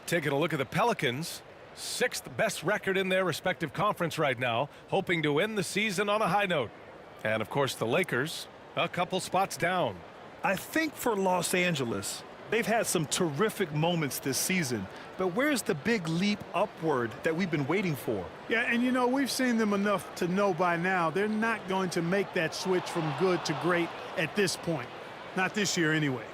Taking a look at the Pelicans, 6th best record in their respective conference right now, hoping to end the season on a high note. And of course the Lakers, a couple spots down. I think for Los Angeles, they've had some terrific moments this season, but where's the big leap upward that we've been waiting for? Yeah, and you know, we've seen them enough to know by now they're not going to make that switch from good to great at this point. Not this year anyway.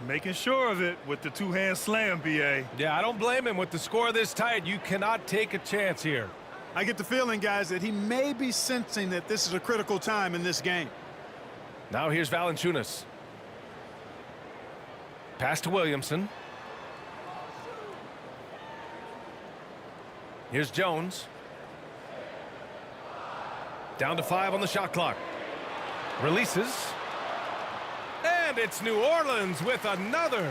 Making sure of it with the 2-hand slam, B.A. Yeah, I don't blame him. With the score this tight, you cannot take a chance here. I get the feeling, guys, that he may be sensing that this is a critical time in this game. Now here's Valanciunas. Pass to Williamson. Here's Jones. Down to 5 on the shot clock. Releases. And it's New Orleans with another.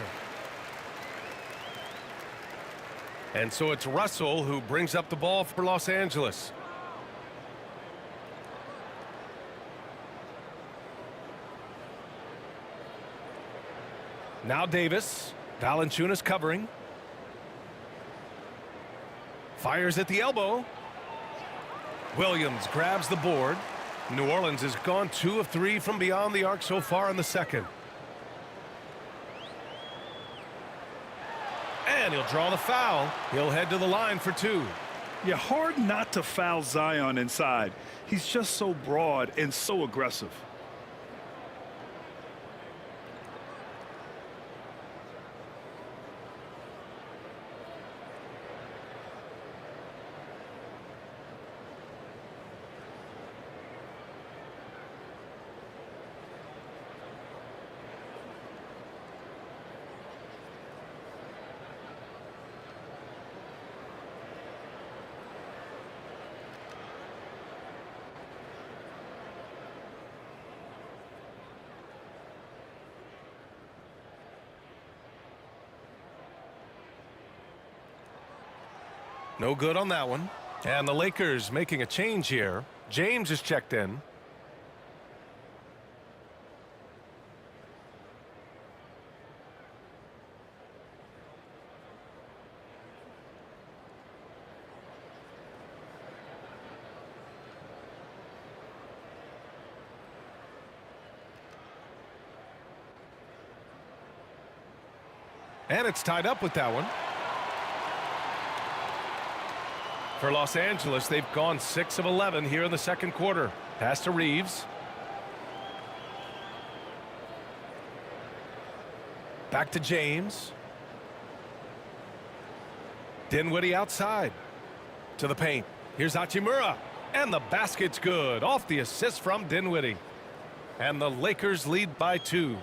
And so it's Russell who brings up the ball for Los Angeles. Now Davis. Valanciunas covering. Fires at the elbow. Williams grabs the board. New Orleans has gone 2 of 3 from beyond the arc so far in the second. And he'll draw the foul. He'll head to the line for 2. Yeah, hard not to foul Zion inside. He's just so broad and so aggressive. No good on that one. And the Lakers making a change here. James is checked in. And it's tied up with that one. For Los Angeles, they've gone 6 of 11 here in the second quarter. Pass to Reeves. Back to James. Dinwiddie outside. To the paint. Here's Hachimura. And the basket's good. Off the assist from Dinwiddie. And the Lakers lead by 2.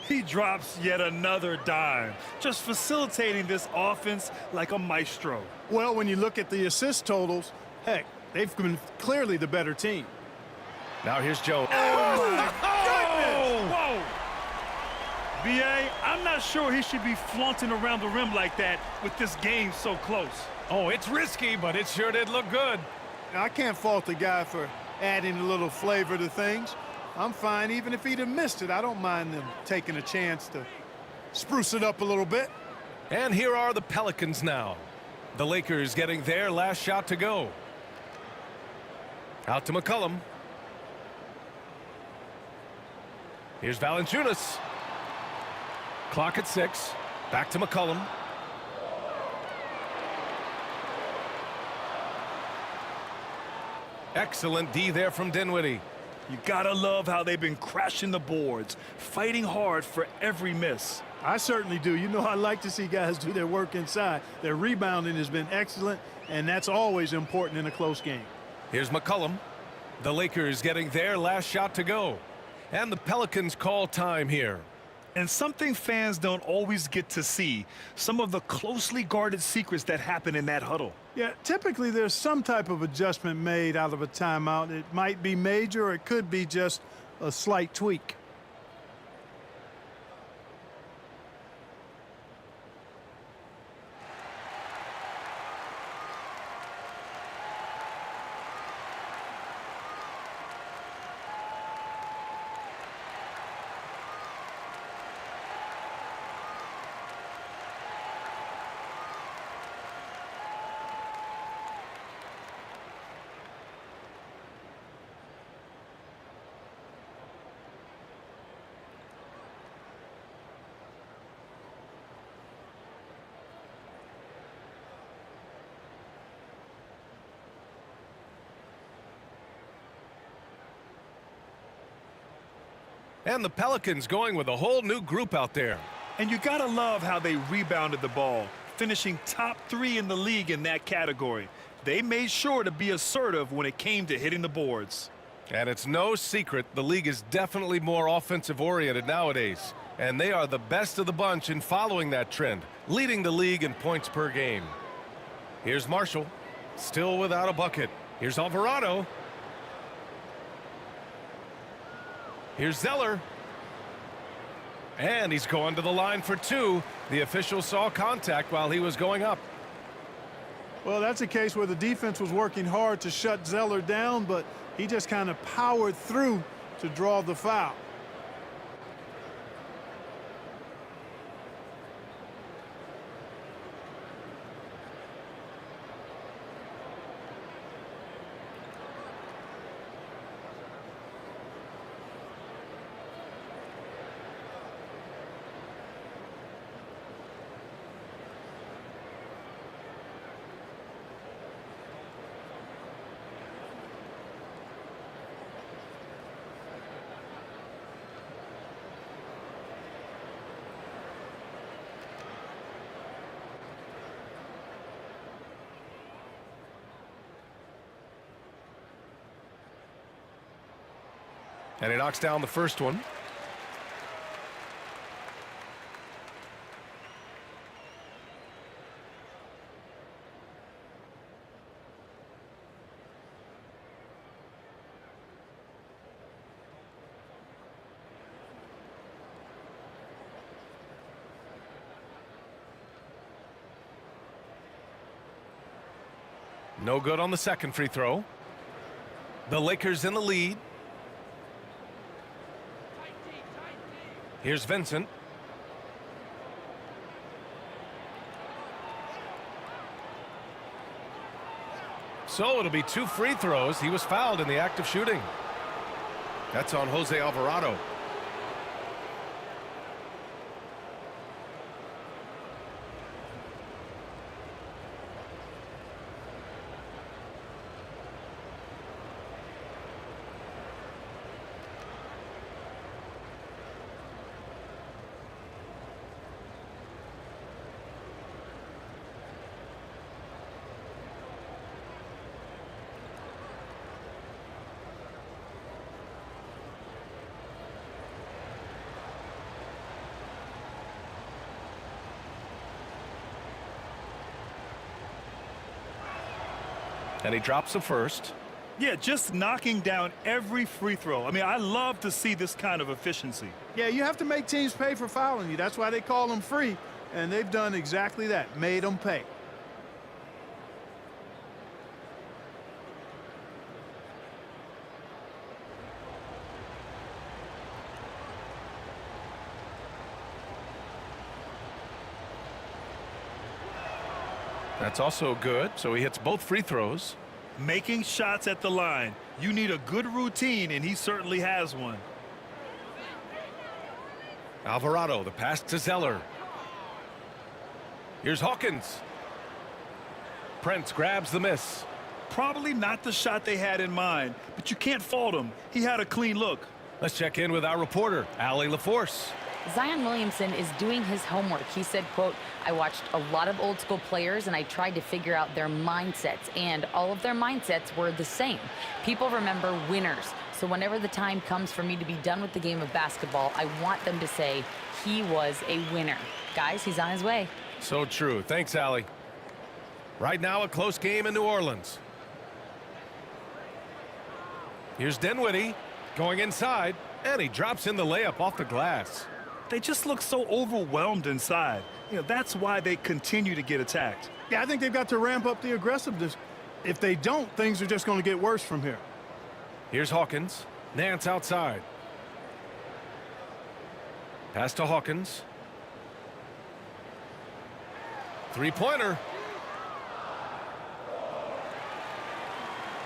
He drops yet another dime, just facilitating this offense like a maestro. Well, when you look at the assist totals, heck, they've been clearly the better team. Now here's Jones. Oh, my goodness! Whoa! B.A., I'm not sure he should be flaunting around the rim like that with this game so close. Oh, it's risky, but it sure did look good. Now, I can't fault the guy for adding a little flavor to things. I'm fine even if he'd have missed it. I don't mind them taking a chance to spruce it up a little bit. And here are the Pelicans now. The Lakers getting their last shot to go. Out to McCollum. Here's Valanciunas. Clock at 6. Back to McCollum. Excellent D there from Dinwiddie. You gotta love how they've been crashing the boards, fighting hard for every miss. I certainly do. You know, I like to see guys do their work inside. Their rebounding has been excellent, and that's always important in a close game. Here's McCollum. The Lakers getting their last shot to go. And the Pelicans call time here. And something fans don't always get to see, some of the closely guarded secrets that happen in that huddle. Yeah, typically there's some type of adjustment made out of a timeout. It might be major or it could be just a slight tweak. And the Pelicans going with a whole new group out there. And you gotta love how they rebounded the ball, finishing top 3 in the league in that category. They made sure to be assertive when it came to hitting the boards. And it's no secret the league is definitely more offensive-oriented nowadays. And they are the best of the bunch in following that trend, leading the league in points per game. Here's Marshall, still without a bucket. Here's Alvarado. Here's Zeller. And he's going to the line for 2. The official saw contact while he was going up. Well, that's a case where the defense was working hard to shut Zeller down, but he just kind of powered through to draw the foul. And he knocks down the first one. No good on the second free throw. The Lakers in the lead. Here's Vincent. So it'll be 2 free throws. He was fouled in the act of shooting. That's on Jose Alvarado. And he drops the first. Yeah, just knocking down every free throw. I mean, I love to see this kind of efficiency. Yeah, you have to make teams pay for fouling you. That's why they call them free. And they've done exactly that, made them pay. That's also good. So he hits both free throws. Making shots at the line. You need a good routine, and he certainly has one. Alvarado, the pass to Zeller. Here's Hawkins. Prince grabs the miss. Probably not the shot they had in mind, but you can't fault him. He had a clean look. Let's check in with our reporter, Allie LaForce. Zion Williamson is doing his homework. He said, quote, I watched a lot of old school players and I tried to figure out their mindsets, and all of their mindsets were the same. People remember winners. So whenever the time comes for me to be done with the game of basketball, I want them to say he was a winner. Guys, he's on his way. So true. Thanks, Allie. Right now, a close game in New Orleans. Here's Dinwiddie going inside, and he drops in the layup off the glass. They just look so overwhelmed inside. You know, that's why they continue to get attacked. Yeah, I think they've got to ramp up the aggressiveness. If they don't, things are just going to get worse from here. Here's Hawkins. Nance outside. Pass to Hawkins. Three-pointer.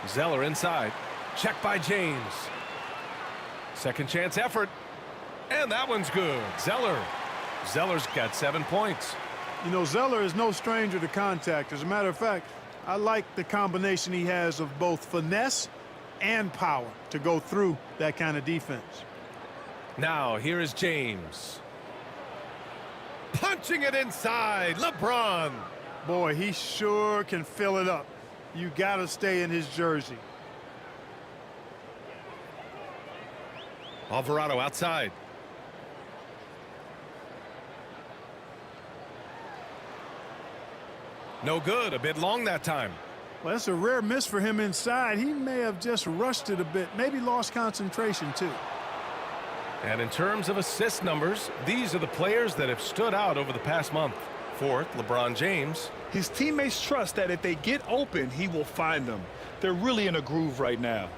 Zeller inside. Check by James. Second chance effort. And that one's good. Zeller's got 7 points. You know, Zeller is no stranger to contact. As a matter of fact, I like the combination he has of both finesse and power to go through that kind of defense. Now, here is James. Punching it inside. LeBron. Boy, he sure can fill it up. You got to stay in his jersey. Alvarado outside. No good. A bit long that time. Well, that's a rare miss for him inside. He may have just rushed it a bit, maybe lost concentration too. And in terms of assist numbers, these are the players that have stood out over the past month. Fourth, LeBron James. His teammates trust that if they get open, he will find them. They're really in a groove right now.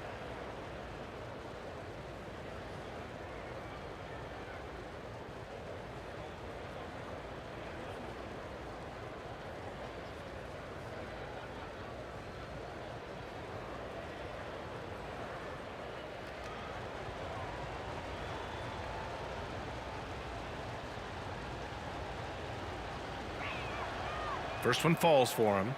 First one falls for him.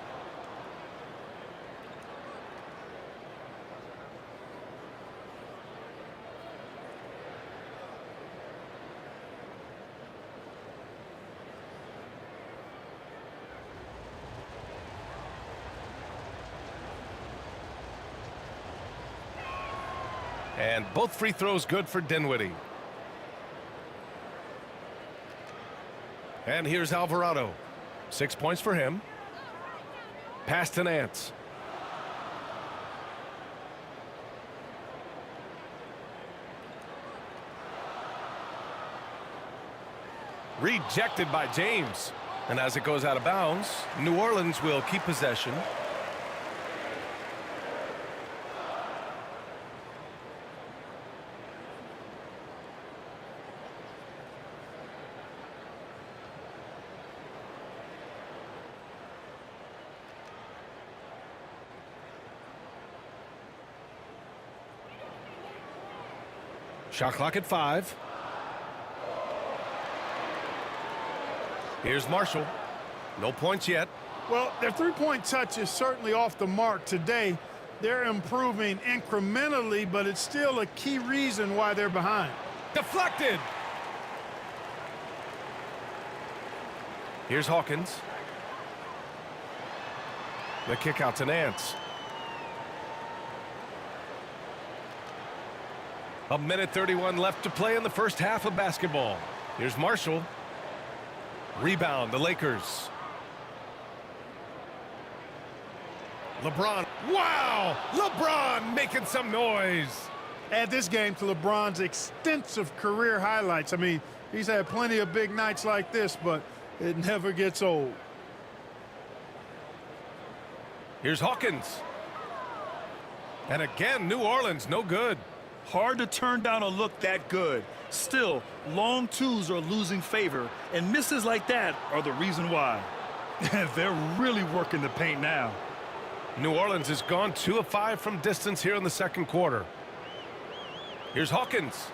And both free throws good for Dinwiddie. And here's Alvarado. 6 points for him. Pass to Nance. Rejected by James. And as it goes out of bounds, New Orleans will keep possession. Shot clock at 5. Here's Marshall. No points yet. Well, their three-point touch is certainly off the mark today. They're improving incrementally, but it's still a key reason why they're behind. Deflected. Here's Hawkins. The kick out to Nance. A minute 31 left to play in the first half of basketball. Here's Marshall. Rebound, the Lakers. LeBron. Wow! LeBron making some noise. Add this game to LeBron's extensive career highlights. I mean, he's had plenty of big nights like this, but it never gets old. Here's Hawkins. And again, New Orleans, no good. Hard to turn down a look that good. Still, long twos are losing favor, and misses like that are the reason why. They're really working the paint now. New Orleans has gone 2 of 5 from distance here in the second quarter. Here's Hawkins.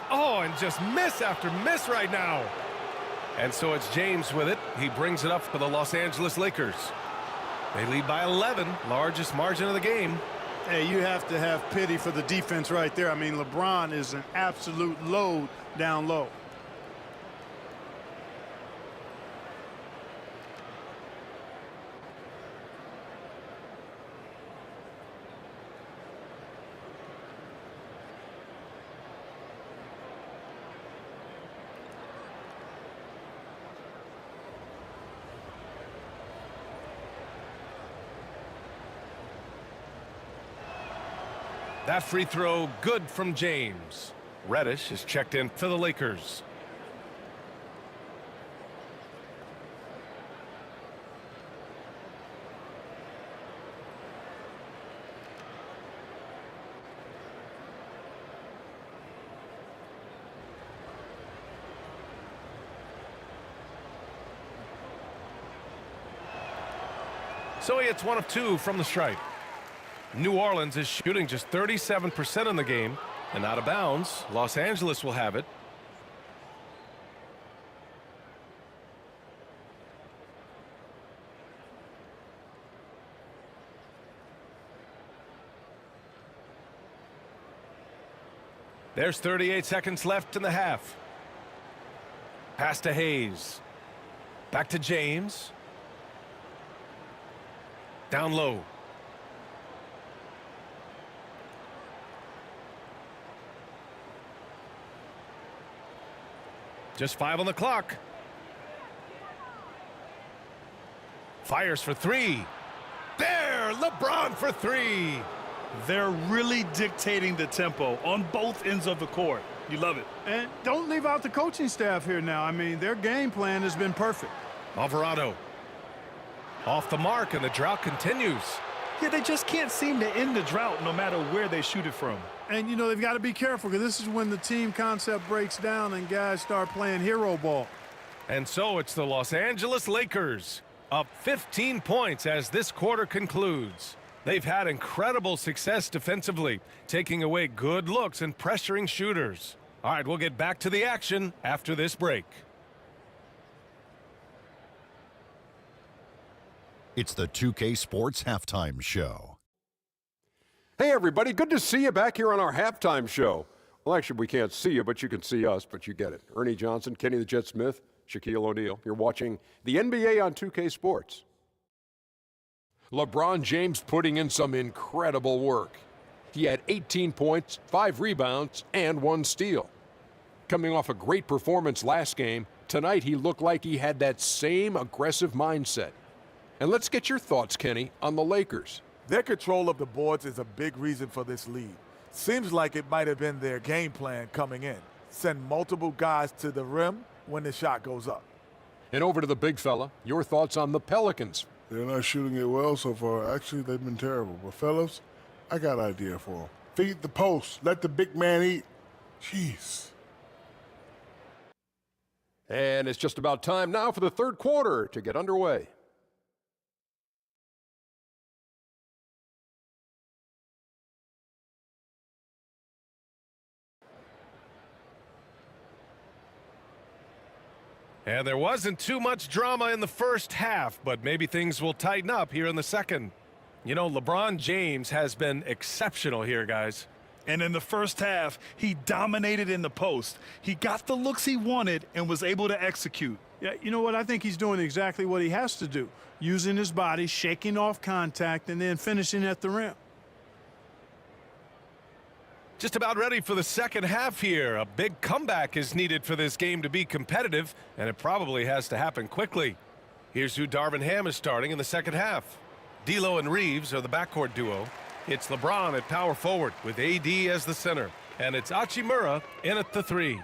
Oh, and just miss after miss right now. And so it's James with it. He brings it up for the Los Angeles Lakers. They lead by 11, largest margin of the game. Hey, you have to have pity for the defense right there. I mean, LeBron is an absolute load down low. That free throw good from James. Reddish is checked in for the Lakers. So he hits 1 of 2 from the stripe. New Orleans is shooting just 37% in the game, and out of bounds. Los Angeles will have it. There's 38 seconds left in the half. Pass to Hayes. Back to James. Down low. Just 5 on the clock. Fires for 3. There, LeBron for 3. They're really dictating the tempo on both ends of the court. You love it. And don't leave out the coaching staff here now. I mean, their game plan has been perfect. Alvarado. Off the mark, and the drought continues. Yeah, they just can't seem to end the drought no matter where they shoot it from. And, you know, they've got to be careful because this is when the team concept breaks down and guys start playing hero ball. And so it's the Los Angeles Lakers up 15 points as this quarter concludes. They've had incredible success defensively, taking away good looks and pressuring shooters. All right, we'll get back to the action after this break. It's the 2K Sports Halftime Show. Hey, everybody. Good to see you back here on our halftime show. Well, actually, we can't see you, but you can see us, but you get it. Ernie Johnson, Kenny the Jet Smith, Shaquille O'Neal. You're watching the NBA on 2K Sports. LeBron James putting in some incredible work. He had 18 points, 5 rebounds, and 1 steal. Coming off a great performance last game, tonight he looked like he had that same aggressive mindset. And let's get your thoughts, Kenny, on the Lakers. Their control of the boards is a big reason for this lead. Seems like it might have been their game plan coming in. Send multiple guys to the rim when the shot goes up. And over to the big fella, your thoughts on the Pelicans. They're not shooting it well so far. Actually, they've been terrible. But, fellas, I got an idea for them. Feed the post. Let the big man eat. Jeez. And it's just about time now for the third quarter to get underway. And there wasn't too much drama in the first half, but maybe things will tighten up here in the second. You know, LeBron James has been exceptional here, guys. And in the first half, he dominated in the post. He got the looks he wanted and was able to execute. Yeah, you know what? I think he's doing exactly what he has to do. Using his body, shaking off contact, and then finishing at the rim. Just about ready for the second half here. A big comeback is needed for this game to be competitive, and it probably has to happen quickly. Here's who Darvin Ham is starting in the second half. D'Lo and Reeves are the backcourt duo. It's LeBron at power forward with AD as the center. And it's Hachimura in at the 3.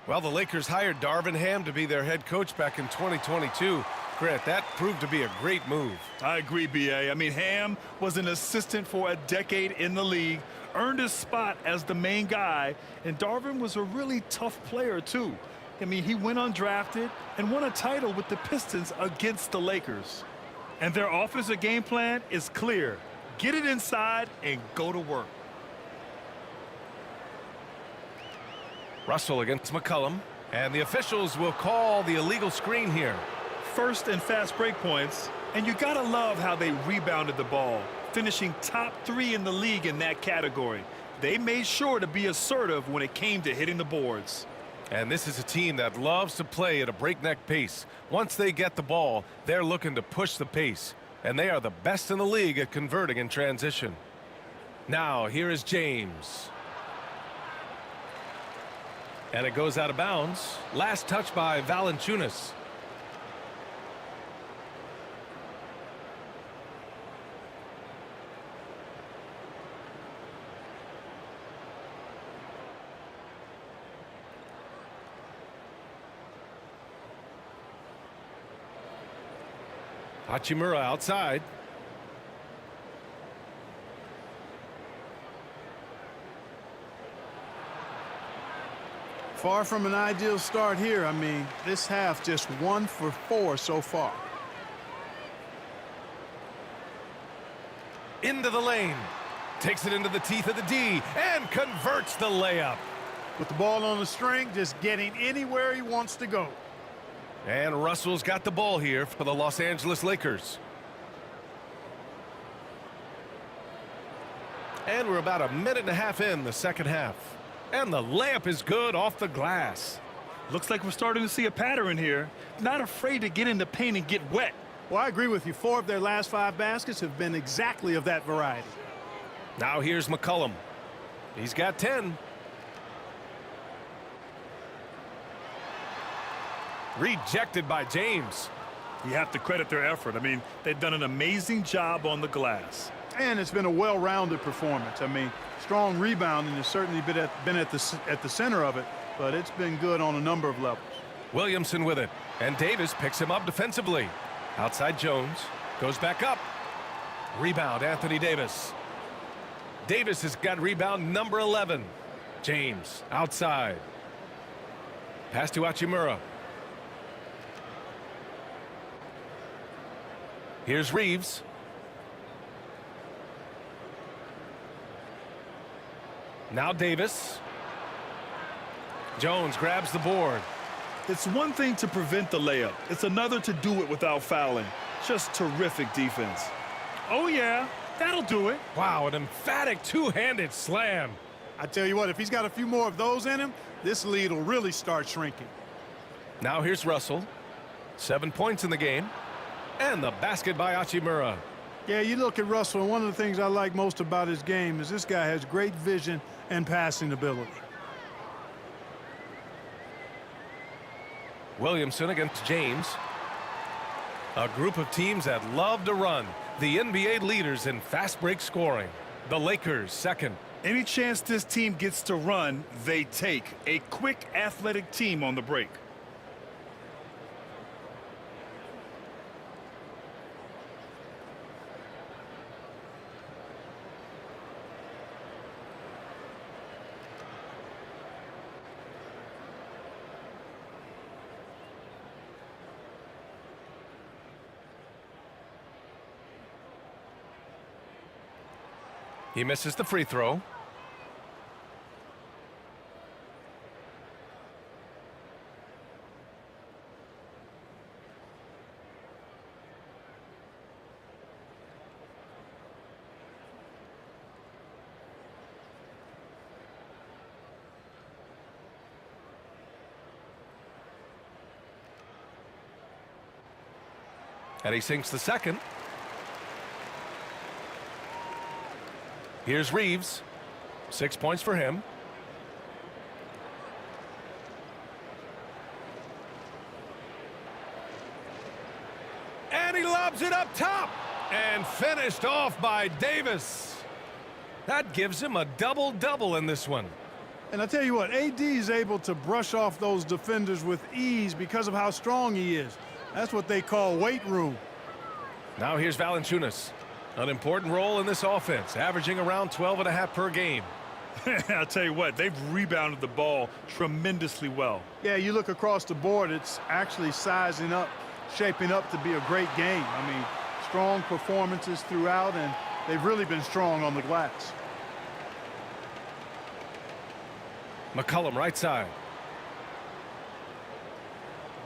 Well, the Lakers hired Darvin Ham to be their head coach back in 2022. Grant, that proved to be a great move. I agree, B.A. I mean, Ham was an assistant for a decade in the league, earned his spot as the main guy, and Darvin was a really tough player, too. I mean, he went undrafted and won a title with the Pistons against the Lakers. And their offensive game plan is clear. Get it inside and go to work. Russell against McCollum, and the officials will call the illegal screen here. First and fast break points, and you gotta love how they rebounded the ball, finishing top 3 in the league in that category. They made sure to be assertive when it came to hitting the boards. And this is a team that loves to play at a breakneck pace. Once they get the ball, they're looking to push the pace, and they are the best in the league at converting in transition. Now, here is James. And it goes out of bounds. Last touch by Valanciunas. Hachimura outside. Far from an ideal start here. I mean, this half just 1 for 4 so far. Into the lane. Takes it into the teeth of the D and converts the layup. With the ball on the string, just getting anywhere he wants to go. And Russell's got the ball here for the Los Angeles Lakers. And we're about a minute and a half in the second half. And the layup is good off the glass. Looks like we're starting to see a pattern here. Not afraid to get in the paint and get wet. Well, I agree with you. 4 of their last 5 baskets have been exactly of that variety. Now here's McCollum. He's got 10. Rejected by James. You have to credit their effort. I mean, they've done an amazing job on the glass. And it's been a well-rounded performance. I mean, strong rebounding has certainly been at the center of it, but it's been good on a number of levels. Williamson with it, and Davis picks him up defensively. Outside Jones, goes back up. Rebound, Anthony Davis. Davis has got rebound number 11. James, outside. Pass to Hachimura. Here's Reeves. Now Davis. Jones grabs the board. It's one thing to prevent the layup. It's another to do it without fouling. Just terrific defense. Oh, yeah, that'll do it. Wow, an emphatic two-handed slam. I tell you what, if he's got a few more of those in him, this lead will really start shrinking. Now here's Russell. 7 points in the game. And the basket by Hachimura. Yeah, you look at Russell, and one of the things I like most about his game is this guy has great vision and passing ability. Williamson against James. A group of teams that love to run. The NBA leaders in fast break scoring. The Lakers second. Any chance this team gets to run, they take. A quick, athletic team on the break. He misses the free throw. And he sinks the second. Here's Reeves. 6 points for him. And he lobs it up top. And finished off by Davis. That gives him a double-double in this one. And I tell you what, AD is able to brush off those defenders with ease because of how strong he is. That's what they call weight room. Now here's Valanciunas. An important role in this offense, averaging around 12.5 per game. I'll tell you what, they've rebounded the ball tremendously well. Yeah, you look across the board, it's actually sizing up, shaping up to be a great game. I mean, strong performances throughout, and they've really been strong on the glass. McCollum right side.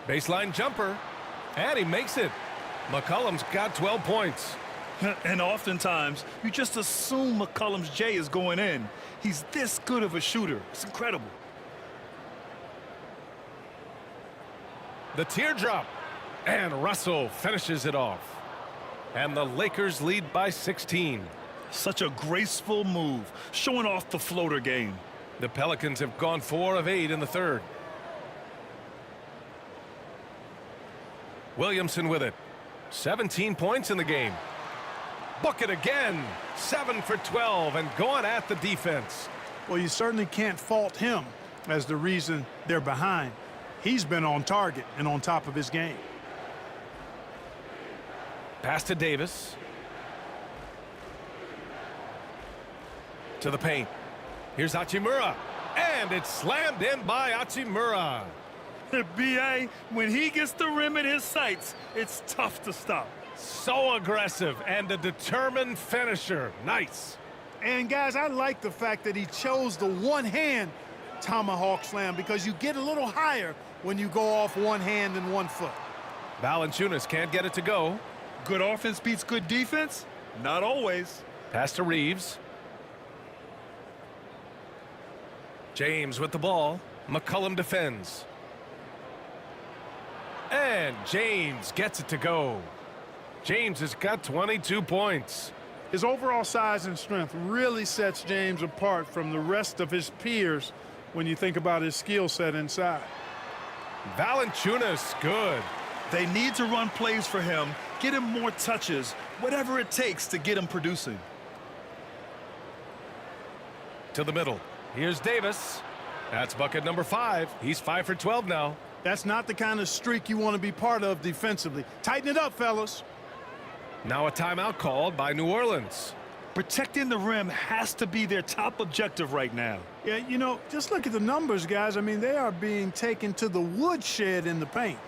Baseline jumper. And he makes it. McCollum's got 12 points. And oftentimes, you just assume McCollum's J is going in. He's this good of a shooter. It's incredible. The teardrop. And Russell finishes it off. And the Lakers lead by 16. Such a graceful move, showing off the floater game. The Pelicans have gone 4 of 8 in the third. Williamson with it. 17 points in the game. Bucket again. 7 for 12 and going at the defense. Well, you certainly can't fault him as the reason they're behind. He's been on target and on top of his game. Pass to Davis. To the paint. Here's Hachimura. And it's slammed in by Hachimura. B.A., when he gets the rim in his sights, it's tough to stop. So aggressive and a determined finisher. Nice. And, guys, I like the fact that he chose the one-hand tomahawk slam because you get a little higher when you go off one hand and 1 foot. Valanciunas can't get it to go. Good offense beats good defense? Not always. Pass to Reeves. James with the ball. McCollum defends. And James gets it to go. James has got 22 points. His overall size and strength really sets James apart from the rest of his peers when you think about his skill set inside. Valanciunas, good. They need to run plays for him, get him more touches, whatever it takes to get him producing. To the middle. Here's Davis. That's bucket number 5. He's 5 for 12 now. That's not the kind of streak you want to be part of defensively. Tighten it up, fellas. Now a timeout called by New Orleans. Protecting the rim has to be their top objective right now. Yeah, you know, just look at the numbers, guys. I mean, they are being taken to the woodshed in the paint.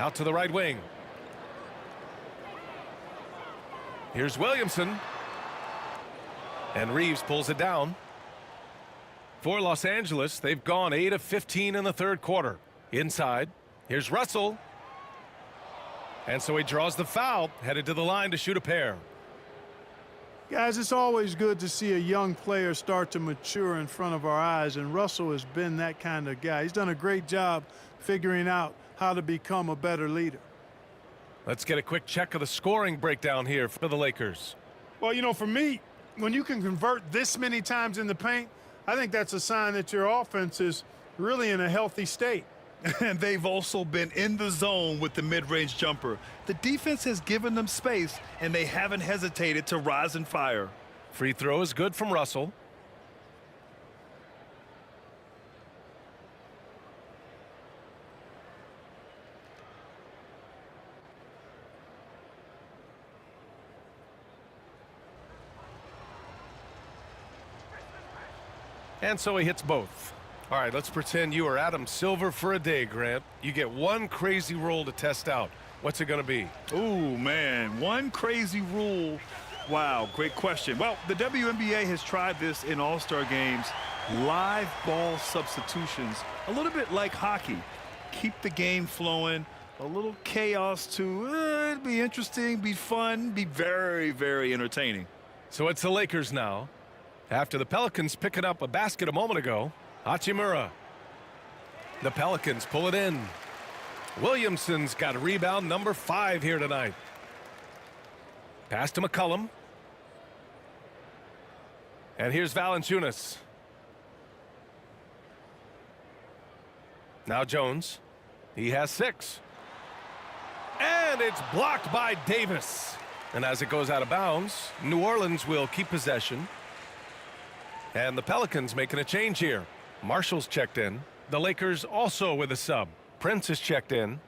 Out to the right wing. Here's Williamson. And Reeves pulls it down. For Los Angeles, they've gone 8 of 15 in the third quarter. Inside, here's Russell. And so he draws the foul, headed to the line to shoot a pair. Guys, it's always good to see a young player start to mature in front of our eyes, and Russell has been that kind of guy. He's done a great job figuring out how to become a better leader. Let's get a quick check of the scoring breakdown here for the Lakers. Well, you know, for me, when you can convert this many times in the paint, I think that's a sign that your offense is really in a healthy state. And they've also been in the zone with the mid-range jumper. The defense has given them space, and they haven't hesitated to rise and fire. Free throw is good from Russell. And so he hits both. All right, let's pretend you are Adam Silver for a day, Grant. You get one crazy rule to test out. What's it going to be? Ooh, man, one crazy rule. Wow, great question. Well, the WNBA has tried this in all-star games. Live ball substitutions, a little bit like hockey. Keep the game flowing, a little chaos too. It'd be interesting, be fun, be very, very entertaining. So it's the Lakers now. After the Pelicans picking up a basket a moment ago, Hachimura. The Pelicans pull it in. Williamson's got a rebound number 5 here tonight. Pass to McCollum. And here's Valanciunas. Now Jones. He has 6. And it's blocked by Davis. And as it goes out of bounds, New Orleans will keep possession. And the Pelicans making a change here. Marshall's checked in. The Lakers also with a sub. Prince is checked in.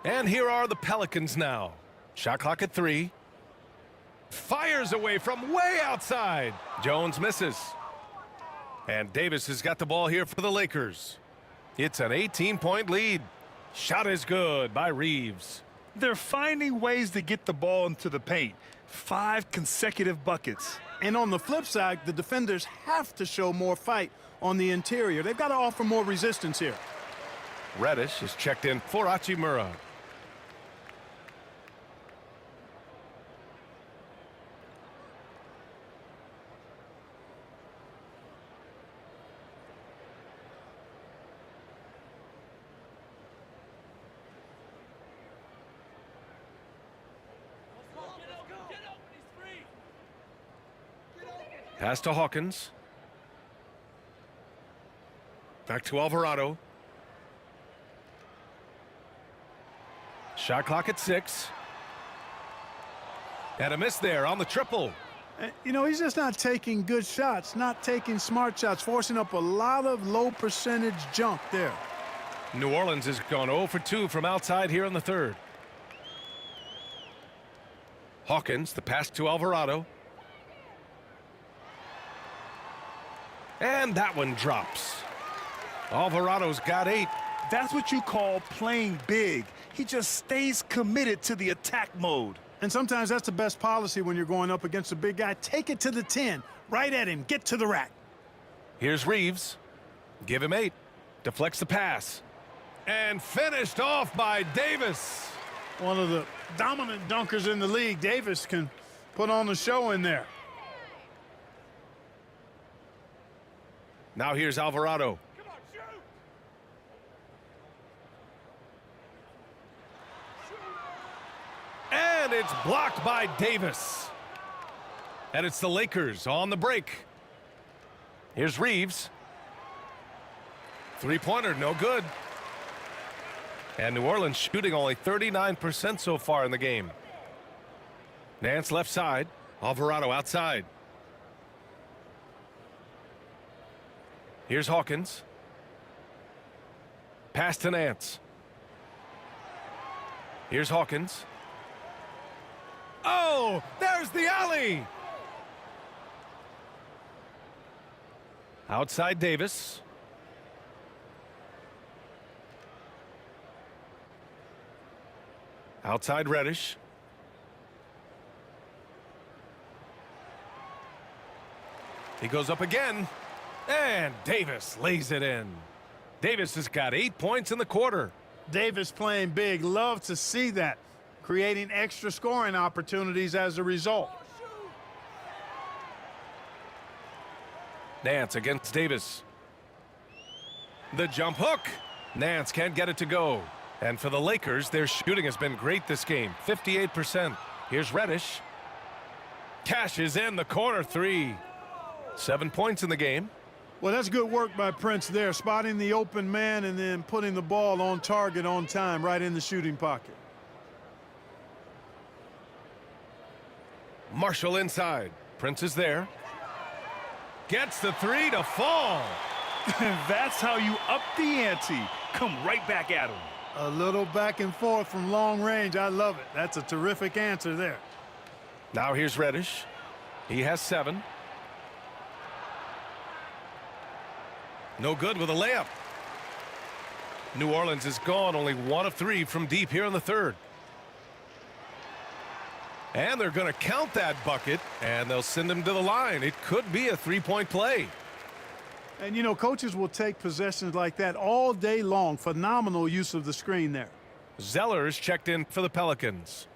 And here are the Pelicans now. Shot clock at 3. Fires away from way outside. Jones misses. And Davis has got the ball here for the Lakers. It's an 18-point lead. Shot is good by Reeves. They're finding ways to get the ball into the paint. 5 consecutive buckets. And on the flip side, the defenders have to show more fight on the interior. They've got to offer more resistance here. Reddish is checked in for Hachimura. Pass to Hawkins. Back to Alvarado. Shot clock at 6. And a miss there on the triple. You know, he's just not taking good shots, not taking smart shots, forcing up a lot of low percentage junk there. New Orleans has gone 0 for 2 from outside here in the third. Hawkins, the pass to Alvarado. And that one drops. Alvarado's got 8. That's what you call playing big. He just stays committed to the attack mode. And sometimes that's the best policy when you're going up against a big guy. Take it to the 10. Right at him. Get to the rack. Here's Reeves. Give him 8. Deflects the pass. And finished off by Davis. One of the dominant dunkers in the league. Davis can put on the show in there. Now here's Alvarado. And it's blocked by Davis. And it's the Lakers on the break. Here's Reeves. Three-pointer, no good. And New Orleans shooting only 39% so far in the game. Nance left side. Alvarado outside. Here's Hawkins. Pass to Nance. Here's Hawkins. Oh, there's the alley. Outside Davis. Outside Reddish. He goes up again. And Davis lays it in. Davis has got 8 points in the quarter. Davis playing big. Love to see that. Creating extra scoring opportunities as a result. Nance against Davis. The jump hook. Nance can't get it to go. And for the Lakers, their shooting has been great this game, 58%. Here's Reddish. Cashes in the corner three. 7 points in the game. Well, that's good work by Prince there, spotting the open man and then putting the ball on target on time right in the shooting pocket. Marshall inside. Prince is there. Gets the three to fall. That's how you up the ante. Come right back at him. A little back and forth from long range. I love it. That's a terrific answer there. Now here's Reddish. He has 7. No good with a layup. New Orleans is gone, only 1 of 3 from deep here in the third. And they're going to count that bucket, and they'll send him to the line. It could be a 3-point play. And, you know, coaches will take possessions like that all day long. Phenomenal use of the screen there. Zeller is checked in for the Pelicans.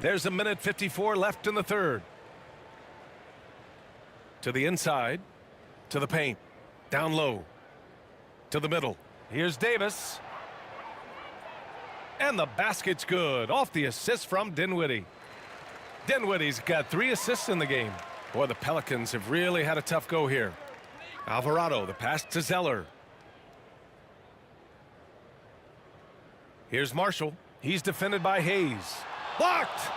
There's a minute 54 left in the third. To the inside. To the paint. Down low. To the middle. Here's Davis. And the basket's good. Off the assist from Dinwiddie. Dinwiddie's got 3 assists in the game. Boy, the Pelicans have really had a tough go here. Alvarado, the pass to Zeller. Here's Marshall. He's defended by Hayes. Blocked!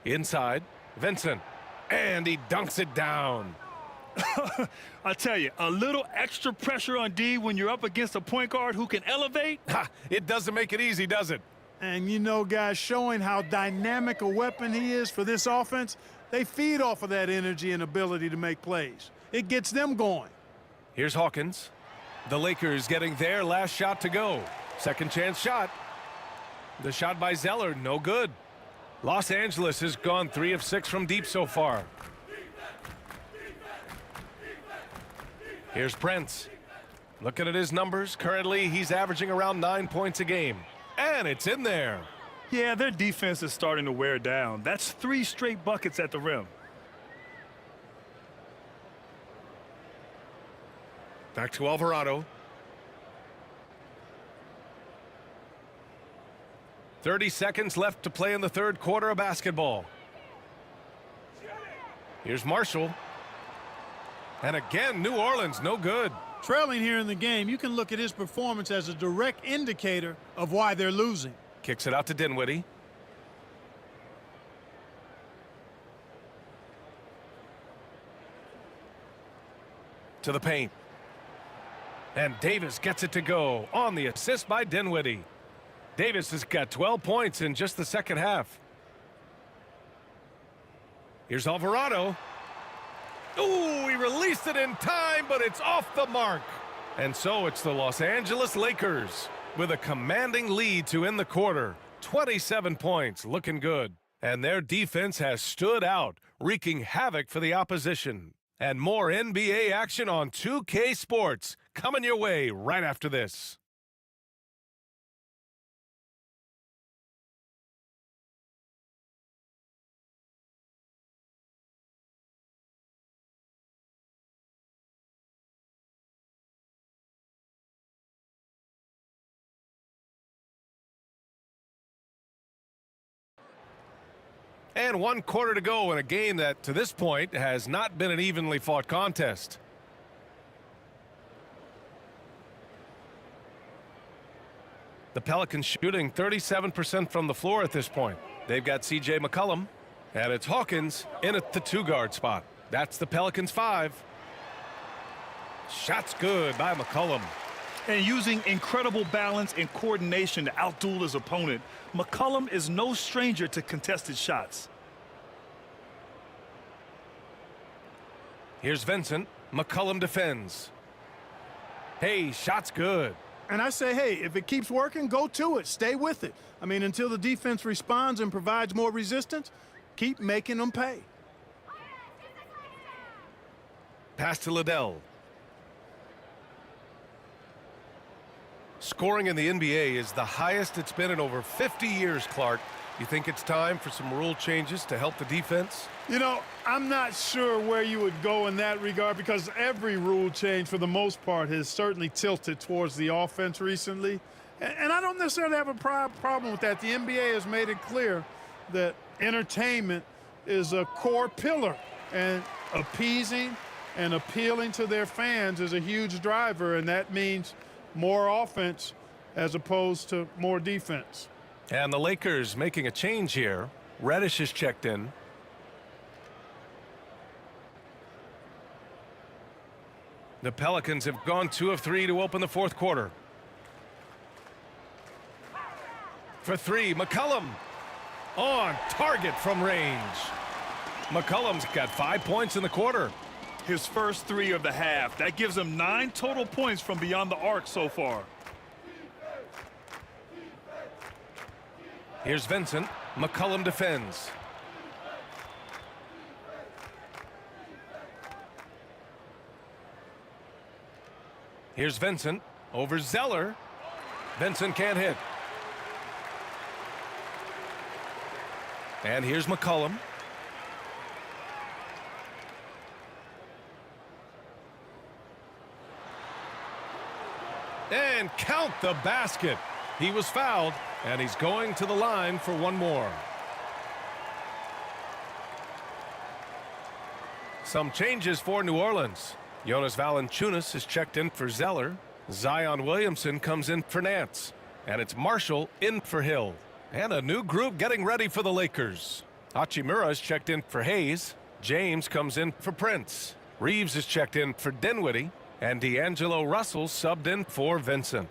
Inside, Vincent. And he dunks it down. I tell you, a little extra pressure on D when you're up against a point guard who can elevate. Ha, it doesn't make it easy, does it? And, you know, guys, showing how dynamic a weapon he is for this offense, they feed off of that energy and ability to make plays. It gets them going. Here's Hawkins. The Lakers getting their last shot to go. Second chance shot. The shot by Zeller, no good. Los Angeles has gone 3 of 6 from deep so far. Here's Prince. Looking at his numbers, currently he's averaging around 9 points a game. And it's in there. Yeah, their defense is starting to wear down. That's 3 straight buckets at the rim. Back to Alvarado. 30 seconds left to play in the third quarter of basketball. Here's Marshall. And again, New Orleans, no good. Trailing here in the game, you can look at his performance as a direct indicator of why they're losing. Kicks it out to Dinwiddie. To the paint. And Davis gets it to go on the assist by Dinwiddie. Davis has got 12 points in just the second half. Here's Alvarado. Ooh, he released it in time, but it's off the mark. And so it's the Los Angeles Lakers with a commanding lead to end the quarter. 27 points, looking good. And their defense has stood out, wreaking havoc for the opposition. And more NBA action on 2K Sports coming your way right after this. And 1 quarter to go in a game that, to this point, has not been an evenly fought contest. The Pelicans shooting 37% from the floor at this point. They've got C.J. McCollum, and it's Hawkins in at the 2-guard spot. That's the Pelicans 5. Shot's good by McCollum. And using incredible balance and coordination to outduel his opponent, McCollum is no stranger to contested shots. Here's Vincent. McCollum defends. Hey, shot's good. And I say, hey, if it keeps working, go to it. Stay with it. I mean, until the defense responds and provides more resistance, keep making them pay. Pass to Liddell. Scoring in the NBA is the highest it's been in over 50 years, Clark. You think it's time for some rule changes to help the defense? You know, I'm not sure where you would go in that regard because every rule change, for the most part, has certainly tilted towards the offense recently. And I don't necessarily have a problem with that. The NBA has made it clear that entertainment is a core pillar, and appeasing and appealing to their fans is a huge driver, and that means more offense as opposed to more defense. And the Lakers making a change here. Reddish is checked in. The Pelicans have gone 2 of 3 to open the 4th quarter. For 3, McCollum on target from range. McCollum's got 5 points in the quarter. His first 3 of the half. That gives him 9 total points from beyond the arc so far. Here's Vincent. McCollum defends. Here's Vincent over Zeller. Vincent can't hit. And here's McCollum. And count the basket. He was fouled, and he's going to the line for one more. Some changes for New Orleans. Jonas Valanciunas is checked in for Zeller. Zion Williamson comes in for Nance. And it's Marshall in for Hill. And a new group getting ready for the Lakers. Hachimura is checked in for Hayes. James comes in for Prince. Reeves is checked in for Dinwiddie. And D'Angelo Russell subbed in for Vincent.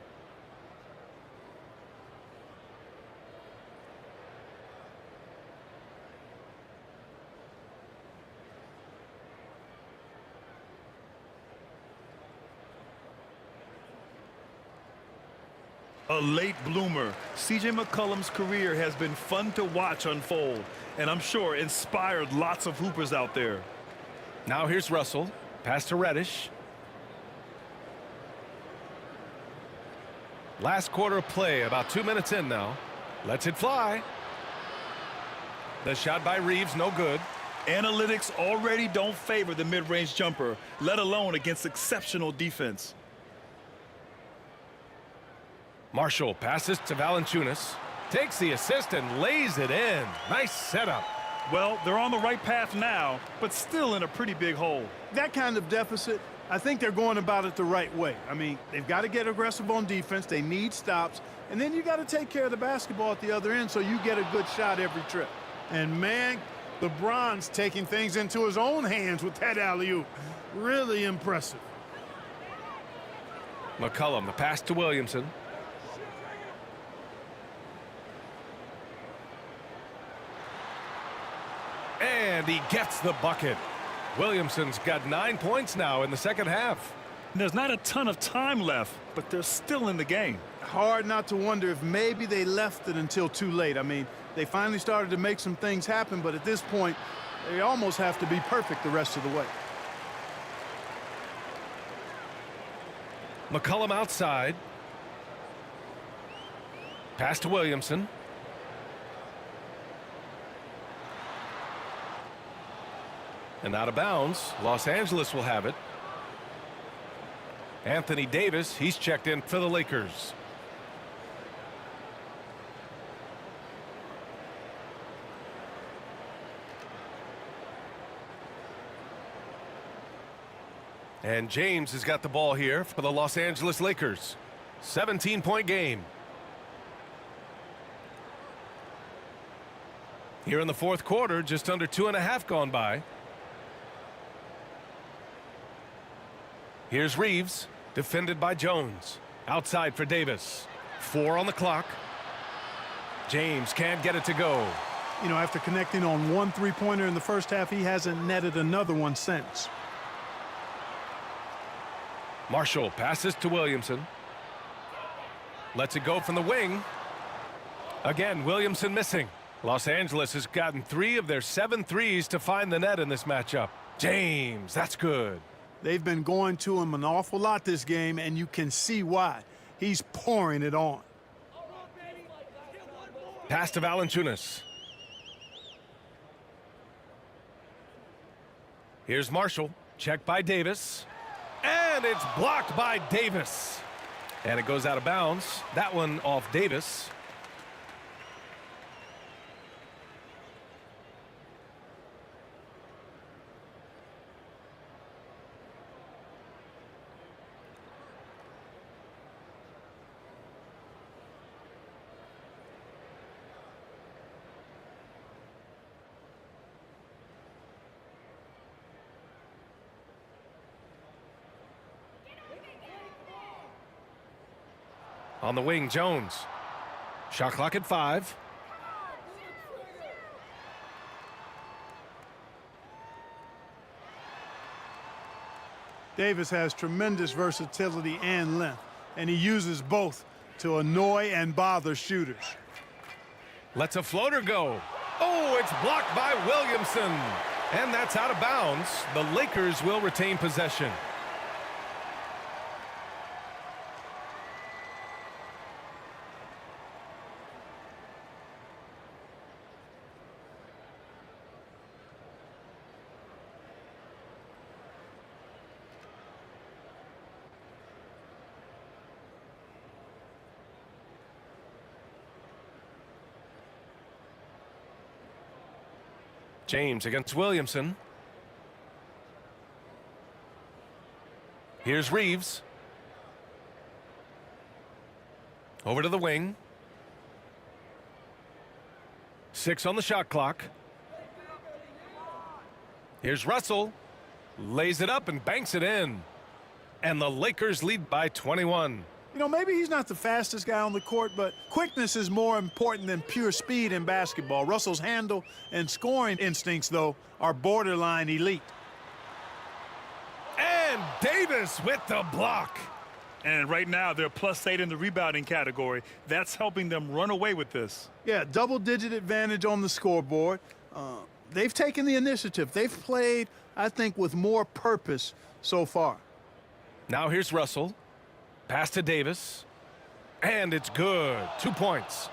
A late bloomer, C.J. McCollum's career has been fun to watch unfold, and I'm sure inspired lots of hoopers out there. Now here's Russell. Pass to Reddish. Last quarter of play, about 2 minutes in now. Lets it fly. The shot by Reeves, no good. Analytics already don't favor the mid-range jumper, let alone against exceptional defense. Marshall passes to Valanciunas. Takes the assist and lays it in. Nice setup. Well, they're on the right path now, but still in a pretty big hole. That kind of deficit, I think they're going about it the right way. I mean, they've got to get aggressive on defense. They need stops. And then you got to take care of the basketball at the other end so you get a good shot every trip. And, man, LeBron's taking things into his own hands with that alley-oop. Really impressive. McCollum, the pass to Williamson. And he gets the bucket. Williamson's got 9 points now in the second half. There's not a ton of time left, but they're still in the game. Hard not to wonder if maybe they left it until too late. I mean, they finally started to make some things happen, but at this point, they almost have to be perfect the rest of the way. McCollum outside. Pass to Williamson. And out of bounds. Los Angeles will have it. Anthony Davis, he's checked in for the Lakers. And James has got the ball here for the Los Angeles Lakers. 17-point game. Here in the fourth quarter, just under 2.5 gone by. Here's Reeves, defended by Jones. Outside for Davis. 4 on the clock. James can't get it to go. You know, after connecting on one three-pointer in the first half, he hasn't netted another one since. Marshall passes to Williamson. Lets it go from the wing. Again, Williamson missing. Los Angeles has gotten 3 of their 7 threes to find the net in this matchup. James, that's good. They've been going to him an awful lot this game, and you can see why. He's pouring it on. Pass to Valanciunas. Here's Marshall. Checked by Davis. And it's blocked by Davis. And it goes out of bounds. That one off Davis. On the wing, Jones. Shot clock at 5. Davis has tremendous versatility and length, and he uses both to annoy and bother shooters. Lets a floater go. Oh, it's blocked by Williamson. And that's out of bounds. The Lakers will retain possession. James against Williamson. Here's Reeves. Over to the wing. 6 on the shot clock. Here's Russell. Lays it up and banks it in. And the Lakers lead by 21. You know, maybe he's not the fastest guy on the court, but quickness is more important than pure speed in basketball. Russell's handle and scoring instincts, though, are borderline elite. And Davis with the block. And right now, they're +8 in the rebounding category. That's helping them run away with this. Yeah, double-digit advantage on the scoreboard. They've taken the initiative. They've played, I think, with more purpose so far. Now here's Russell. Pass to Davis. And it's good. 2 points.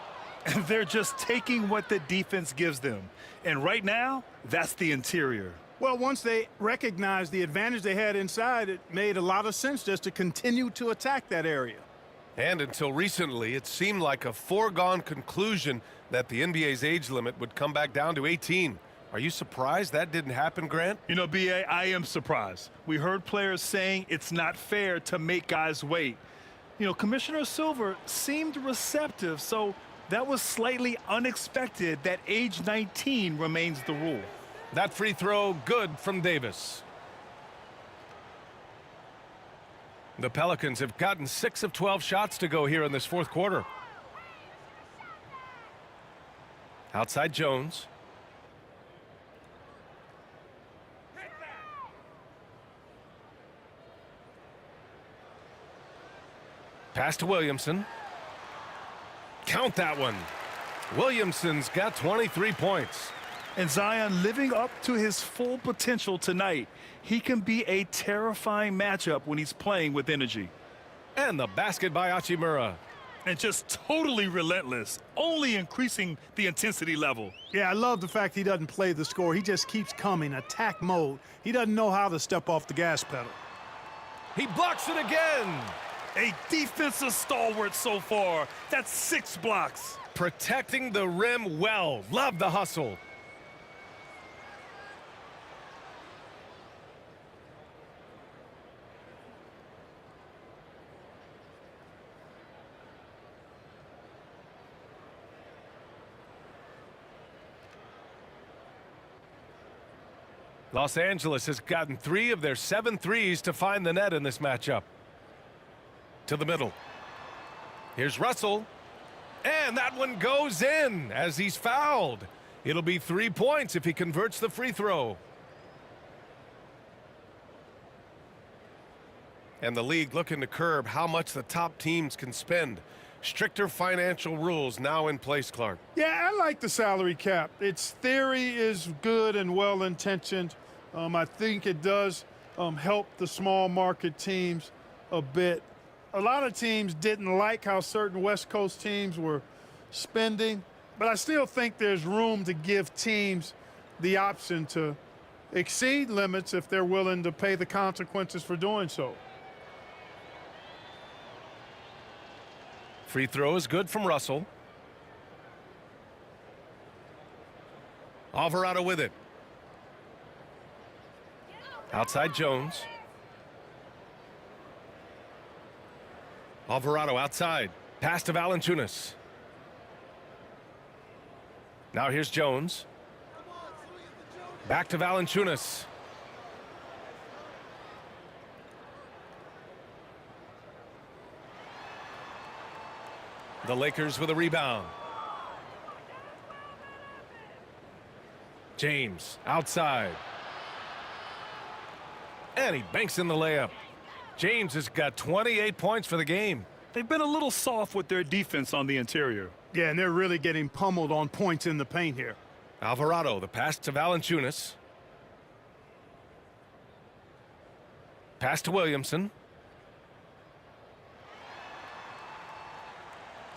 And they're just taking what the defense gives them. And right now, that's the interior. Well, once they recognized the advantage they had inside, it made a lot of sense just to continue to attack that area. And until recently, it seemed like a foregone conclusion that the NBA's age limit would come back down to 18. Are you surprised that didn't happen, Grant? You know, B.A., I am surprised. We heard players saying it's not fair to make guys wait. You know, Commissioner Silver seemed receptive, so that was slightly unexpected that age 19 remains the rule. That free throw, good from Davis. The Pelicans have gotten 6 of 12 shots to go here in this fourth quarter. Outside Jones. Pass to Williamson. Count that one. Williamson's got 23 points. And Zion living up to his full potential tonight. He can be a terrifying matchup when he's playing with energy. And the basket by Hachimura. And just totally relentless, only increasing the intensity level. Yeah, I love the fact he doesn't play the score. He just keeps coming, attack mode. He doesn't know how to step off the gas pedal. He blocks it again. A defensive stalwart so far. That's 6 blocks. Protecting the rim well. Love the hustle. Los Angeles has gotten 3 of their 7 threes to find the net in this matchup. To the middle. Here's Russell. And that one goes in as he's fouled. It'll be 3 points if he converts the free throw. And the league looking to curb how much the top teams can spend. Stricter financial rules now in place, Clark. Yeah, I like the salary cap. Its theory is good and well-intentioned. I think it does help the small market teams a bit. A lot of teams didn't like how certain West Coast teams were spending, but I still think there's room to give teams the option to exceed limits if they're willing to pay the consequences for doing so. Free throw is good from Russell. Alvarado with it. Outside Jones. Alvarado outside. Pass to Valanciunas. Now here's Jones. Back to Valanciunas. The Lakers with a rebound. James outside. And he banks in the layup. James has got 28 points for the game. They've been a little soft with their defense on the interior. Yeah, and they're really getting pummeled on points in the paint here. Alvarado, the pass to Valanciunas. Pass to Williamson.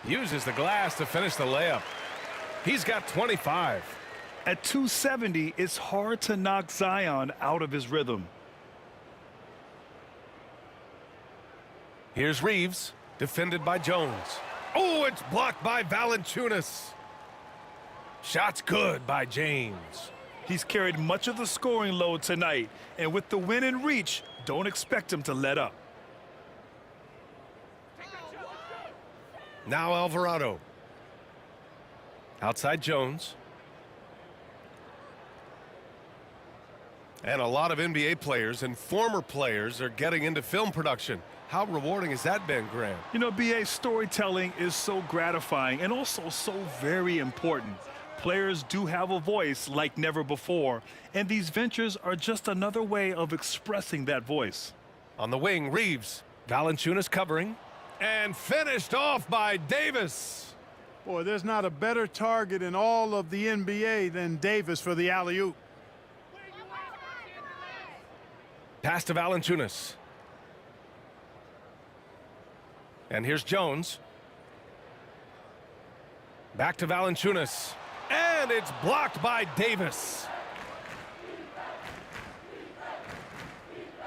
Uses the glass to finish the layup. He's got 25. At 270, it's hard to knock Zion out of his rhythm. Here's Reeves, defended by Jones. Oh, it's blocked by Valanciunas. Shot's good by James. He's carried much of the scoring load tonight, and with the win in reach, don't expect him to let up. Now Alvarado. Outside Jones. And a lot of NBA players and former players are getting into film production. How rewarding has that been, Grant? You know, BA, storytelling is so gratifying and also so very important. Players do have a voice like never before, and these ventures are just another way of expressing that voice. On the wing, Reeves. Valanciunas covering. And finished off by Davis. Boy, there's not a better target in all of the NBA than Davis for the alley-oop. Pass to Valanciunas. And here's Jones. Back to Valanciunas. And it's blocked by Davis.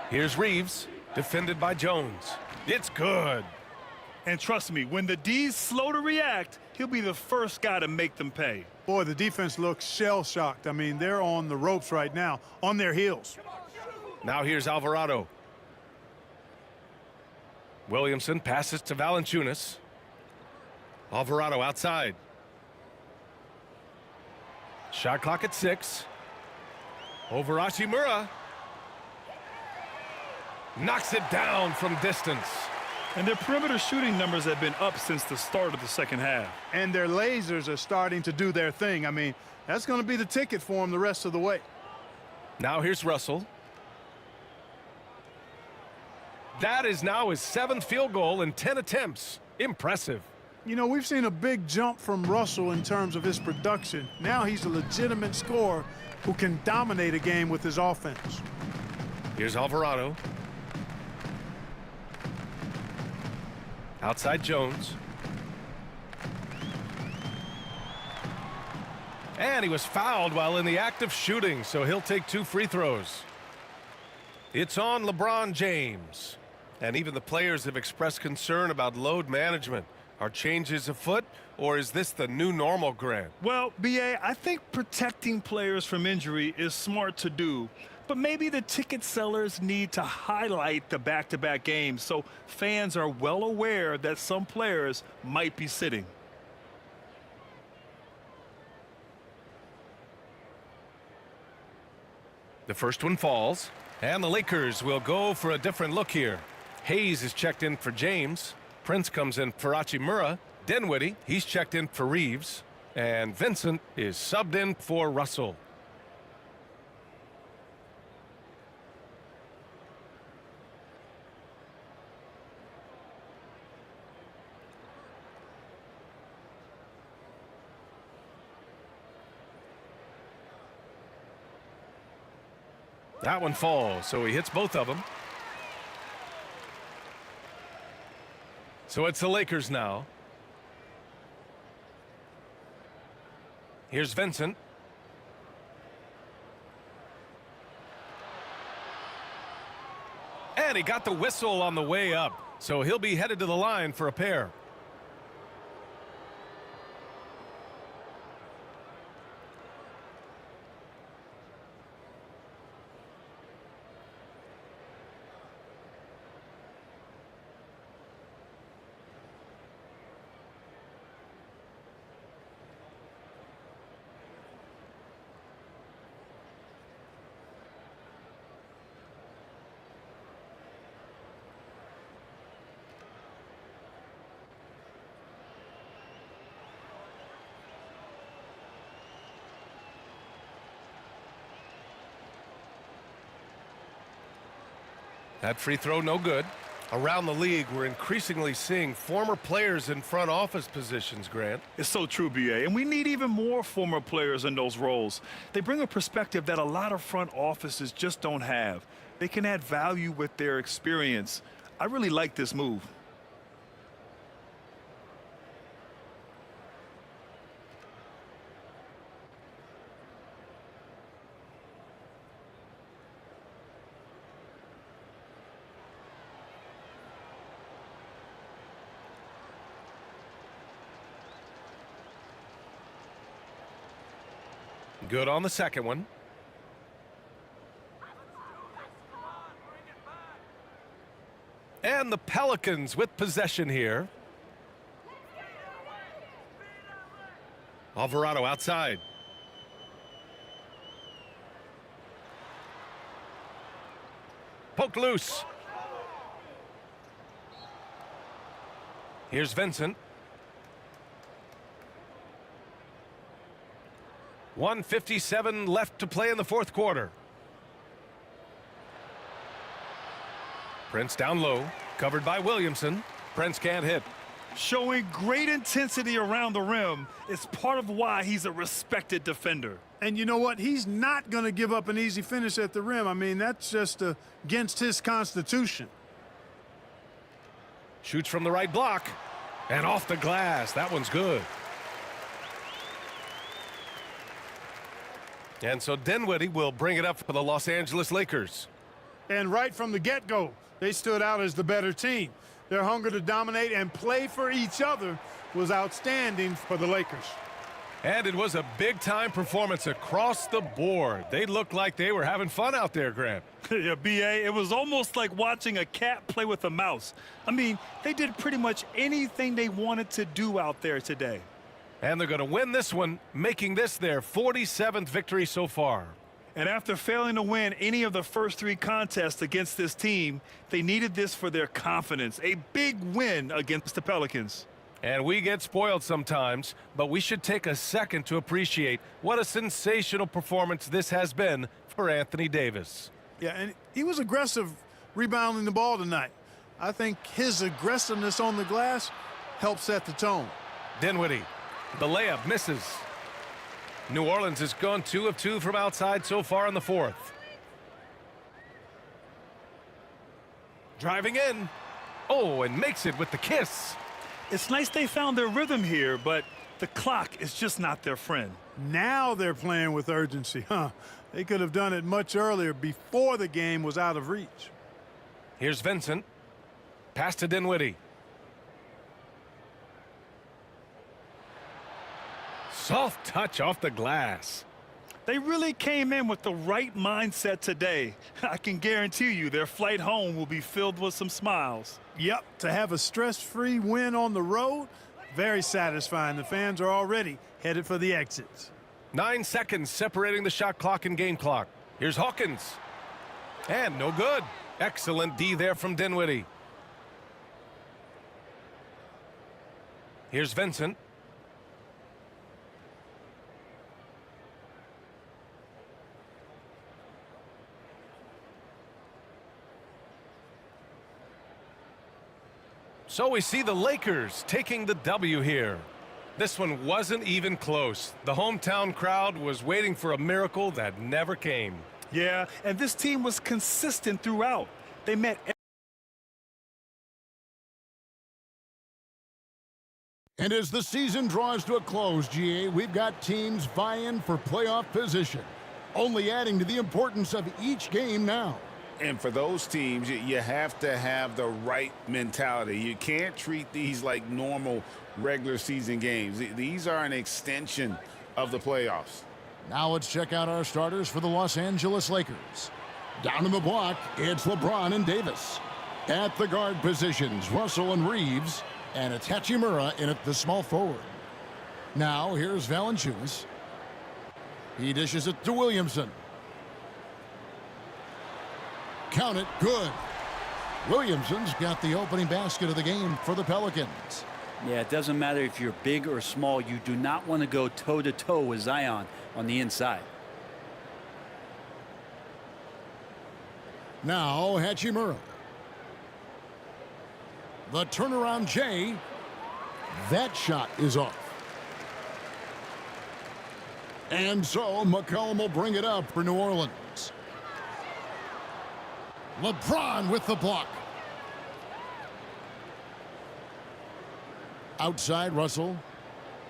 Here's Reeves, defended by Jones. It's good. And trust me, when the D's slow to react, he'll be the first guy to make them pay. Boy, the defense looks shell-shocked. I mean, they're on the ropes right now, on their heels. Now here's Alvarado. Williamson passes to Valanciunas. Alvarado outside. Shot clock at 6. Over Hachimura. Knocks it down from distance. And their perimeter shooting numbers have been up since the start of the second half. And their lasers are starting to do their thing. I mean, that's going to be the ticket for them the rest of the way. Now here's Russell. That is now his 7th field goal in 10 attempts. Impressive. You know, we've seen a big jump from Russell in terms of his production. Now he's a legitimate scorer who can dominate a game with his offense. Here's Alvarado. Outside Jones. And he was fouled while in the act of shooting, so he'll take 2 free throws. It's on LeBron James. And even the players have expressed concern about load management. Are changes afoot, or is this the new normal, Grant? Well, BA, I think protecting players from injury is smart to do. But maybe the ticket sellers need to highlight the back-to-back games so fans are well aware that some players might be sitting. The first one falls. And the Lakers will go for a different look here. Hayes is checked in for James. Prince comes in for Hachimura. Dinwiddie, he's checked in for Reeves. And Vincent is subbed in for Russell. That one falls, so he hits both of them. So it's the Lakers now. Here's Vincent. And he got the whistle on the way up, so he'll be headed to the line for a pair. That free throw no good. Around the league, we're increasingly seeing former players in front office positions, Grant. It's so true, B.A., and we need even more former players in those roles. They bring a perspective that a lot of front offices just don't have. They can add value with their experience. I really like this move. Good on the second one. And the Pelicans with possession here. Alvarado outside. Poked loose. Here's Vincent. 1:57 left to play in the fourth quarter. Prince down low, covered by Williamson. Prince can't hit. Showing great intensity around the rim is part of why he's a respected defender. And you know what? He's not going to give up an easy finish at the rim. I mean, that's just against his constitution. Shoots from the right block. And off the glass. That one's good. And so Dinwiddie will bring it up for the Los Angeles Lakers. And right from the get-go, they stood out as the better team. Their hunger to dominate and play for each other was outstanding for the Lakers. And it was a big-time performance across the board. They looked like they were having fun out there, Grant. Yeah, B.A., it was almost like watching a cat play with a mouse. I mean, they did pretty much anything they wanted to do out there today. And they're going to win this one, making this their 47th victory so far. And after failing to win any of the first three contests against this team, they needed this for their confidence. A big win against the Pelicans. And we get spoiled sometimes, but we should take a second to appreciate what a sensational performance this has been for Anthony Davis. Yeah, and he was aggressive rebounding the ball tonight. I think his aggressiveness on the glass helped set the tone. Dinwiddie. The layup misses. New Orleans has gone 2 of 2 from outside so far in the fourth. Driving in. Oh, and makes it with the kiss. It's nice they found their rhythm here, but the clock is just not their friend. Now they're playing with urgency, huh? They could have done it much earlier before the game was out of reach. Here's Vincent. Pass to Dinwiddie. Soft touch off the glass. They really came in with the right mindset today. I can guarantee you their flight home will be filled with some smiles. Yep, to have a stress-free win on the road, very satisfying. The fans are already headed for the exits. 9 seconds separating the shot clock and game clock. Here's Hawkins. And no good. Excellent D there from Dinwiddie. Here's Vincent. So we see the Lakers taking the W here. This one wasn't even close. The hometown crowd was waiting for a miracle that never came. Yeah, and this team was consistent throughout. They met. And as the season draws to a close, GA, we've got teams vying for playoff position, only adding to the importance of each game now. And for those teams, you have to have the right mentality. You can't treat these like normal regular season games. These are an extension of the playoffs. Now let's check out our starters for the Los Angeles Lakers. Down in the block, it's LeBron and Davis. At the guard positions, Russell and Reeves. And it's Hachimura in at the small forward. Now here's Valanciunas. He dishes it to Williamson. Count it, good. Williamson's got the opening basket of the game for the Pelicans. Yeah, it doesn't matter if you're big or small. You do not want to go toe-to-toe with Zion on the inside. Now Hachimura. The turnaround Jay. That shot is off. And so McCollum will bring it up for New Orleans. LeBron with the block. Outside Russell.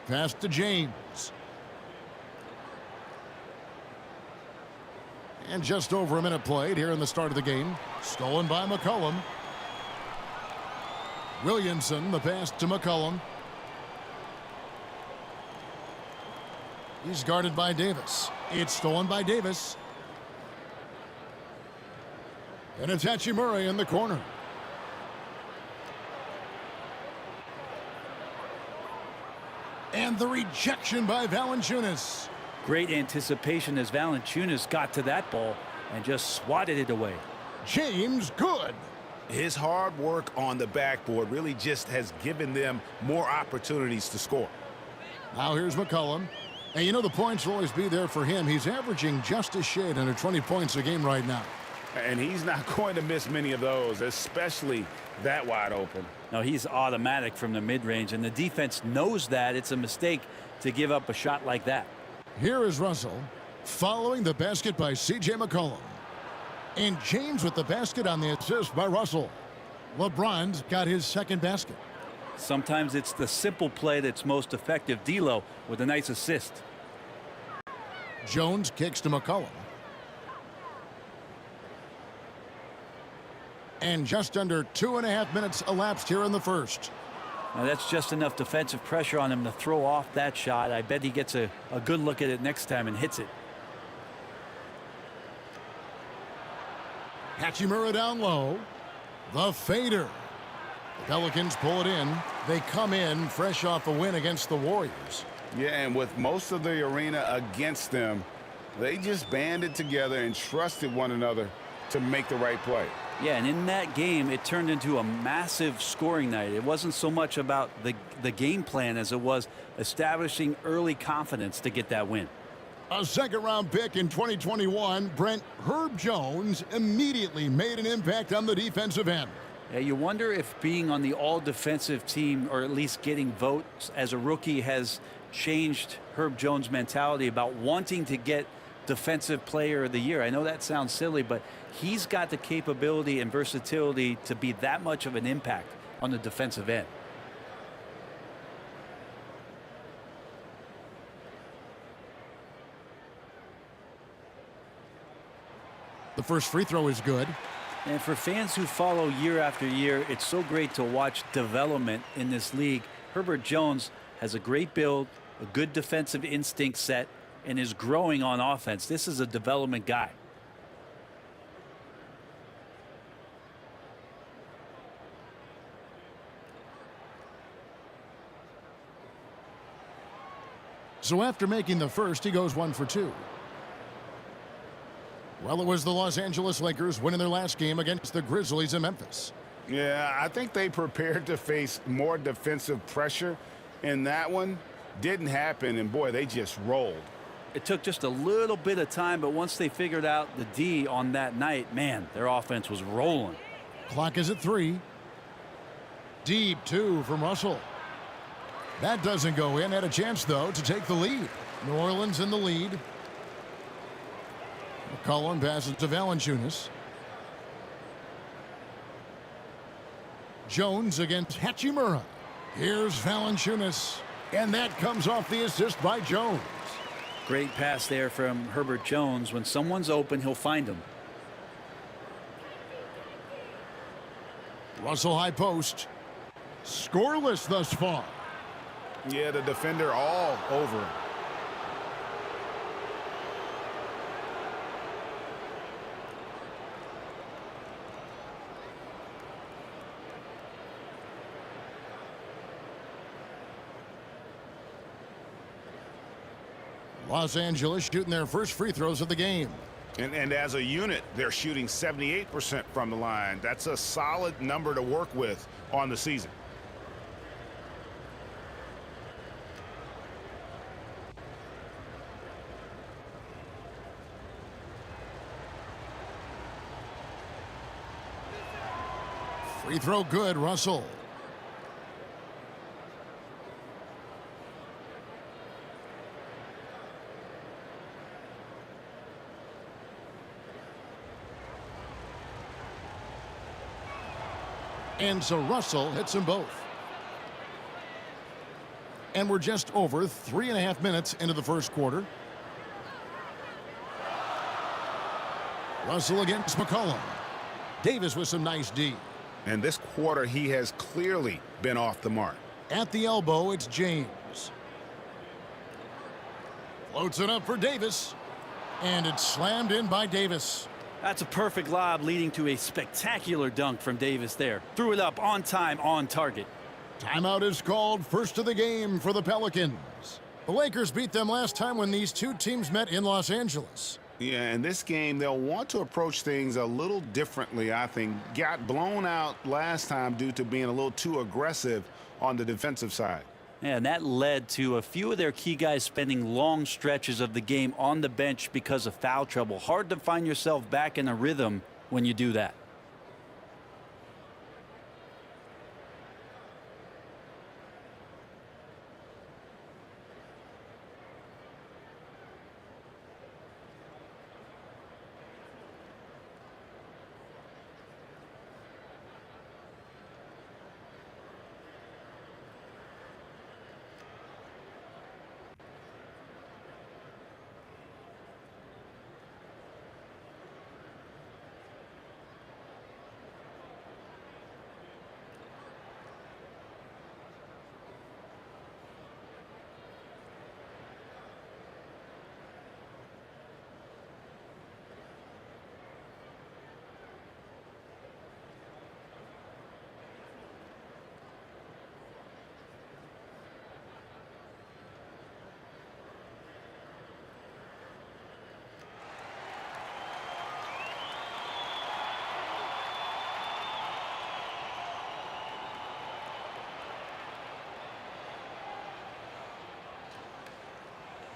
Pass to James. And just over a minute played here in the start of the game. Stolen by McCollum. Williamson, the pass to McCollum. He's guarded by Davis. It's stolen by Davis. And it's Hachimura in the corner. And the rejection by Valanciunas. Great anticipation as Valanciunas got to that ball and just swatted it away. James, good. His hard work on the backboard really just has given them more opportunities to score. Now here's McCollum. And you know the points will always be there for him. He's averaging just a shade under 20 points a game right now. And he's not going to miss many of those, especially that wide open. No, he's automatic from the mid-range, and the defense knows that. It's a mistake to give up a shot like that. Here is Russell following the basket by C.J. McCollum. And James with the basket on the assist by Russell. LeBron's got his second basket. Sometimes it's the simple play that's most effective. D'Lo with a nice assist. Jones kicks to McCollum. And just under 2.5 minutes elapsed here in the first. Now that's just enough defensive pressure on him to throw off that shot. I bet he gets a good look at it next time and hits it. Hachimura down low. The fader. The Pelicans pull it in. They come in fresh off a win against the Warriors. Yeah, and with most of the arena against them, they just banded together and trusted one another to make the right play. Yeah, and in that game, it turned into a massive scoring night. It wasn't so much about the game plan as it was establishing early confidence to get that win. A second-round pick in 2021, Brent Herb Jones immediately made an impact on the defensive end. Yeah, you wonder if being on the all-defensive team, or at least getting votes as a rookie, has changed Herb Jones' mentality about wanting to get Defensive Player of the Year. I know that sounds silly, but he's got the capability and versatility to be that much of an impact on the defensive end. The first free throw is good. And for fans who follow year after year, it's so great to watch development in this league. Herbert Jones has a great build, a good defensive instinct set, and is growing on offense. This is a development guy. So after making the first, he goes 1 for 2. Well, it was the Los Angeles Lakers winning their last game against the Grizzlies in Memphis. Yeah, I think they prepared to face more defensive pressure, and that one didn't happen, and boy, they just rolled. It took just a little bit of time, but once they figured out the D on that night, man, their offense was rolling. Clock is at 3. Deep 2 from Russell. That doesn't go in. Had a chance, though, to take the lead. New Orleans in the lead. McCollum passes to Valanciunas. Jones against Hachimura. Here's Valanciunas. And that comes off the assist by Jones. Great pass there from Herbert Jones. When someone's open, he'll find them. Russell high post. Scoreless thus far. Yeah, the defender all over him. Los Angeles shooting their first free throws of the game. And as a unit, they're shooting 78% from the line. That's a solid number to work with on the season. Free throw good, Russell. And so Russell hits them both. And we're just over 3.5 minutes into the first quarter. Russell against McCollum. Davis with some nice D. And this quarter, he has clearly been off the mark. At the elbow, it's James. Floats it up for Davis. And it's slammed in by Davis. That's a perfect lob leading to a spectacular dunk from Davis there. Threw it up on time, on target. Timeout is called, first of the game for the Pelicans. The Lakers beat them last time when these two teams met in Los Angeles. Yeah, in this game, they'll want to approach things a little differently, I think. Got blown out last time due to being a little too aggressive on the defensive side. And that led to a few of their key guys spending long stretches of the game on the bench because of foul trouble. Hard to find yourself back in a rhythm when you do that.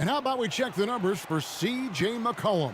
And how about we check the numbers for C.J. McCollum?